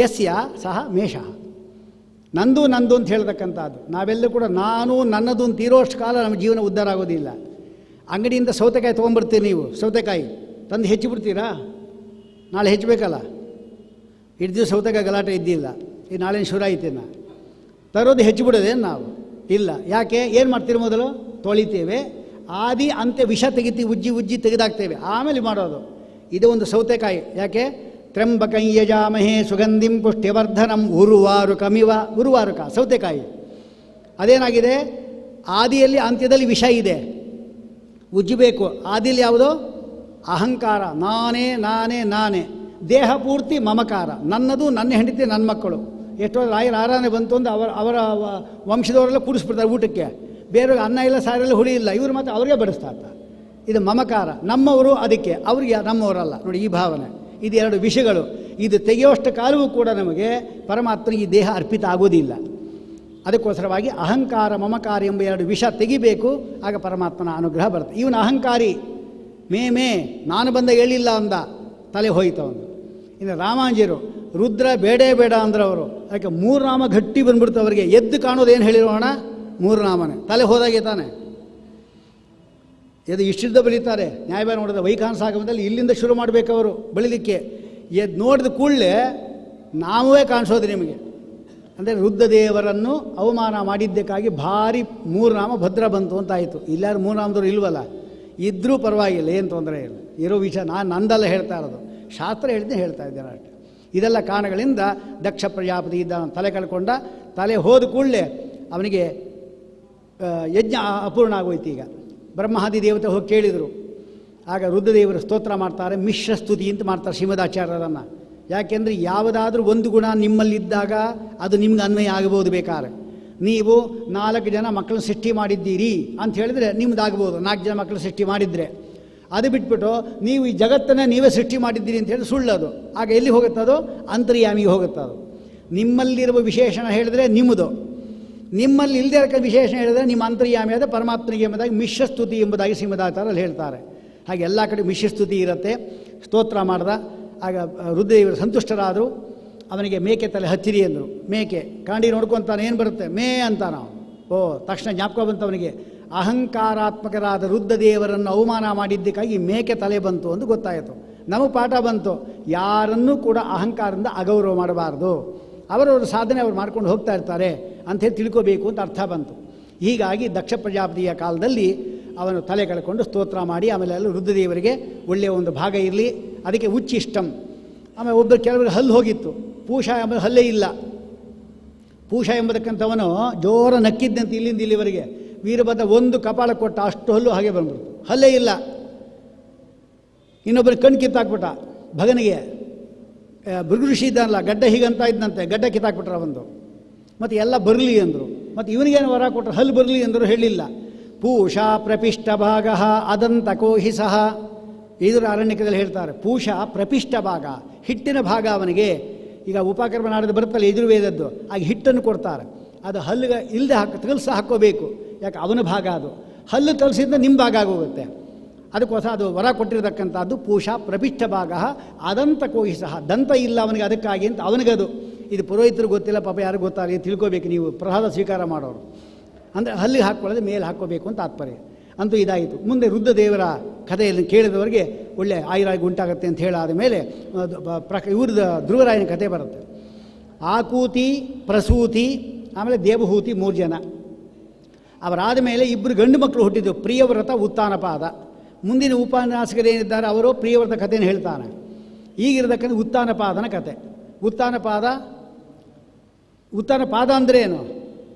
ಯಸ್ಯ ಸಹ ಮೇಷ. ನಂದು ಅಂತ ಹೇಳ್ತಕ್ಕಂಥದ್ದು. ನಾವೆಲ್ಲರೂ ಕೂಡ ನಾನು ನನ್ನದು ಅಂತ ಇರೋಷ್ಟು ಕಾಲ ನಮ್ಮ ಜೀವನ ಉದ್ಧಾರ ಆಗೋದಿಲ್ಲ. ಅಂಗಡಿಯಿಂದ ಸೌತೆಕಾಯಿ ತೊಗೊಂಡ್ಬರ್ತೀರಿ, ನೀವು ಸೌತೆಕಾಯಿ ತಂದು ಹೆಚ್ಚಿಬಿಡ್ತೀರಾ? ನಾಳೆ ಹೆಚ್ಚಬೇಕಲ್ಲ. ಇಷ್ಟು ದಿವಸ ಸೌತೆಕಾಯಿ ಗಲಾಟೆ ಇದ್ದಿಲ್ಲ, ಈ ನಾಳೆ ಶುರು ಆಯ್ತೇನ ತರೋದು ಹೆಚ್ಚಿಬಿಡೋದೇನು ನಾವು? ಇಲ್ಲ. ಯಾಕೆ? ಏನು ಮಾಡ್ತೀರಿ? ಮೊದಲು ತೊಳಿತೇವೆ, ಆದಿ ಅಂತ್ಯ ವಿಷ ತೆಗಿತೀವಿ, ಉಜ್ಜಿ ತೆಗೆದಾಕ್ತೇವೆ, ಆಮೇಲೆ ಮಾಡೋದು. ಇದು ಒಂದು ಸೌತೆಕಾಯಿ. ಯಾಕೆ? ತ್ರ್ಯಂಬಕಂ ಯಜಾಮಹೇ ಸುಗಂಧಿಂ ಪುಷ್ಟಿವರ್ಧನಂ ಉರುವಾರುಕ ಸೌತೆಕಾಯಿ. ಅದೇನಾಗಿದೆ? ಆದಿಯಲ್ಲಿ ಅಂತ್ಯದಲ್ಲಿ ವಿಷ ಇದೆ, ಉಜ್ಜಬೇಕು. ಆದಿಯಲ್ಲಿ ಯಾವುದು? ಅಹಂಕಾರ, ನಾನೇ. ದೇಹ ಪೂರ್ತಿ ಮಮಕಾರ, ನನ್ನದು, ನನ್ನ ಹೆಂಡತಿ, ನನ್ನ ಮಕ್ಕಳು. ಎಷ್ಟೋ ರಾಯರ ಆರಾಧನೆ ಬಂತು ಅಂತ ಅವರ ವಂಶದವರೆಲ್ಲ ಕೂಡಿಸ್ಬಿಡ್ತಾರೆ ಊಟಕ್ಕೆ. ಬೇರೆಯವ್ರಿಗೆ ಅನ್ನ ಇಲ್ಲ, ಸಾರೆಲ್ಲ ಹುಳಿ ಇಲ್ಲ, ಇವರು ಮಾತ್ರ ಅವ್ರಿಗೆ ಬಡಿಸ್ತಾ ಇರ್ತಾರೆ. ಇದು ಮಮಕಾರ. ನಮ್ಮವರು ಅದಕ್ಕೆ, ಅವ್ರಿಗೆ ನಮ್ಮವರಲ್ಲ. ನೋಡಿ ಈ ಭಾವನೆ. ಇದು 2 ವಿಷಗಳು. ಇದು ತೆಗೆಯುವಷ್ಟು ಕಾಲವೂ ಕೂಡ ನಮಗೆ ಪರಮಾತ್ಮನಿಗೆ ಈ ದೇಹ ಅರ್ಪಿತ ಆಗೋದಿಲ್ಲ. ಅದಕ್ಕೋಸ್ಕರವಾಗಿ ಅಹಂಕಾರ ಮಮಕಾರ ಎಂಬ 2 ವಿಷ ತೆಗಿಬೇಕು, ಆಗ ಪರಮಾತ್ಮನ ಅನುಗ್ರಹ ಬರುತ್ತೆ. ಇವನು ಅಹಂಕಾರಿ, ಮೇ ನಾನು ಬಂದ ಹೇಳಿಲ್ಲ ಅಂದ, ತಲೆ ಹೋಯ್ತವನು. ಇನ್ನು ರಾಮಾನುಜರು ರುದ್ರ ಬೇಡ ಅಂದ್ರೆ ಅವರು ಅದಕ್ಕೆ 3 ನಾಮ ಗಟ್ಟಿ ಬಂದ್ಬಿಡ್ತು ಅವರಿಗೆ. ಎದ್ದು ಕಾಣೋದೇನು ಹೇಳಿರೋಣ? 3 ನಾಮನೇ. ತಲೆ ಹೋದಾಗೆ ತಾನೆ ಎದು ಇಷ್ಟಿದ್ದ ಬಲಿತಾರೆ. ನ್ಯಾಯಬಾರ ನೋಡಿದ ವೈಖಾನಸ ಆಗಮದಲ್ಲಿ ಇಲ್ಲಿಂದ ಶುರು ಮಾಡಬೇಕು ಅವರು ಬಳಿಲಿಕ್ಕೆ. ಎದ್ದು ನೋಡಿದ ಕೂಡಲೇ ನಾವೇ ಕಾಣಿಸೋದು ನಿಮಗೆ. ಅಂದರೆ ರುದ್ರದೇವರನ್ನು ಅವಮಾನ ಮಾಡಿದ್ದಕ್ಕಾಗಿ ಭಾರಿ 3 ನಾಮ ಭದ್ರ ಬಂತು ಅಂತ ಆಯಿತು. ಇಲ್ಲಾರು 3 ನಾಮದವರು ಇಲ್ವಲ್ಲ, ಇದ್ದರೂ ಪರವಾಗಿಲ್ಲ, ಏನು ತೊಂದರೆ ಇಲ್ಲ. ಇರೋ ವಿಷಯ ನಾನು ನಂದಲ್ಲ ಹೇಳ್ತಾ ಇರೋದು, ಶಾಸ್ತ್ರ ಹೇಳ್ತಾ ಇದ್ದೇನೆ ಅಷ್ಟೆ. ಇದೆಲ್ಲ ಕಾರಣಗಳಿಂದ ದಕ್ಷ ಪ್ರಜಾಪತಿ ಇದ್ದ ತಲೆ ಕಳ್ಕೊಂಡ. ತಲೆ ಹೋದ ಕೂಡಲೇ ಅವನಿಗೆ ಯಜ್ಞ ಅಪೂರ್ಣ ಆಗೋಯ್ತು. ಈಗ ಬ್ರಹ್ಮಾದಿ ದೇವತೆ ಹೋಗಿ ಕೇಳಿದರು. ಆಗ ರುದ್ರದೇವರು ಸ್ತೋತ್ರ ಮಾಡ್ತಾರೆ, ಮಿಶ್ರ ಸ್ತುತಿ ಅಂತ ಮಾಡ್ತಾರೆ ಶ್ರೀಮದಾಚಾರ್ಯರನ್ನು. ಯಾಕೆಂದರೆ ಯಾವುದಾದ್ರೂ ಒಂದು ಗುಣ ನಿಮ್ಮಲ್ಲಿದ್ದಾಗ ಅದು ನಿಮ್ಗೆ ಅನ್ವಯ ಆಗಬಹುದು. ಬೇಕಾದ್ರೆ ನೀವು 4 ಜನ ಮಕ್ಕಳನ್ನ ಸೃಷ್ಟಿ ಮಾಡಿದ್ದೀರಿ ಅಂತ ಹೇಳಿದರೆ ನಿಮ್ದಾಗ್ಬೋದು, 4 ಜನ ಮಕ್ಕಳು ಸೃಷ್ಟಿ ಮಾಡಿದರೆ. ಅದು ಬಿಟ್ಬಿಟ್ಟು ನೀವು ಈ ಜಗತ್ತನ್ನು ನೀವೇ ಸೃಷ್ಟಿ ಮಾಡಿದ್ದೀರಿ ಅಂತ ಹೇಳಿ ಸುಳ್ಳದು. ಆಗ ಎಲ್ಲಿ ಹೋಗುತ್ತದೋ? ಅಂತರ್ಯಾಮಿಗೆ ಹೋಗುತ್ತದು. ನಿಮ್ಮಲ್ಲಿರುವ ವಿಶೇಷಣ ಹೇಳಿದ್ರೆ ನಿಮ್ಮದು, ನಿಮ್ಮಲ್ಲಿ ಇಲ್ಲದೆ ಇರಕ ವಿಶೇಷಣ ಹೇಳಿದರೆ ನಿಮ್ಮ ಅಂತರ್ಯಾಮಿಯಾದ ಪರಮಾತ್ಮನಿಗೆ ಎಂಬುದಾಗಿ ಮಿಶ್ರಸ್ತುತಿ ಎಂಬುದಾಗಿ ಶ್ರೀಮದಾಚಾರ್ಯರಲ್ಲಿ ಹೇಳ್ತಾರೆ. ಹಾಗೆ ಎಲ್ಲ ಕಡೆ ಮಿಶ್ರಸ್ತುತಿ ಇರುತ್ತೆ. ಸ್ತೋತ್ರ ಮಾಡ್ದ. ಆಗ ರುದ್ರದೇವರು ಸಂತುಷ್ಟರಾದರು. ಅವನಿಗೆ ಮೇಕೆ ತಲೆ ಹಚ್ಚಿರಿ ಅಂದರು. ಮೇಕೆ ಕಾಂಡಿ ನೋಡ್ಕೊತಾನೆ, ಏನು ಬರುತ್ತೆ? ಮೇ ಅಂತ ನಾವು. ತಕ್ಷಣ ಜ್ಞಾಪಕ ಬಂತು ಅವನಿಗೆ. ಅಹಂಕಾರಾತ್ಮಕರಾದ ರುದ್ರದೇವರನ್ನು ಅವಮಾನ ಮಾಡಿದ್ದಕ್ಕಾಗಿ ಮೇಕೆ ತಲೆ ಬಂತು ಅಂತ ಗೊತ್ತಾಯಿತು. ನಮಗೆ ಪಾಠ ಬಂತು, ಯಾರನ್ನೂ ಕೂಡ ಅಹಂಕಾರದಿಂದ ಅಗೌರವ ಮಾಡಬಾರ್ದು, ಅವರವರ ಸಾಧನೆ ಅವ್ರು ಮಾಡ್ಕೊಂಡು ಹೋಗ್ತಾ ಇರ್ತಾರೆ ಅಂಥೇಳಿ ತಿಳ್ಕೋಬೇಕು ಅಂತ ಅರ್ಥ ಬಂತು. ಹೀಗಾಗಿ ದಕ್ಷ ಪ್ರಜಾಪತಿಯ ಕಾಲದಲ್ಲಿ ಅವನು ತಲೆ ಕಳ್ಕೊಂಡು ಸ್ತೋತ್ರ ಮಾಡಿ, ಆಮೇಲೆ ಅಲ್ಲಿ ರುದ್ರದೇವರಿಗೆ ಒಳ್ಳೆಯ ಒಂದು ಭಾಗ ಇರಲಿ, ಅದಕ್ಕೆ ಉಚ್ಚಿಷ್ಟಂ. ಆಮೇಲೆ ಒಬ್ಬರು ಕೆಲವರಿಗೆ ಹಲ್ಲು ಹೋಗಿತ್ತು, ಪೂಷ ಎಂಬ ಹಲ್ಲೇ ಇಲ್ಲ. ಪೂಷ ಎಂಬುದಕ್ಕಂಥವನು ಜೋರ ನಕ್ಕಿದ್ದಂತೆ ಇಲ್ಲಿಂದ ಇಲ್ಲಿವರೆಗೆ, ವೀರಭದ್ರ ಒಂದು ಕಪಾಳ ಕೊಟ್ಟ, ಅಷ್ಟು ಹಲ್ಲು ಹಾಗೆ ಬಂದ್ಬಿಡ್ತು, ಹಲ್ಲೇ ಇಲ್ಲ. ಇನ್ನೊಬ್ಬರು ಕಣ್ಣು ಕಿತ್ತಾಕ್ಬಿಟ್ಟ ಭಗನಿಗೆ. ಭೃಗು ಋಷಿ ಇದ್ದಾನಲ್ಲ, ಗಡ್ಡ ಹೀಗಂತ ಇದ್ದಂತೆ, ಗಡ್ಡ ಕಿತ್ತಾಕ್ಬಿಟ್ರ ಒಂದು. ಮತ್ತು ಎಲ್ಲ ಬರಲಿ ಅಂದರು. ಮತ್ತು ಇವನಿಗೇನು ವರ ಕೊಟ್ಟರು, ಹಲ್ಲು ಬರಲಿ ಅಂದರು, ಹೇಳಿಲ್ಲ. ಪೂಷಾ ಪ್ರಪಿಷ್ಟ ಭಾಗ ಅದಂತ ಕೋಹಿ ಸಹ, ಇದರ ಅರಣ್ಯಕದಲ್ಲಿ ಹೇಳ್ತಾರೆ. ಪೂಷ ಪ್ರಪಿಷ್ಟ ಭಾಗ, ಹಿಟ್ಟಿನ ಭಾಗ ಅವನಿಗೆ. ಈಗ ಉಪಕರ್ಮ ನಾಡದು ಬರುತ್ತಲ್ಲ ಯಜುರ್ವೇದದ್ದು, ಆಗ ಹಿಟ್ಟನ್ನು ಕೊಡ್ತಾರೆ, ಅದು ಹಲ್ಲಿಗೆ ಇಲ್ಲದೆ ತಗಲ್ಸ ಹಾಕ್ಕೋಬೇಕು, ಯಾಕೆ ಅವನ ಭಾಗ ಅದು. ಹಲ್ಲು ತಲಸಿಂದ ನಿಮ್ಮ ಭಾಗ ಆಗೋಗುತ್ತೆ. ಅದಕ್ಕೋಸ್ಕರ ಅದು ವರ ಕೊಟ್ಟಿರತಕ್ಕಂಥದ್ದು ಪೂಷಾ ಪ್ರಪಿಷ್ಟ ಭಾಗ ಅದಂತ ಕೋಹಿ ಸಹ, ದಂತ ಇಲ್ಲ ಅವನಿಗೆ, ಅದಕ್ಕಾಗಿ ಅಂತ ಅವನಿಗದು. ಇದು ಪುರೋಹಿತರು ಗೊತ್ತಿಲ್ಲ, ಪಾಪ ಯಾರು ಗೊತ್ತಾಗಲಿ, ತಿಳ್ಕೋಬೇಕು ನೀವು ಪ್ರಸಾದ ಸ್ವೀಕಾರ ಮಾಡೋರು. ಅಂದರೆ ಹಲ್ಲಿಗೆ ಹಾಕ್ಕೊಳ್ಳೋದು ಮೇಲೆ ಹಾಕ್ಕೋಬೇಕು ಅಂತ ತಾತ್ಪರ್ಯ. ಅಂತೂ ಇದಾಯಿತು. ಮುಂದೆ ರುದ್ರದೇವರ ಕಥೆಯನ್ನು ಕೇಳಿದವರಿಗೆ ಒಳ್ಳೆ ಆಯುರಾಗಿ ಉಂಟಾಗುತ್ತೆ ಅಂತ ಹೇಳಾದ ಮೇಲೆ ಇವ್ರದ್ದು ಧ್ರುವರಾಯನ ಕಥೆ ಬರುತ್ತೆ. ಆಕೂತಿ, ಪ್ರಸೂತಿ, ಆಮೇಲೆ ದೇವಹೂತಿ, 3 ಜನ. ಅವರಾದ ಮೇಲೆ 2 ಗಂಡು ಮಕ್ಕಳು ಹುಟ್ಟಿದ್ದು, ಪ್ರಿಯವ್ರತ, ಉತ್ತಾನಪಾದ. ಮುಂದಿನ ಉಪನ್ಯಾಸಕರೇನಿದ್ದಾರೆ ಅವರು ಪ್ರಿಯವ್ರತ ಕಥೆಯನ್ನು ಹೇಳ್ತಾನೆ. ಈಗಿರತಕ್ಕಂಥ ಉತ್ತಾನಪಾದನ ಕಥೆ. ಉತ್ತಾನಪಾದ ಅಂದರೆ ಏನು?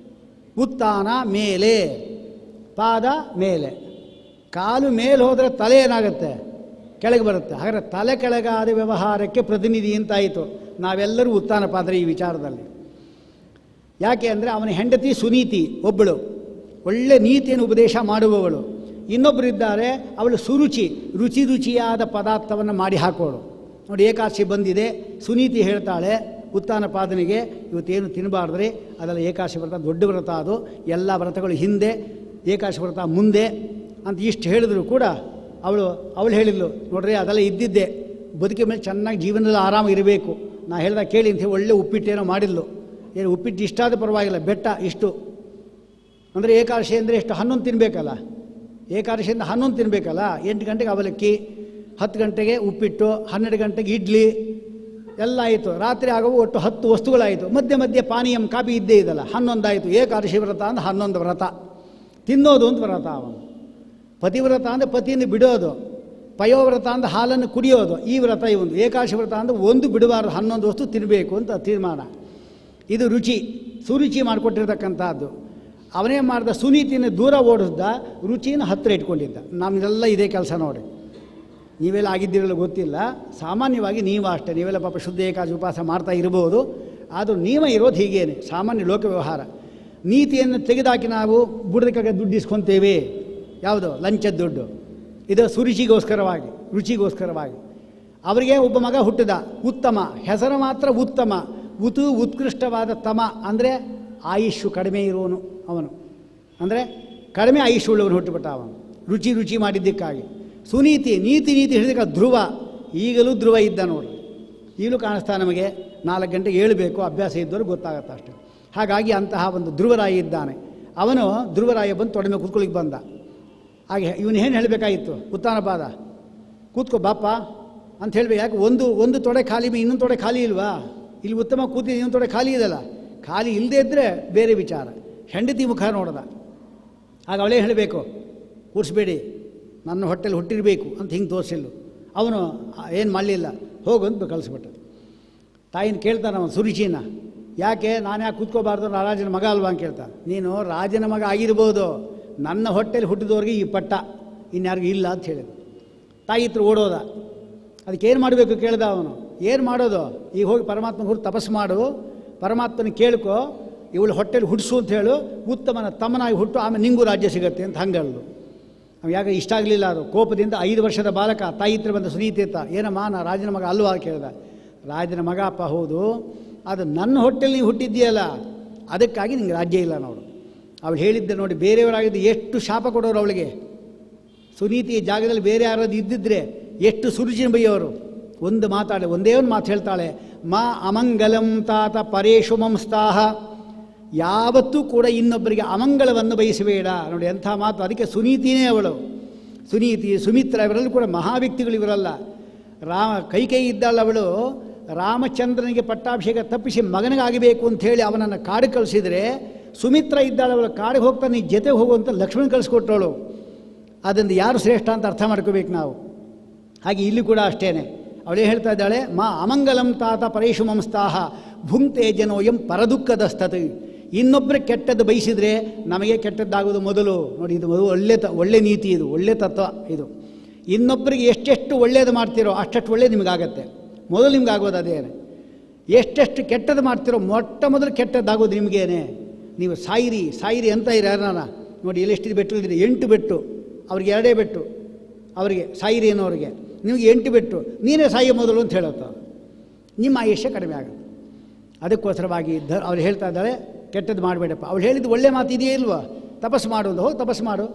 ಉತ್ತಾನ ಮೇಲೆ, ಪಾದ ಮೇಲೆ. ಕಾಲು ಮೇಲೆ ಹೋದರೆ ತಲೆ ಏನಾಗುತ್ತೆ? ಕೆಳಗೆ ಬರುತ್ತೆ. ಹಾಗಾದರೆ ತಲೆ ಕೆಳಗಾದ ವ್ಯವಹಾರಕ್ಕೆ ಪ್ರತಿನಿಧಿ ಅಂತಾಯಿತು. ನಾವೆಲ್ಲರೂ ಉತ್ತಾನಪಾದರೆ ಈ ವಿಚಾರದಲ್ಲಿ. ಯಾಕೆ ಅಂದರೆ ಅವನ ಹೆಂಡತಿ ಸುನೀತಿ ಒಬ್ಬಳು, ಒಳ್ಳೆ ನೀತಿಯನ್ನು ಉಪದೇಶ ಮಾಡುವವಳು. ಇನ್ನೊಬ್ಬರು ಇದ್ದಾರೆ, ಅವಳು ಸುರುಚಿ, ರುಚಿಯಾದ ಪದಾರ್ಥವನ್ನು ಮಾಡಿ ಹಾಕೋಳು. ನೋಡಿ, ಏಕಾದಶಿ ಬಂದಿದೆ, ಸುನೀತಿ ಹೇಳ್ತಾಳೆ ಉತ್ತಾನಪಾದನಿಗೆ, ಇವತ್ತೇನು ತಿನ್ನಬಾರ್ದ್ರಿ, ಅದೆಲ್ಲ ಏಕಾದಶಿ ವ್ರತ ದೊಡ್ಡ ವ್ರತ, ಅದು ಎಲ್ಲ ವ್ರತಗಳು ಹಿಂದೆ, ಏಕಾದಶಿ ವ್ರತ ಮುಂದೆ ಅಂತ ಇಷ್ಟು ಹೇಳಿದ್ರು ಕೂಡ ಅವಳು ಹೇಳಿದ್ಲು, ನೋಡ್ರಿ ಅದೆಲ್ಲ ಇದ್ದಿದ್ದೆ, ಬದುಕಿನ ಮೇಲೆ ಚೆನ್ನಾಗಿ ಜೀವನದಲ್ಲಿ ಆರಾಮ ಇರಬೇಕು, ನಾ ಹೇಳ್ದಾಗ ಕೇಳಿ ಅಂತ ಹೇಳಿ ಒಳ್ಳೆ ಉಪ್ಪಿಟ್ಟೇನೋ ಮಾಡಿದ್ಲು. ಏನು ಉಪ್ಪಿಟ್ಟು ಇಷ್ಟಾದ ಪರವಾಗಿಲ್ಲ, ಬೆಟ್ಟ ಇಷ್ಟು ಅಂದರೆ ಏಕಾದಶಿ ಅಂದರೆ ಎಷ್ಟು 11 ತಿನ್ನಬೇಕಲ್ಲ, ಏಕಾದಶಿಯಿಂದ 11 ತಿನ್ನಬೇಕಲ್ಲ. 8 ಗಂಟೆಗೆ ಅವಲಕ್ಕಿ, 10 ಗಂಟೆಗೆ ಉಪ್ಪಿಟ್ಟು, 12 ಗಂಟೆಗೆ ಇಡ್ಲಿ ಎಲ್ಲ ಆಯಿತು. ರಾತ್ರಿ ಆಗುವ ಒಟ್ಟು 10 ವಸ್ತುಗಳಾಯಿತು. ಮಧ್ಯೆ ಪಾನೀಯಂ, ಕಾಫಿ ಇದ್ದೇ ಇದಲ್ಲ. 11 ಆಯಿತು. ಏಕಾದಶಿ ವ್ರತ ಅಂದರೆ 11 ವ್ರತ. ತಿನ್ನೋದು ಅಂತ ವ್ರತ ಅವನು. ಪತಿವ್ರತ ಅಂದರೆ ಪತಿಯನ್ನು ಬಿಡೋದು, ಪಯೋವ್ರತ ಅಂದರೆ ಹಾಲನ್ನು ಕುಡಿಯೋದು, ಈ ವ್ರತ ಇವನು. ಏಕಾದಶಿ ವ್ರತ ಅಂದರೆ ಒಂದು ಬಿಡಬಾರ್ದು, 11 ವಸ್ತು ತಿನ್ನಬೇಕು ಅಂತ ತೀರ್ಮಾನ. ಇದು ರುಚಿ, ಸುರುಚಿ ಮಾಡಿಕೊಟ್ಟಿರ್ತಕ್ಕಂಥದ್ದು. ಅವನೇ ಮಾಡಿದ ಸುನೀತಿನ ದೂರ ಓಡಿಸ್ದ, ರುಚಿನ ಹತ್ತಿರ ಇಟ್ಕೊಂಡಿದ್ದ. ನಮ್ಮದೆಲ್ಲ ಇದೇ ಕೆಲಸ ನೋಡಿ. ನೀವೆಲ್ಲ ಆಗಿದ್ದಿರಲ್ಲ ಗೊತ್ತಿಲ್ಲ, ಸಾಮಾನ್ಯವಾಗಿ ನೀವು ಅಷ್ಟೇ, ನೀವೆಲ್ಲ ಪಾಪ ಶುದ್ಧ ಏಕಾದಶಿ ಉಪವಾಸ ಮಾಡ್ತಾ ಇರ್ಬೋದು, ಆದರೂ ನಿಯಮ ಇರೋದು ಹೀಗೇನೆ, ಸಾಮಾನ್ಯ ಲೋಕ ವ್ಯವಹಾರ. ನೀತಿಯನ್ನು ತೆಗೆದಾಕಿ ನಾವು ಬುಡದಕ್ಕಾಗ ದುಡ್ಡು ಇಸ್ಕೊತೇವೆ. ಯಾವುದು? ಲಂಚದ ದುಡ್ಡು. ಇದು ಸುರುಚಿಗೋಸ್ಕರವಾಗಿ, ರುಚಿಗೋಸ್ಕರವಾಗಿ. ಅವರಿಗೆ ಒಬ್ಬ ಮಗ ಹುಟ್ಟಿದ, ಉತ್ತಮ, ಹೆಸರು ಮಾತ್ರ ಉತ್ತಮ. ಉತ್ಕೃಷ್ಟವಾದ ತಮ ಅಂದರೆ ಆಯುಷ್ಯು ಕಡಿಮೆ ಇರುವನು ಅವನು, ಅಂದರೆ ಕಡಿಮೆ ಆಯುಷ್ಯುಳ್ಳವನು ಹುಟ್ಟುಬಿಟ್ಟ ಅವನು, ರುಚಿ ಮಾಡಿದ್ದಕ್ಕಾಗಿ. ಸುನೀತಿ, ನೀತಿ ಹೇಳಿದಕ್ಕೆ ಧ್ರುವ, ಈಗಲೂ ಧ್ರುವ ಇದ್ದ ನೋಡಿ, ಈಗಲೂ ಕಾಣಿಸ್ತಾ ನಮಗೆ. 4 ಗಂಟೆಗೆ ಏಳಬೇಕು, ಅಭ್ಯಾಸ ಇದ್ದವರು ಗೊತ್ತಾಗತ್ತೆ ಅಷ್ಟೇ. ಹಾಗಾಗಿ ಅಂತಹ ಒಂದು ಧ್ರುವರಾಯ ಇದ್ದಾನೆ. ಅವನು ಧ್ರುವರಾಯ ಬಂದು ತೊಡೆ ಮೇಲೆ ಕೂತ್ಕೊಳ್ಳಿಕ್ಕೆ ಬಂದ. ಹಾಗೆ ಇವನು ಏನು ಹೇಳಬೇಕಾಗಿತ್ತು? ಉತ್ತಾನಪಾದ ಕೂತ್ಕೋ ಬಾಪ ಅಂತ ಹೇಳಬೇಕು. ಯಾಕೆ ಒಂದು ತೊಡೆ ಖಾಲಿ, ಇನ್ನೊಂದು ತೊಡೆ ಖಾಲಿ ಇಲ್ವಾ? ಇಲ್ಲಿ ಉತ್ತಮ ಕೂತಿದ್ದು, ಇನ್ನೊಂದು ತೊಡೆ ಖಾಲಿ ಇದೆಲ್ಲ. ಖಾಲಿ ಇಲ್ಲದೇ ಇದ್ದರೆ ಬೇರೆ ವಿಚಾರ. ಹೆಂಡತಿ ಮುಖ ನೋಡ್ದ. ಆಗ ಅವಳೇ ಹೇಳಬೇಕು, ಕೂರಿಸ್ಬೇಡಿ, ನನ್ನ ಹೊಟ್ಟೆಲಿ ಹುಟ್ಟಿರಬೇಕು ಅಂತ ಹಿಂಗೆ ತೋರಿಸಿಲ್ಲ. ಅವನು ಏನು ಮಾಡಲಿಲ್ಲ, ಹೋಗಂತ ಕಳಿಸ್ಬಿಟ್ಟ. ತಾಯಿನ ಕೇಳ್ತಾನೆ ಅವನು ಸುರುಚಿನ, ಯಾಕೆ ನಾನು ಯಾಕೆ ಕೂತ್ಕೋಬಾರ್ದು, ರಾಜನ ಮಗ ಅಲ್ವಾ ಅಂತ ಕೇಳ್ತಾನೆ. ನೀನು ರಾಜನ ಮಗ ಆಗಿರ್ಬೋದು, ನನ್ನ ಹೊಟ್ಟೆಲಿ ಹುಟ್ಟಿದವ್ರಿಗೆ ಈ ಪಟ್ಟ, ಇನ್ಯಾರಿಗೂ ಇಲ್ಲ ಅಂತ ಹೇಳಿದ. ತಾಯಿ ಹತ್ರ ಓಡೋದ. ಅದಕ್ಕೇನು ಮಾಡಬೇಕು ಕೇಳ್ದ ಅವನು. ಏನು ಮಾಡೋದು? ಈಗ ಹೋಗಿ ಪರಮಾತ್ಮ ಹುಟ್ಟು ತಪಸ್ಸು ಮಾಡು, ಪರಮಾತ್ಮನ ಕೇಳ್ಕೊ, ಇವಳು ಹೊಟ್ಟೆಲಿ ಹುಟ್ಟಿಸು ಅಂತ ಹೇಳು, ಉತ್ತಮನ ತಮ್ಮನಾಗಿ ಹುಟ್ಟು, ಆಮೇಲೆ ನಿಂಗೂ ರಾಜ್ಯ ಸಿಗುತ್ತೆ ಅಂತ ಹಂಗೆ ಹೇಳು. ಅವ ಯಾಕೆ ಇಷ್ಟ ಆಗಲಿಲ್ಲ. ಅದು ಕೋಪದಿಂದ 5 ವರ್ಷದ ಬಾಲಕ ತಾಯಿ ಹತ್ರ ಬಂದ ಸುನೀತೀರ್ಥ, ಏನಮ್ಮ ನಾ ರಾಜನ ಮಗ ಅಲ್ವಾ ಕೇಳ್ದ. ರಾಜನ ಮಗ ಅಪ್ಪ ಹೌದು, ಅದು ನನ್ನ ಹೊಟ್ಟೆಲಿ ನೀವು ಹುಟ್ಟಿದ್ದೀಯಲ್ಲ, ಅದಕ್ಕಾಗಿ ನಿಂಗೆ ರಾಜ್ಯ ಇಲ್ಲ ನೋಡು. ಅವಳು ಹೇಳಿದ್ದೆ ನೋಡಿ, ಬೇರೆಯವರಾಗಿದ್ದು ಎಷ್ಟು ಶಾಪ ಕೊಡೋರು ಅವಳಿಗೆ. ಸುನೀತಿಯ ಜಾಗದಲ್ಲಿ ಬೇರೆ ಯಾರಾದ್ರು ಇದ್ದಿದ್ರೆ ಎಷ್ಟು ಸುರುಚಿನ ಬೈಯೋರು. ಒಂದೇ ಒಂದು ಮಾತು ಹೇಳ್ತಾಳೆ, ಮಾ ಅಮಂಗಲಂ ತಾತ ಪರೇಶು ಮಂಸ್ತಾಹ, ಯಾವತ್ತೂ ಕೂಡ ಇನ್ನೊಬ್ಬರಿಗೆ ಅಮಂಗಳವನ್ನು ಬಯಸಬೇಡ. ನೋಡಿ ಎಂಥ ಮಾತು. ಅದಕ್ಕೆ ಸುನೀತಿನೇ ಅವಳು. ಸುನೀತಿ, ಸುಮಿತ್ರ ಇವರೆಲ್ಲೂ ಕೂಡ ಮಹಾವ್ಯಕ್ತಿಗಳು ಇವರಲ್ಲ. ಕೈಕೇಯಿ ಇದ್ದಾಳ ಅವಳು ರಾಮಚಂದ್ರನಿಗೆ ಪಟ್ಟಾಭಿಷೇಕ ತಪ್ಪಿಸಿ ಮಗನಿಗಾಗಬೇಕು ಅಂಥೇಳಿ ಅವನನ್ನು ಕಾಡು ಕಳಿಸಿದರೆ, ಸುಮಿತ್ರ ಇದ್ದಾಳೆ ಅವಳು ಕಾಡಿಗೆ ಹೋಗ್ತಾ ನೀ ಜೊತೆಗೆ ಹೋಗುವಂಥ ಲಕ್ಷ್ಮಣ ಕಳಿಸ್ಕೊಟ್ಟವಳು. ಅದರಿಂದ ಯಾರು ಶ್ರೇಷ್ಠ ಅಂತ ಅರ್ಥ ಮಾಡ್ಕೋಬೇಕು ನಾವು. ಹಾಗೆ ಇಲ್ಲಿ ಕೂಡ ಅಷ್ಟೇ, ಅವಳೇ ಹೇಳ್ತಾ ಇದ್ದಾಳೆ, ಮಾ ಅಮಂಗಲಂ ತಾತ ಪರೇಶು ಮಂಸ್ತಾಹ ಭುಂಕ್ತೆ ಜನೋಯಂ ಪರದುಃಖದಸ್ತತ್. ಇನ್ನೊಬ್ಬರೇ ಕೆಟ್ಟದ್ದು ಬಯಸಿದರೆ ನಮಗೆ ಕೆಟ್ಟದ್ದಾಗೋದು ಮೊದಲು. ನೋಡಿ, ಇದು ಒಳ್ಳೆ ನೀತಿ, ಇದು ಒಳ್ಳೆ ತತ್ವ. ಇದು ಇನ್ನೊಬ್ಬರಿಗೆ ಎಷ್ಟೆಷ್ಟು ಒಳ್ಳೆಯದು ಮಾಡ್ತೀರೋ ಅಷ್ಟಷ್ಟು ಒಳ್ಳೆಯದು ನಿಮಗಾಗತ್ತೆ. ಮೊದಲು ನಿಮ್ಗೆ ಆಗೋದು ಅದೇನೆ. ಎಷ್ಟೆಷ್ಟು ಕೆಟ್ಟದ್ದು ಮಾಡ್ತೀರೋ ಮೊದಲು ಕೆಟ್ಟದ್ದಾಗೋದು ನಿಮಗೇನೆ. ನೀವು ಸಾಯಿರಿ ಅಂತ ಇರಿ ಯಾರನ್ನ ನೋಡಿ, ಎಷ್ಟೆಷ್ಟು ಬೆಟ್ಟು ಇದ್ದೀರಿ? 8 ಬೆಟ್ಟು. ಅವ್ರಿಗೆ 2 ಬೆಟ್ಟು, ಅವರಿಗೆ ಸಾಯಿರಿ ಅನ್ನೋರಿಗೆ. ನಿಮಗೆ 8 ಬೆಟ್ಟು, ನೀನೇ ಸಾಯಿ ಮೊದಲು ಅಂತ ಹೇಳುತ್ತ, ನಿಮ್ಮ ಆಯುಷ್ಯ ಕಡಿಮೆ ಆಗುತ್ತೆ. ಅದಕ್ಕೋಸ್ಕರವಾಗಿ ಅವ್ರು ಹೇಳ್ತಾ ಇದ್ದಾರೆ, ಕೆಟ್ಟದ್ದು ಮಾಡಬೇಡಪ್ಪ. ಅವ್ಳು ಹೇಳಿದ್ದು ಒಳ್ಳೆ ಮಾತು ಇದೆಯೇ ಇಲ್ವಾ? ತಪಸ್ಸು ಮಾಡು ಅಂತ. ಹೋಗಿ ತಪಸ್ಸು ಮಾಡು.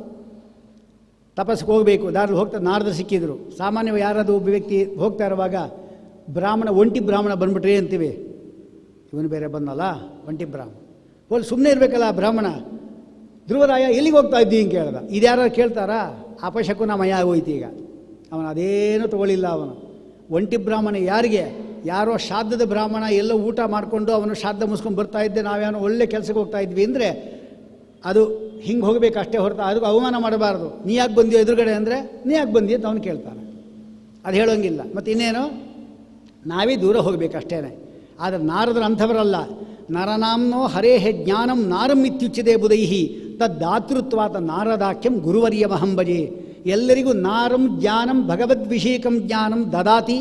ತಪಸ್ಸಿಗೆ ಹೋಗಬೇಕು. ದಾರಲ್ಲಿ ಹೋಗ್ತಾ ನಾರದರು ಸಿಕ್ಕಿದ್ರು. ಸಾಮಾನ್ಯವಾಗಿ ಯಾರಾದರೂ ಒಬ್ಬ ವ್ಯಕ್ತಿ ಹೋಗ್ತಾ ಇರುವಾಗ ಒಂಟಿ ಬ್ರಾಹ್ಮಣ ಬಂದ್ಬಿಟ್ರಿ ಅಂತೀವಿ. ಇವನು ಬೇರೆ ಬಂದಲ್ಲ, ಒಂಟಿ ಬ್ರಾಹ್ಮಣ. ಹೋಗಿ ಸುಮ್ಮನೆ ಇರಬೇಕಲ್ಲ ಬ್ರಾಹ್ಮಣ. ಧ್ರುವರಾಯ ಎಲ್ಲಿಗೆ ಹೋಗ್ತಾ ಇದ್ದೀವಿ ಅಂತ ಕೇಳ್ದ. ಇದು ಯಾರು ಕೇಳ್ತಾರಾ? ಅಪಶಕುನ ಮಯ ಹೋಯ್ತು. ಈಗ ಅವನು ಅದೇನೂ ತಗೊಳ್ಳಿಲ್ಲ. ಅವನು ಒಂಟಿ ಬ್ರಾಹ್ಮಣ ಯಾರಿಗೆ? ಯಾರೋ ಶ್ರಾದ್ದದ ಬ್ರಾಹ್ಮಣ ಎಲ್ಲ ಊಟ ಮಾಡಿಕೊಂಡು ಅವನು ಶ್ರಾದ್ದ ಮುಗಿಸ್ಕೊಂಡು ಬರ್ತಾ ಇದ್ದೆ, ನಾವೇನೋ ಒಳ್ಳೆ ಕೆಲಸಕ್ಕೆ ಹೋಗ್ತಾ ಇದ್ವಿ ಅಂದರೆ ಅದು ಹಿಂಗೆ ಹೋಗಬೇಕು ಅಷ್ಟೇ ಹೊರತು ಅದಕ್ಕೆ ಅವಮಾನ ಮಾಡಬಾರ್ದು. ನೀ ಯಾಕೆ ಬಂದಿಯೋ ಎದುರುಗಡೆ ಅಂದರೆ ನೀ ಯಾಕೆ ಬಂದಿ ಅಂತ ಅವನು ಕೇಳ್ತಾನೆ. ಅದು ಹೇಳೋಂಗಿಲ್ಲ. ಮತ್ತು ಇನ್ನೇನು, ನಾವೇ ದೂರ ಹೋಗಬೇಕು ಅಷ್ಟೇ. ಆದರೆ ನಾರದರು ಅಂಥವರಲ್ಲ. ನರನಾಮ್ನೋ ಹರೇಹ ಜ್ಞಾನಂ ನಾರಂ ಇತ್ಯುಚ್ಯತೆ ಬುಧೈಹಿ ತದ್ದಾತೃತ್ವಾತ ನಾರದಾಖ್ಯಂ ಗುರುವರ್ಯಮಹಂಬಜೆ. ಎಲ್ಲರಿಗೂ ನಾರಂ ಜ್ಞಾನಂ ಭಗವದ್ವಿಷೇಕಂ ಜ್ಞಾನಂ ದದಾತಿ.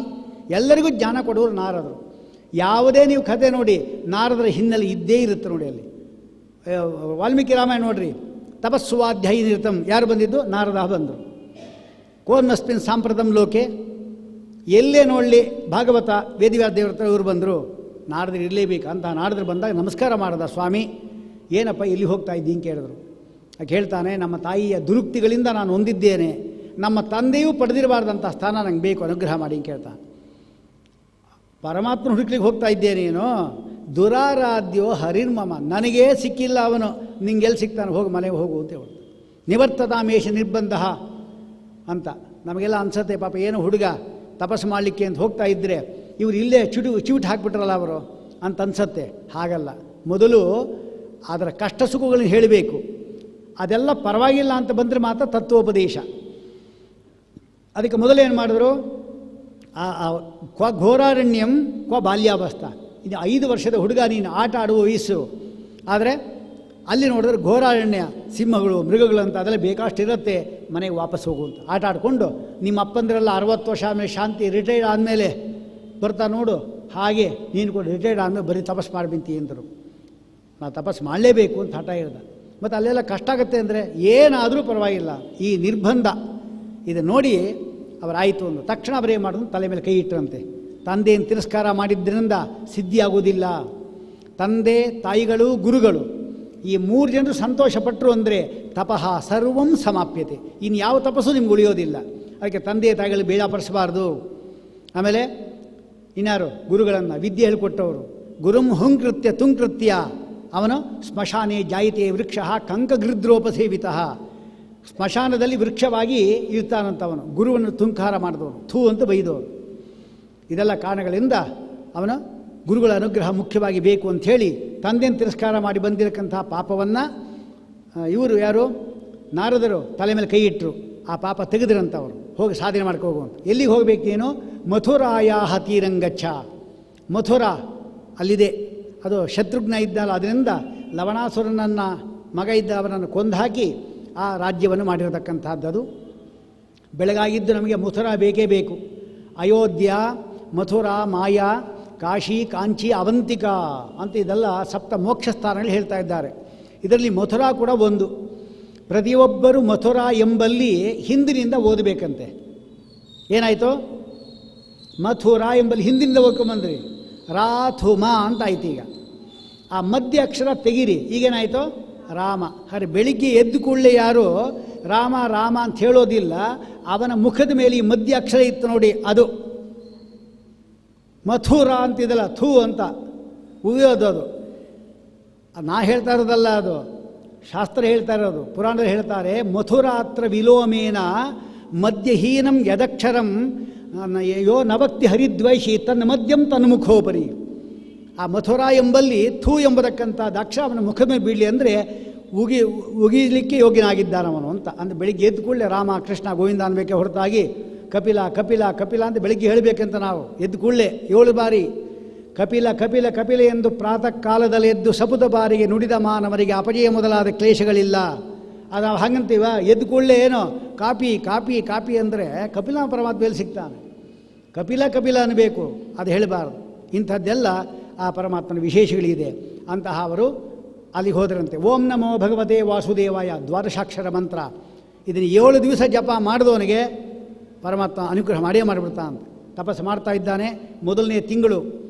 ಎಲ್ಲರಿಗೂ ಜ್ಞಾನ ಕೊಡೋರು ನಾರದರು. ಯಾವುದೇ ನೀವು ಕಥೆ ನೋಡಿ, ನಾರದರ ಹಿನ್ನೆಲೆ ಇದ್ದೇ ಇರುತ್ತೆ ನೋಡಿ. ಅಲ್ಲಿ ವಾಲ್ಮೀಕಿ ರಾಮಾಯಣ ನೋಡ್ರಿ, ತಪಸ್ಸುವಾಧ್ಯಾಯಿ ನಿರತಂ ಯಾರು ಬಂದಿದ್ದು? ನಾರದ ಬಂದರು. ಕೋನ್ನಸ್ಮಿನ್ ಸಾಂಪ್ರದಂ ಲೋಕೆ, ಎಲ್ಲೇ ನೋಡಲಿ ಭಾಗವತ ವೇದಿವ್ಯಾಸ ದೇವರ ಇವರು ಬಂದರು. ನಾರದರು ಇರಲೇಬೇಕು ಅಂತ. ನಾರದರು ಬಂದಾಗ ನಮಸ್ಕಾರ ಮಾಡಿದ. ಸ್ವಾಮಿ ಏನಪ್ಪ ಎಲ್ಲಿ ಹೋಗ್ತಾ ಇದ್ದೀನಿ ಕೇಳಿದ್ರು. ಆಕೆ ಹೇಳ್ತಾನೆ, ನಮ್ಮ ತಾಯಿಯ ದುರುಕ್ತಿಗಳಿಂದ ನಾನು ಹೊಂದಿದ್ದೇನೆ, ನಮ್ಮ ತಂದೆಯೂ ಪಡೆದಿರಬಾರ್ದಂಥ ಸ್ಥಾನ ನಂಗೆ ಬೇಕು, ಅನುಗ್ರಹ ಮಾಡಿ ಅಂತ ಕೇಳ್ತಾನೆ. ಪರಮಾತ್ಮನ ಹುಡುಕ್ಲಿಕ್ಕೆ ಹೋಗ್ತಾ ಇದ್ದೇನೇನು? ದುರಾರಾಧ್ಯ ಹರಿರ್ಮಮ, ನನಗೇ ಸಿಕ್ಕಿಲ್ಲ ಅವನು, ನಿಂಗೆಲ್ಲಿ ಸಿಗ್ತಾನೆ, ಹೋಗಿ ಮನೆಗೆ ಹೋಗು ಅಂತ ಹೇಳಿ. ನಿವರ್ತತಾಮೇಶ ನಿರ್ಬಂಧ ಅಂತ ನಮಗೆಲ್ಲ ಅನ್ಸತ್ತೆ. ಪಾಪ ಏನು ಹುಡುಗ ತಪಸ್ಸು ಮಾಡಲಿಕ್ಕೆ ಅಂತ ಹೋಗ್ತಾ ಇದ್ದರೆ ಇವರು ಇಲ್ಲೇ ಚಿವುಟ್ ಹಾಕ್ಬಿಟ್ರಲ್ಲ ಅವರು ಅಂತ ಅನ್ಸತ್ತೆ. ಹಾಗಲ್ಲ, ಮೊದಲು ಅದರ ಕಷ್ಟ ಸುಖಗಳನ್ನು ಹೇಳಬೇಕು. ಅದೆಲ್ಲ ಪರವಾಗಿಲ್ಲ ಅಂತ ಬಂದರೆ ಮಾತ್ರ ತತ್ವೋಪದೇಶ. ಅದಕ್ಕೆ ಮೊದಲೇನು ಮಾಡಿದ್ರು? ಕ್ವ ಘೋರಾರಣ್ಯಂ ಕ್ವ ಬಾಲ್ಯಾವಸ್ಥಾ. ಇದು 5 ವರ್ಷದ ಹುಡುಗ, ನೀನು ಆಟ ಆಡುವ ವಯಸ್ಸು. ಆದರೆ ಅಲ್ಲಿ ನೋಡಿದ್ರೆ ಘೋರಾರಣ್ಯ, ಸಿಂಹಗಳು ಮೃಗಗಳು ಅಂತ ಅದೆಲ್ಲ ಬೇಕಷ್ಟಿರುತ್ತೆ. ಮನೆಗೆ ವಾಪಸ್ ಹೋಗುವಂತ ಆಟ ಆಡಿಕೊಂಡು ನಿಮ್ಮ ಅಪ್ಪಂದಿರೆಲ್ಲ 60 ವರ್ಷ ಆದಮೇಲೆ ಶಾಂತಿ ರಿಟೈರ್ಡ್ ಆದಮೇಲೆ ಬರ್ತಾ ನೋಡು. ಹಾಗೆ ನೀನು ಕೂಡ ರಿಟೈರ್ಡ್ ಆದಮೇಲೆ ಬರೀ ತಪಸ್ಸು ಮಾಡಿಬಿಂತಿ ಅಂದರು. ನಾನು ತಪಸ್ಸು ಮಾಡಲೇಬೇಕು ಅಂತ ಹಠ ಹೇಳ್ದೆ. ಮತ್ತು ಅಲ್ಲೆಲ್ಲ ಕಷ್ಟ ಆಗುತ್ತೆ ಅಂದರೆ ಏನಾದರೂ ಪರವಾಗಿಲ್ಲ, ಈ ನಿರ್ಬಂಧ ಇದು ನೋಡಿ ಅವರಾಯಿತು ಅಂದು ತಕ್ಷಣ ಅವರೇನು ಮಾಡಿದ್ರು? ತಲೆ ಮೇಲೆ ಕೈ ಇಟ್ಟರಂತೆ. ತಂದೆಯನ್ನು ತಿರಸ್ಕಾರ ಮಾಡಿದ್ದರಿಂದ ಸಿದ್ಧಿಯಾಗುವುದಿಲ್ಲ. ತಂದೆ ತಾಯಿಗಳು ಗುರುಗಳು ಈ 3 ಜನರು ಸಂತೋಷಪಟ್ಟರು ಅಂದರೆ ತಪಃ ಸರ್ವಂ ಸಮಾಪ್ಯತೆ. ಇನ್ನು ಯಾವ ತಪಸ್ಸು ನಿಮ್ಗೆ ಉಳಿಯೋದಿಲ್ಲ. ಅದಕ್ಕೆ ತಂದೆ ತಾಯಿಗಳು ಬೇಜಾಪಡಿಸಬಾರ್ದು. ಆಮೇಲೆ ಇನ್ಯಾರು? ಗುರುಗಳನ್ನು ವಿದ್ಯೆ ಹೇಳಿಕೊಟ್ಟವರು. ಗುರುಂ ಹುಂಕೃತ್ಯ ತುಂಕೃತ್ಯ ಅವನು ಸ್ಮಶಾನೆ ಜಾಯಿತೆ ವೃಕ್ಷ ಕಂಕಗೃದ್ರೋಪಸೇವಿತ. ಸ್ಮಶಾನದಲ್ಲಿ ವೃಕ್ಷವಾಗಿ ಇರ್ತಾನಂತವನು. ಗುರುವನ್ನು ತುಂಕಾರ ಮಾಡಿದವನು, ಥೂ ಅಂತ ಬೈದವನು. ಇದೆಲ್ಲ ಕಾರಣಗಳಿಂದ ಅವನು ಗುರುಗಳ ಅನುಗ್ರಹ ಮುಖ್ಯವಾಗಿ ಬೇಕು ಅಂಥೇಳಿ ತಂದೆಯನ್ನು ತಿರಸ್ಕಾರ ಮಾಡಿ ಬಂದಿರಕ್ಕಂತಹ ಪಾಪವನ್ನು ಇವರು ಯಾರು? ನಾರದರು ತಲೆ ಮೇಲೆ ಕೈ ಇಟ್ಟರು. ಆ ಪಾಪ ತೆಗೆದ್ರಂಥವರು. ಹೋಗಿ ಸಾಧನೆ ಮಾಡ್ಕೋಗುವಂತ. ಎಲ್ಲಿಗೆ ಹೋಗಬೇಕೇನು? ಮಥುರಾಯ ತೀರಂಗಚ್ಚ. ಮಥುರಾ ಅಲ್ಲಿದೆ. ಅದು ಶತ್ರುಘ್ನ ಇದ್ದಲ್ಲ, ಅದರಿಂದ ಲವಣಾಸುರನನ್ನು ಮಗ ಇದ್ದ ಅವನನ್ನು ಕೊಂದು ಹಾಕಿ ಆ ರಾಜ್ಯವನ್ನು ಮಾಡಿರತಕ್ಕಂಥದ್ದು. ಬೆಳಗಾಗಿದ್ದು ನಮಗೆ ಮಥುರಾ ಬೇಕೇ ಬೇಕು. ಅಯೋಧ್ಯ, ಮಥುರಾ, ಮಾಯಾ, ಕಾಶಿ, ಕಾಂಚಿ, ಅವಂತಿಕಾ ಅಂತ ಇದೆಲ್ಲ 7 ಮೋಕ್ಷ ಸ್ಥಾನಗಳು ಹೇಳ್ತಾ ಇದ್ದಾರೆ. ಇದರಲ್ಲಿ ಮಥುರಾ ಕೂಡ ಒಂದು. ಪ್ರತಿಯೊಬ್ಬರು ಮಥುರಾ ಎಂಬಲ್ಲಿ ಹಿಂದಿನಿಂದ ಓದಬೇಕಂತೆ. ಏನಾಯಿತು? ಮಥುರಾ ಎಂಬಲ್ಲಿ ಹಿಂದಿನಿಂದ ಓದ್ಕೊಂಬಂದ್ರಿ. ರಾಥುಮ ಅಂತ ಆಯ್ತು. ಈಗ ಆ ಮಧ್ಯ ಅಕ್ಷರ ತೆಗೀರಿ. ಈಗೇನಾಯಿತು? ರಾಮ. ಹಾಗೆ ಬೆಳಿಗ್ಗೆ ಎದ್ದು ಕೂಡಲೇ ಯಾರು ರಾಮ ರಾಮ ಅಂತ ಹೇಳೋದಿಲ್ಲ. ಅವನ ಮುಖದ ಮೇಲೆ ಈ ಮಧ್ಯ ಅಕ್ಷರ ಇತ್ತು ನೋಡಿ, ಅದು ಮಥುರಾ ಅಂತಿದಲ್ಲ, ಥೂ ಅಂತ ಉಗಿಯೋದು. ಅದು ನಾ ಹೇಳ್ತಾ ಇರೋದಲ್ಲ, ಅದು ಶಾಸ್ತ್ರ ಹೇಳ್ತಾ ಇರೋದು. ಪುರಾಣದಲ್ಲಿ ಹೇಳ್ತಾರೆ, ಮಥುರಾತ್ರ ವಿಲೋಮೇನ ಮಧ್ಯಹೀನಂ ಯದಕ್ಷರಂ ಯೋ ನಭಕ್ತಿ ಹರಿದ್ವೈಷಿ ತನ್ನ ಮದ್ಯಂ ತನ್ಮುಖೋಪರಿ. ಆ ಮಥುರಾ ಎಂಬಲ್ಲಿ ಥೂ ಎಂಬತಕ್ಕಂಥ ದಕ್ಷ ಅವನ ಮುಖ ಮೇಲೆ ಬೀಳಲಿ ಅಂದರೆ ಉಗಿಲಿಕ್ಕೆ ಯೋಗ್ಯನಾಗಿದ್ದಾನವನು ಅಂತ. ಅಂದರೆ ಬೆಳಿಗ್ಗೆ ಎದ್ದು ಕೂಡಲೇ ರಾಮ ಕೃಷ್ಣ ಗೋವಿಂದ ಅನ್ಬೇಕೆ ಹೊರತಾಗಿ ಕಪಿಲ ಕಪಿಲ ಕಪಿಲ ಅಂತ ಬೆಳಿಗ್ಗೆ ಹೇಳಬೇಕಂತ ನಾವು ಎದ್ದು ಕೂಡಲೇ 7 ಬಾರಿ ಕಪಿಲ ಕಪಿಲ ಕಪಿಲ ಎಂದು ಪ್ರಾತಃ ಕಾಲದಲ್ಲಿ ಎದ್ದು ಸಪುತ ಬಾರಿಗೆ ನುಡಿದ ಮಾನವರಿಗೆ ಅಪಜಯ ಮೊದಲಾದ ಕ್ಲೇಶಗಳಿಲ್ಲ. ಅದು ಹಾಗಂತೀವ ಎದ್ದು ಕೂಡಲೇ ಏನೋ ಕಾಪಿ ಕಾಪಿ ಕಾಪಿ ಅಂದರೆ ಕಪಿಲ ಪರಮಾತ್ಮೆಯಲ್ಲಿ ಸಿಗ್ತಾನೆ. ಕಪಿಲ ಕಪಿಲ ಅನ್ನಬೇಕು, ಅದು ಹೇಳಬಾರ್ದು. ಇಂಥದ್ದೆಲ್ಲ ಆ ಪರಮಾತ್ಮನ ವಿಶೇಷಗಳಿದೆ. ಅಂತಹ ಅವರು ಅಲ್ಲಿಗೆ ಹೋದರಂತೆ. ಓಂ ನಮೋ ಭಗವತೆ ವಾಸುದೇವಾಯ ದ್ವಾದಶಾಕ್ಷರ ಮಂತ್ರ. ಇದನ್ನು 7 ದಿವಸ ಜಪ ಮಾಡಿದವನಿಗೆ ಪರಮಾತ್ಮ ಅನುಗ್ರಹ ಮಾಡೇ ಮಾಡಿಬಿಡ್ತಾನಂತೆ. ತಪಸ್ಸು ಮಾಡ್ತಾ ಇದ್ದಾನೆ. ಮೊದಲನೇ ತಿಂಗಳು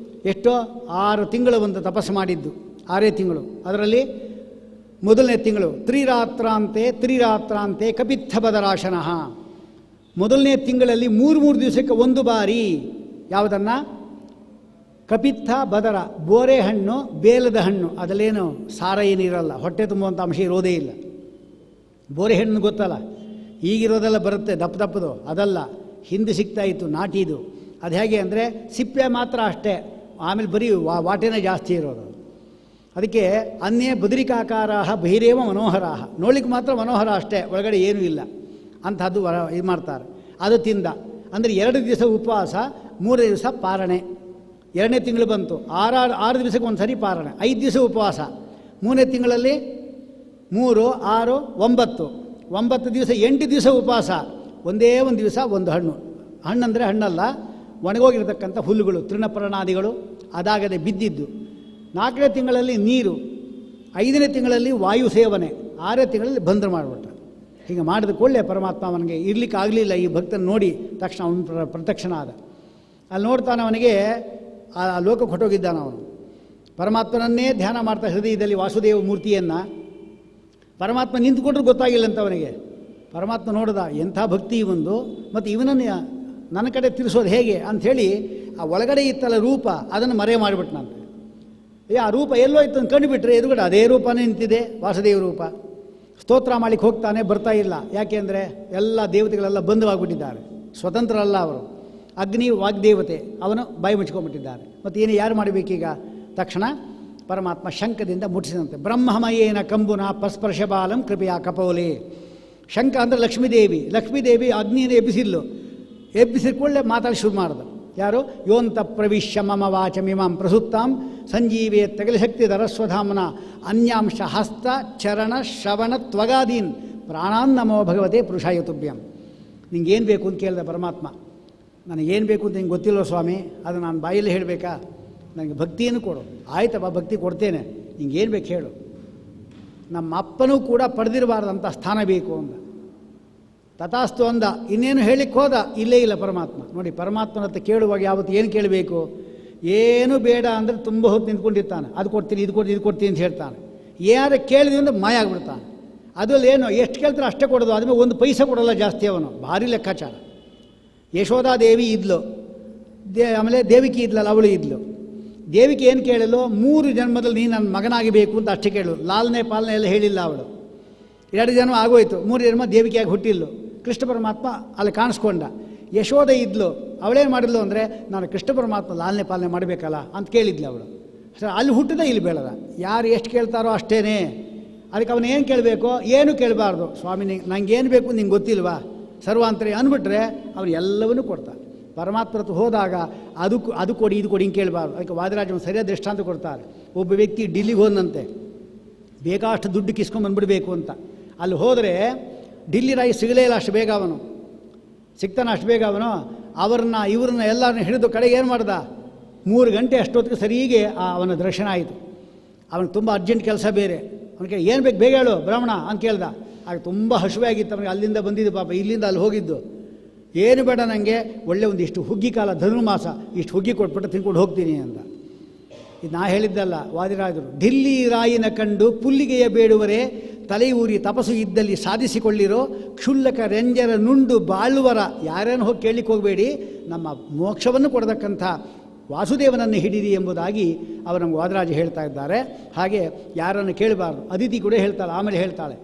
ಎಷ್ಟೋ 6 ತಿಂಗಳು ಒಂದು ತಪಸ್ಸು ಮಾಡಿದ್ದು, 6 ತಿಂಗಳು. ಅದರಲ್ಲಿ ಮೊದಲನೇ ತಿಂಗಳು ತ್ರಿರಾತ್ರಾಂತೆ ಕಪಿತ್ಥ ಬದರಾಶನಃ. ಮೊದಲನೇ ತಿಂಗಳಲ್ಲಿ 3 ದಿವಸಕ್ಕೆ 1 ಬಾರಿ ಯಾವುದನ್ನು ಕಪಿತ್ಥ ಬದರ, ಬೋರೆ ಹಣ್ಣು, ಬೇಲದ ಹಣ್ಣು, ಅದರಲ್ಲೇನು ಸಾರ ಏನಿರಲ್ಲ, ಹೊಟ್ಟೆ ತುಂಬುವಂಥ ಅಂಶ ಇರೋದೇ ಇಲ್ಲ. ಬೋರೆ ಹಣ್ಣು ಗೊತ್ತಲ್ಲ, ಈಗಿರೋದೆಲ್ಲ ಬರುತ್ತೆ ದಪ್ಪ ದಪ್ಪದು, ಅದಲ್ಲ, ಹಿಂದೆ ಸಿಗ್ತಾ ಇತ್ತು ನಾಟಿದು. ಅದು ಹೇಗೆ ಅಂದರೆ ಸಿಪ್ಪೆ ಮಾತ್ರ ಅಷ್ಟೇ, ಆಮೇಲೆ ಬರೀ ವಾಟೆನೇ ಜಾಸ್ತಿ ಇರೋದು. ಅದಕ್ಕೆ ಅನ್ಯೇ ಬದರಿಕಾಕಾರ ಬಹಿರೇವ ಮನೋಹರಾಹ, ನೋಡ್ಲಿಕ್ಕೆ ಮಾತ್ರ ಮನೋಹರ ಅಷ್ಟೇ, ಒಳಗಡೆ ಏನೂ ಇಲ್ಲ. ಅಂಥದ್ದು ಇದು ಮಾಡ್ತಾರೆ. ಅದು ತಿಂದ ಅಂದರೆ 2 ದಿವಸ ಉಪವಾಸ, 3 ದಿವಸ ಪಾರಣೆ. 2ನೇ ತಿಂಗಳು ಬಂತು, 6 ದಿವಸಕ್ಕೆ ಒಂದು ಸರಿ ಪಾರಣೆ, 5 ದಿವಸ ಉಪವಾಸ. 3ನೇ ತಿಂಗಳಲ್ಲಿ 3, 6, 9, 9 ದಿವಸ 8 ದಿವಸ ಉಪವಾಸ. ಒಂದೇ ಒಂದು ದಿವಸ ಒಂದು ಹಣ್ಣು. ಹಣ್ಣಂದರೆ ಹಣ್ಣಲ್ಲ, ಒಣಗೋಗಿರ್ತಕ್ಕಂಥ ಹುಲ್ಲುಗಳು, ತೃಣಪರ್ಣಾದಿಗಳು ಅದಾಗದೆ ಬಿದ್ದಿದ್ದು. 4ನೇ ತಿಂಗಳಲ್ಲಿ ನೀರು, 5ನೇ ತಿಂಗಳಲ್ಲಿ ವಾಯು ಸೇವನೆ, 6ನೇ ತಿಂಗಳಲ್ಲಿ ಬಂದ್ರ ಮಾಡಿಬಿಟ್ಟ. ಹೀಗೆ ಮಾಡಿದ ಕೂಡಲೇ ಪರಮಾತ್ಮ ಅವನಿಗೆ ಇರಲಿಕ್ಕೆ ಆಗಲಿಲ್ಲ. ಈ ಭಕ್ತನ ನೋಡಿ ತಕ್ಷಣ ಅವನು ಪ್ರತ್ಯಕ್ಷನ ಆದ. ಅಲ್ಲಿ ನೋಡ್ತಾನೆ, ಅವನಿಗೆ ಆ ಲೋಕಕ್ಕೆ ಹೊಟ್ಟೋಗಿದ್ದಾನ. ಅವನು ಪರಮಾತ್ಮನನ್ನೇ ಧ್ಯಾನ ಮಾಡ್ತಾ ಹೃದಯದಲ್ಲಿ ವಾಸುದೇವ ಮೂರ್ತಿಯನ್ನು. ಪರಮಾತ್ಮ ನಿಂತುಕೊಂಡ್ರೂ ಗೊತ್ತಾಗಿಲ್ಲ ಅಂತ ಅವನಿಗೆ. ಪರಮಾತ್ಮ ನೋಡಿದ, ಎಂಥ ಭಕ್ತಿ ಒಂದು, ಮತ್ತು ಇವನನ್ನು ನನ್ನ ಕಡೆ ತಿರ್ಸೋದು ಹೇಗೆ ಅಂಥೇಳಿ ಆ ಒಳಗಡೆ ಇತ್ತಲ್ಲ ರೂಪ, ಅದನ್ನು ಮರೆ ಮಾಡಿಬಿಟ್ನಂತೆ. ಆ ರೂಪ ಎಲ್ಲೋ ಇತ್ತು ಅಂತ ಕಂಡುಬಿಟ್ರೆ ಎದುರುಗಡೆ ಅದೇ ರೂಪನೇ ನಿಂತಿದೆ, ವಾಸುದೇವ ರೂಪ. ಸ್ತೋತ್ರ ಮಾಡಲಿಕ್ಕೆ ಹೋಗ್ತಾನೆ, ಬರ್ತಾ ಇಲ್ಲ. ಯಾಕೆಂದರೆ ಎಲ್ಲ ದೇವತೆಗಳೆಲ್ಲ ಬಂಧುವಾಗಿಬಿಟ್ಟಿದ್ದಾರೆ, ಸ್ವತಂತ್ರರಲ್ಲ ಅವರು. ಅಗ್ನಿ ವಾಗ್ದೇವತೆ, ಅವನು ಬಾಯಿ ಮುಚ್ಕೊಂಡ್ಬಿಟ್ಟಿದ್ದಾರೆ. ಮತ್ತು ಏನು ಯಾರು ಮಾಡಬೇಕೀಗ? ತಕ್ಷಣ ಪರಮಾತ್ಮ ಶಂಖದಿಂದ ಮುಟ್ಟಿಸಿದಂತೆ. ಬ್ರಹ್ಮಮಯೇನ ಕಂಬುನ ಪಸ್ಪರ್ಶ ಬಾಲಂ ಕೃಪೆಯ ಕಪೋಲೆ. ಶಂಖ ಅಂದರೆ ಲಕ್ಷ್ಮೀದೇವಿ. ಲಕ್ಷ್ಮೀದೇವಿ ಅಗ್ನಿಯನ್ನು ಎಬ್ಬಿಸಿಕೊಳ್ಳೆ ಮಾತಾಡಿ ಶುರು ಮಾಡಿದ. ಯಾರು? ಯೋಂತ ಪ್ರವಿಶ್ಯ ಮಮ ವಾಚಮಿಮಾಂ ಪ್ರಸುಪ್ತಾಂ ಸಂಜೀವೇ ತಗಲಶಕ್ತಿ ಧರಸ್ವಧಾಮ್ನ ಅನ್ಯಾಂಶ ಹಸ್ತ ಚರಣ ಶ್ರವಣ ತ್ವಗಾದೀನ್ ಪ್ರಾಣಾನ್ ನಮೋ ಭಗವತೆ ಪುರುಷಾಯ ತುಭ್ಯಂ. ನಿಂಗೇನು ಬೇಕು ಅಂತ ಕೇಳಿದ ಪರಮಾತ್ಮ. ನನಗೇನು ಬೇಕು ಅಂತ ನಿಂಗೆ ಗೊತ್ತಿಲ್ಲ ಸ್ವಾಮಿ, ಅದು ನಾನು ಬಾಯಲ್ಲಿ ಹೇಳಬೇಕಾ? ನನಗೆ ಭಕ್ತಿಯನ್ನು ಕೊಡು. ಆಯ್ತಪ್ಪ, ಭಕ್ತಿ ಕೊಡ್ತೇನೆ, ನಿಂಗೇನು ಬೇಕು ಹೇಳು. ನಮ್ಮ ಅಪ್ಪನೂ ಕೂಡ ಪಡೆದಿರಬಾರ್ದಂಥ ಸ್ಥಾನ ಬೇಕು ಅಂದ. ತಥಾಸ್ತು ಅಂದ. ಇನ್ನೇನು ಹೇಳಿಕ್ಕೆ ಹೋದ, ಇಲ್ಲೇ ಇಲ್ಲ ಪರಮಾತ್ಮ. ನೋಡಿ, ಪರಮಾತ್ಮನ ಹತ್ರ ಕೇಳುವಾಗ ಯಾವತ್ತು ಏನು ಕೇಳಬೇಕು? ಏನು ಬೇಡ ಅಂದರೆ ತುಂಬ ಹೊತ್ತು ನಿಂತ್ಕೊಂಡಿರ್ತಾನೆ. ಅದು ಕೊಡ್ತೀನಿ, ಇದು ಕೊಡ್ತೀನಿ ಅಂತ ಹೇಳ್ತಾನೆ. ಯಾರು ಕೇಳಿದ್ವಿ ಅಂದರೆ ಮಾಯ ಆಗಿಬಿಡ್ತಾನೆ. ಅದರಲ್ಲಿ ಏನು ಎಷ್ಟು ಕೇಳ್ತಾರೆ ಅಷ್ಟೇ ಕೊಡೋದು, ಅದ್ಮೇಲೆ 1 ಪೈಸೆ ಕೊಡೋಲ್ಲ ಜಾಸ್ತಿ. ಅವನು ಭಾರಿ ಲೆಕ್ಕಾಚಾರ. ಯಶೋಧಾದೇವಿ ಇದ್ಲು, ಆಮೇಲೆ ದೇವಿಕಿ ಇದ್ಲಲ್ಲ, ಅವಳು ಇದ್ಲು. ದೇವಿಕೆ ಏನು ಕೇಳಲು? 3 ಜನ್ಮದಲ್ಲಿ ನೀನು ನನ್ನ ಮಗನಾಗಬೇಕು ಅಂತ ಅಷ್ಟೇ ಕೇಳು. ಲಾಲ್ನೆ ಪಾಲನೆ ಎಲ್ಲ ಹೇಳಿಲ್ಲ ಅವಳು. 2 ಜನ್ಮ ಆಗೋಯ್ತು, 3 ಜನ್ಮ ದೇವಿಕೆಯಾಗಿ ಹುಟ್ಟಿಲ್ಲು. ಕೃಷ್ಣ ಪರಮಾತ್ಮ ಅಲ್ಲಿ ಕಾಣಿಸ್ಕೊಂಡ. ಯಶೋಧ ಇದ್ಲು, ಅವಳೇನು ಮಾಡಿದ್ಲು ಅಂದರೆ ನಾನು ಕೃಷ್ಣ ಪರಮಾತ್ಮ ಲಾಲನೆ ಪಾಲನೆ ಮಾಡಬೇಕಲ್ಲ ಅಂತ ಕೇಳಿದ್ಲು ಅವಳು. ಸರ್, ಅಲ್ಲಿ ಹುಟ್ಟಿದ ಇಲ್ಲಿ ಬೆಳೆದ. ಯಾರು ಎಷ್ಟು ಕೇಳ್ತಾರೋ ಅಷ್ಟೇ. ಅದಕ್ಕೆ ಅವನು ಏನು ಕೇಳಬೇಕು? ಏನು ಕೇಳಬಾರ್ದು. ಸ್ವಾಮಿ, ನನಗೇನು ಬೇಕು ನಿಂಗೆ ಗೊತ್ತಿಲ್ವಾ? ಸರ್ವಾಂತರಿ ಅಂದ್ಬಿಟ್ರೆ ಅವನು ಎಲ್ಲವನ್ನೂ ಕೊಡ್ತಾನೆ. ಪರಮಾತ್ಮ ಹತ್ರ ಹೋದಾಗ ಅದು ಕೊಡಿ, ಇದು ಕೊಡಿ ಹಿಂಗೆ ಕೇಳಬಾರ್ದು. ಅದಕ್ಕೆ ವಾದಿರಾಜನ ಸರಿಯಾದ ದೃಷ್ಟಾಂತ ಕೊಡ್ತಾರೆ. ಒಬ್ಬ ವ್ಯಕ್ತಿ ಡಿಲ್ಲಿಗೆ ಹೋದಂತೆ, ಬೇಕಾಷ್ಟು ದುಡ್ಡು ಕಿಸ್ಕೊಂಡ್ಬಂದ್ಬಿಡಬೇಕು ಅಂತ. ಅಲ್ಲಿ ಹೋದರೆ ಡಿಲ್ಲಿ ರಾಯಿ ಸಿಗಲೇ ಇಲ್ಲ ಅಷ್ಟು ಬೇಗ. ಅವನು ಸಿಗ್ತಾನೆ ಅಷ್ಟು ಬೇಗ. ಇವ್ರನ್ನ ಎಲ್ಲರನ್ನ ಹಿಡಿದು ಕಡೆಗೆ ಏನು ಮಾಡ್ದ? 3 ಗಂಟೆ ಅಷ್ಟೊತ್ತಿಗೆ ಸರಿಗೆ ಅವನ ದರ್ಶನ ಆಯಿತು. ಅವನಿಗೆ ತುಂಬ ಅರ್ಜೆಂಟ್ ಕೆಲಸ ಬೇರೆ. ಅವನಿಗೆ ಏನು ಬೇಕು ಬೇಗ ಹೇಳು ಬ್ರಾಹ್ಮಣ ಅಂತ ಕೇಳ್ದ. ಆಗ ತುಂಬ ಹಸುವೆ ಆಗಿತ್ತು ಅವನಿಗೆ. ಅಲ್ಲಿಂದ ಬಂದಿದ್ದು ಪಾಪ, ಇಲ್ಲಿಂದ ಅಲ್ಲಿ ಹೋಗಿದ್ದು. ಏನು ಬೇಡ ನನಗೆ, ಒಳ್ಳೆ ಒಂದಿಷ್ಟು ಹುಗ್ಗಿ ಕಾಲ, ಧನುರ್ಮಾಸ, ಇಷ್ಟು ಹುಗ್ಗಿ ಕೊಟ್ಬಿಟ್ಟು ತಿನ್ಕೊಂಡು ಹೋಗ್ತೀನಿ ಅಂದ. ಇದು ನಾ ಹೇಳಿದ್ದಲ್ಲ, ವಾದಿರಾಜರು. ಢಿಲ್ಲಿ ರಾಯಿನ ಕಂಡು ಪುಲ್ಲಿಗೆಯ ಬೇಡುವರೆ, ತಲೆ ಊರಿ ತಪಸ್ಸು ಇದ್ದಲ್ಲಿ ಸಾಧಿಸಿಕೊಳ್ಳಿರೋ ಕ್ಷುಲ್ಲಕ ರಂಜರ ನುಂಡು ಬಾಳುವರ. ಯಾರೇನು ಹೋಗಿ ಕೇಳಲಿಕ್ಕೆ ಹೋಗಬೇಡಿ, ನಮ್ಮ ಮೋಕ್ಷವನ್ನು ಕೊಡತಕ್ಕಂಥ ವಾಸುದೇವನನ್ನು ಹಿಡಿರಿ ಎಂಬುದಾಗಿ ಅವರು ನಮ್ಗೆ ವಾದರಾಜ ಹೇಳ್ತಾ ಇದ್ದಾರೆ. ಹಾಗೆ ಯಾರನ್ನು ಕೇಳಬಾರ್ದು. ಅದಿತಿ ಕೂಡ ಹೇಳ್ತಾಳೆ. ಆಮೇಲೆ ಹೇಳ್ತಾಳೆ,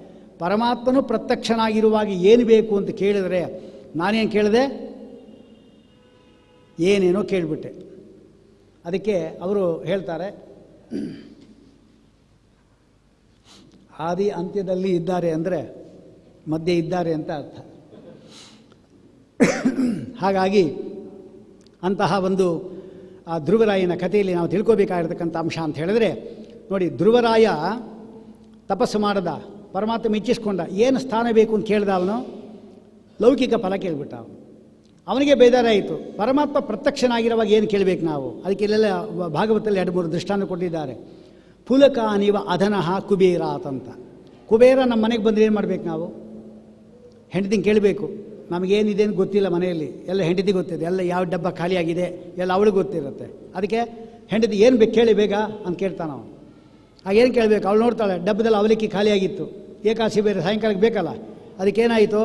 ಪರಮಾತ್ಮನು ಪ್ರತ್ಯಕ್ಷನಾಗಿರುವಾಗ ಏನು ಬೇಕು ಅಂತ ಕೇಳಿದರೆ, ನಾನೇನು ಕೇಳಿದೆ? ಏನೇನೋ ಕೇಳಿಬಿಟ್ಟೆ. ಅದಕ್ಕೆ ಅವರು ಹೇಳ್ತಾರೆ, ಆದಿ ಅಂತ್ಯದಲ್ಲಿ ಇದ್ದಾರೆ ಅಂದರೆ ಮಧ್ಯೆ ಇದ್ದಾರೆ ಅಂತ ಅರ್ಥ. ಹಾಗಾಗಿ ಅಂತಹ ಒಂದು ಆ ಧ್ರುವರಾಯನ ಕಥೆಯಲ್ಲಿ ನಾವು ತಿಳ್ಕೋಬೇಕಾಗಿರ್ತಕ್ಕಂಥ ಅಂಶ ಅಂತ ಹೇಳಿದ್ರೆ, ನೋಡಿ, ಧ್ರುವರಾಯ ತಪಸ್ಸು ಮಾಡದ, ಪರಮಾತ್ಮ ಮೆಚ್ಚಿಸ್ಕೊಂಡ, ಏನು ಸ್ಥಾನ ಬೇಕು ಅಂತ ಕೇಳ್ದ, ಅವನು ಲೌಕಿಕ ಫಲ ಕೇಳಿಬಿಟ್ಟ. ಅವನಿಗೆ ಬೇಜಾರಾಯಿತು. ಪರಮಾತ್ಮ ಪ್ರತ್ಯಕ್ಷನಾಗಿರುವಾಗ ಏನು ಕೇಳಬೇಕು ನಾವು? ಅದಕ್ಕೆ ಇಲ್ಲೆಲ್ಲ ಭಾಗವತದಲ್ಲಿ 2-3 ದೃಷ್ಟಾಂತ ಕೊಟ್ಟಿದ್ದಾರೆ. ಪುಲಕ ಅನಿವ ಅಧನಃ ಕುಬೇರಾತ್ ಅಂತ. ಕುಬೇರ ನಮ್ಮ ಮನೆಗೆ ಬಂದರೆ ಏನು ಮಾಡಬೇಕು ನಾವು? ಹೆಂಡತಿನ ಕೇಳಬೇಕು. ನಮಗೇನಿದೆ ಅಂತ ಗೊತ್ತಿಲ್ಲ ಮನೆಯಲ್ಲಿ, ಎಲ್ಲ ಹೆಂಡತಿ ಗೊತ್ತಿದೆ, ಎಲ್ಲ ಯಾವ ಡಬ್ಬ ಖಾಲಿಯಾಗಿದೆ ಎಲ್ಲ ಅವಳಿಗೆ ಗೊತ್ತಿರುತ್ತೆ. ಅದಕ್ಕೆ ಹೆಂಡತಿ ಏನು ಬೇಕು ಕೇಳಿ ಬೇಗ ಅಂತ ಕೇಳ್ತಾನೆ ಅವನು. ಆಗೇನು ಕೇಳಬೇಕು? ಅವಳು ನೋಡ್ತಾಳೆ, ಡಬ್ಬದಲ್ಲಿ ಅವಲಕ್ಕಿ ಖಾಲಿಯಾಗಿತ್ತು, ಏಕಾದಶಿ ಬೇರೆ ಸಾಯಂಕಾಲಕ್ಕೆ ಬೇಕಲ್ಲ, ಅದಕ್ಕೇನಾಯಿತು?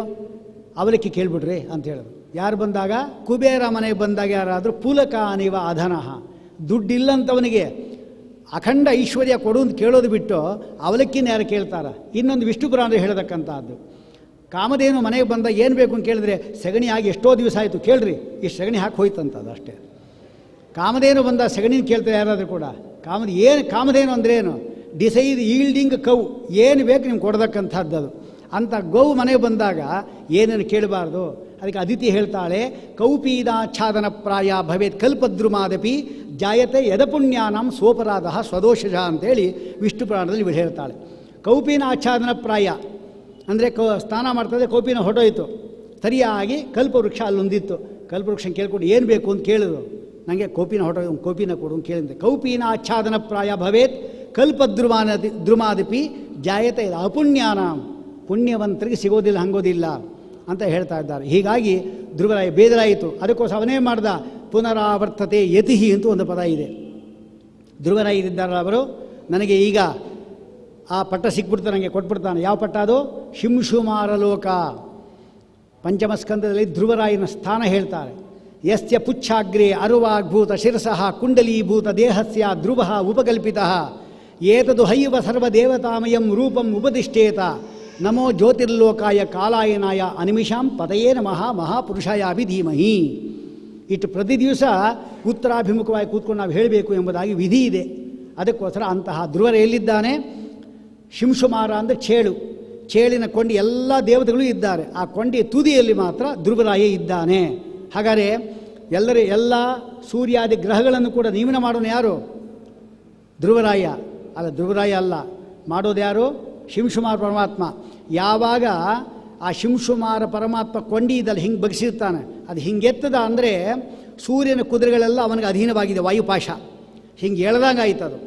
ಅವಲಕ್ಕಿ ಕೇಳಿಬಿಡ್ರಿ ಅಂತ ಹೇಳಿದ್ರು. ಯಾರು ಬಂದಾಗ? ಕುಬೇರ ಮನೆಗೆ ಬಂದಾಗ ಯಾರಾದರೂ ಪುಲಕ ಅನಿವ ಅಧನಃ, ದುಡ್ಡಿಲ್ಲಂಥವನಿಗೆ ಅಖಂಡ ಐಶ್ವರ್ಯ ಕೊಡು ಅಂತ ಕೇಳೋದು ಬಿಟ್ಟು ಅವಲಕ್ಕಿನ ಯಾರು ಕೇಳ್ತಾರ? ಇನ್ನೊಂದು ವಿಷ್ಣು ಪುರಾಣ ಹೇಳತಕ್ಕಂಥದ್ದು, ಕಾಮಧೇನು ಮನೆಗೆ ಬಂದಾಗ ಏನು ಬೇಕು ಅಂತ ಕೇಳಿದ್ರೆ, ಸಗಣಿ ಆಗಿ ಎಷ್ಟೋ ದಿವಸ ಆಯಿತು ಕೇಳ್ರಿ, ಇಷ್ಟು ಸಗಣಿ ಹಾಕಿ ಹೋಯ್ತಂತದ್ದು ಅಷ್ಟೇ. ಕಾಮಧೇನು ಬಂದ ಸಗಣಿನ ಕೇಳ್ತಾರೆ ಯಾರಾದರೂ ಕೂಡ. ಕಾಮಧೇನು ಅಂದರೆ ಏನು? ಡಿಸೈಡ್ ಈಲ್ಡಿಂಗ್ ಕೌ, ಏನು ಬೇಕು ನಿಮ್ಗೆ ಕೊಡತಕ್ಕಂಥದ್ದು ಅದು. ಅಂಥ ಗೋವು ಮನೆಗೆ ಬಂದಾಗ ಏನೇನು ಕೇಳಬಾರ್ದು. ಅದಕ್ಕೆ ಅದಿತಿ ಹೇಳ್ತಾಳೆ, ಕೌಪೀದಾಚ್ಛಾದನ ಪ್ರಾಯ ಭವೇತ್ ಕಲ್ಪದ್ರುಮಾದಪಿ ಜಾಯತೆ ಯದಪುಣ್ಯಾನಂ ಸ್ವೋಪರಾಧ ಸ್ವದೋಷಜ ಅಂತೇಳಿ ವಿಷ್ಣು ಪುರಾಣದಲ್ಲಿ ಇವಳು ಹೇಳ್ತಾಳೆ. ಕೌಪಿನ ಆಚ್ಛಾದನ ಪ್ರಾಯ ಅಂದರೆ ಸ್ನಾನ ಮಾಡ್ತದೆ, ಕೌಪಿನ ಹೊಟ್ಟೋಯ್ತು, ಸರಿಯಾಗಿ ಕಲ್ಪವೃಕ್ಷ ಅಲ್ಲೊಂದಿತ್ತು. ಕಲ್ಪವೃಕ್ಷ ಕೇಳ್ಕೊಂಡು ಏನು ಬೇಕು ಅಂತ ಕೇಳಿದ್ರು, ನನಗೆ ಕೌಪಿನ ಕೊಡು ಅಂತ ಕೇಳಿದೆ. ಕೌಪಿನ ಆಚ್ಛಾದನ ಪ್ರಾಯ ಭವೇತ್ ಕಲ್ಪದ್ರುಮಾದಪಿ ಜಾಯತೆ ಅಪುಣ್ಯಾನ, ಪುಣ್ಯವಂತರಿಗೆ ಸಿಗೋದಿಲ್ಲ, ಹಂಗೋದಿಲ್ಲ ಅಂತ ಹೇಳ್ತಾ ಇದ್ದಾರೆ. ಹೀಗಾಗಿ ಧ್ರುವರಾಯ ಬೇಜಾರಾಯಿತು. ಅದಕ್ಕೋಸ್ಕರ ಅವನೇ ಮಾಡ್ದ, ಪುನರಾವರ್ತತೆ ಯತಿಹಿ ಅಂತ ಒಂದು ಪದ ಇದೆ. ಧ್ರುವರಾಯರಿದ್ದಾರಲ್ಲ ಅವರು, ನನಗೆ ಈಗ ಆ ಪಟ್ಟ ಸಿಕ್ಬಿಡ್ತಾನೆ, ನನಗೆ ಕೊಟ್ಬಿಡ್ತಾನೆ. ಯಾವ ಪಟ್ಟ ಅದು? ಶಿಂಶುಮಾರಲೋಕ. ಪಂಚಮಸ್ಕಂದದಲ್ಲಿ ಧ್ರುವರಾಯನ ಸ್ಥಾನ ಹೇಳ್ತಾರೆ. ಯಸ್ಯ ಪುಚ್ಛಾಗ್ರೆ ಅರುವಾಗ್ಭೂತ ಶಿರಸಃ ಕುಂಡಲೀಭೂತ ದೇಹಸ್ಯ ಧ್ರುವ ಉಪಕಲ್ಪಿತಃ ಏತದು ಹೈವ ಸರ್ವದೇವತಾಮಯಂ ರೂಪಂ ಉಪದಿಷ್ಟೇತ ನಮೋ ಜ್ಯೋತಿರ್ಲೋಕಾಯ ಕಾಲಾಯನಾಯ ಅನಿಮಿಷಾಂ ಪದಯೇ ನಮಃ ಮಹಾಪುರುಷಾಯ ಅಭಿಧೀಮಹಿ. ಇಟ್ಟು ಪ್ರತಿ ದಿವಸ ಉತ್ತರಾಭಿಮುಖವಾಗಿ ಕೂತ್ಕೊಂಡು ನಾವು ಹೇಳಬೇಕು ಎಂಬುದಾಗಿ ವಿಧಿ ಇದೆ. ಅದಕ್ಕೋಸ್ಕರ ಅಂತಹ ಧ್ರುವರ ಎಲ್ಲಿದ್ದಾನೆ? ಶಿಂಶುಮಾರ ಅಂದರೆ ಚೇಳು, ಚೇಳಿನ ಕೊಂಡಿ ಎಲ್ಲ ದೇವತೆಗಳು ಇದ್ದಾರೆ. ಆ ಕೊಂಡಿಯ ತುದಿಯಲ್ಲಿ ಮಾತ್ರ ಧ್ರುವರಾಯ ಇದ್ದಾನೆ. ಹಾಗಾದರೆ ಎಲ್ಲ ಸೂರ್ಯಾದಿ ಗ್ರಹಗಳನ್ನು ಕೂಡ ನಿಯಮನ ಮಾಡೋನು ಯಾರು? ಧ್ರುವರಾಯ ಅಲ್ಲ. ಧ್ರುವರಾಯ ಅಲ್ಲ, ಮಾಡೋದು ಯಾರು? ಶಿಂಶುಮಾರ ಪರಮಾತ್ಮ. ಯಾವಾಗ ಆ ಶಿಂಶುಮಾರ ಪರಮಾತ್ಮ ಕೊಂಡಿ ಇದ್ದಲ್ಲಿ ಹಿಂಗೆ ಬಗ್ಸಿರ್ತಾನೆ, ಅದು ಹಿಂಗೆತ್ತದ ಅಂದರೆ ಸೂರ್ಯನ ಕುದುರೆಗಳೆಲ್ಲ ಅವನಿಗೆ ಅಧೀನವಾಗಿದೆ, ವಾಯುಪಾಶ ಹಿಂಗೆ ಎಳ್ದಂಗೆ ಆಯ್ತದು.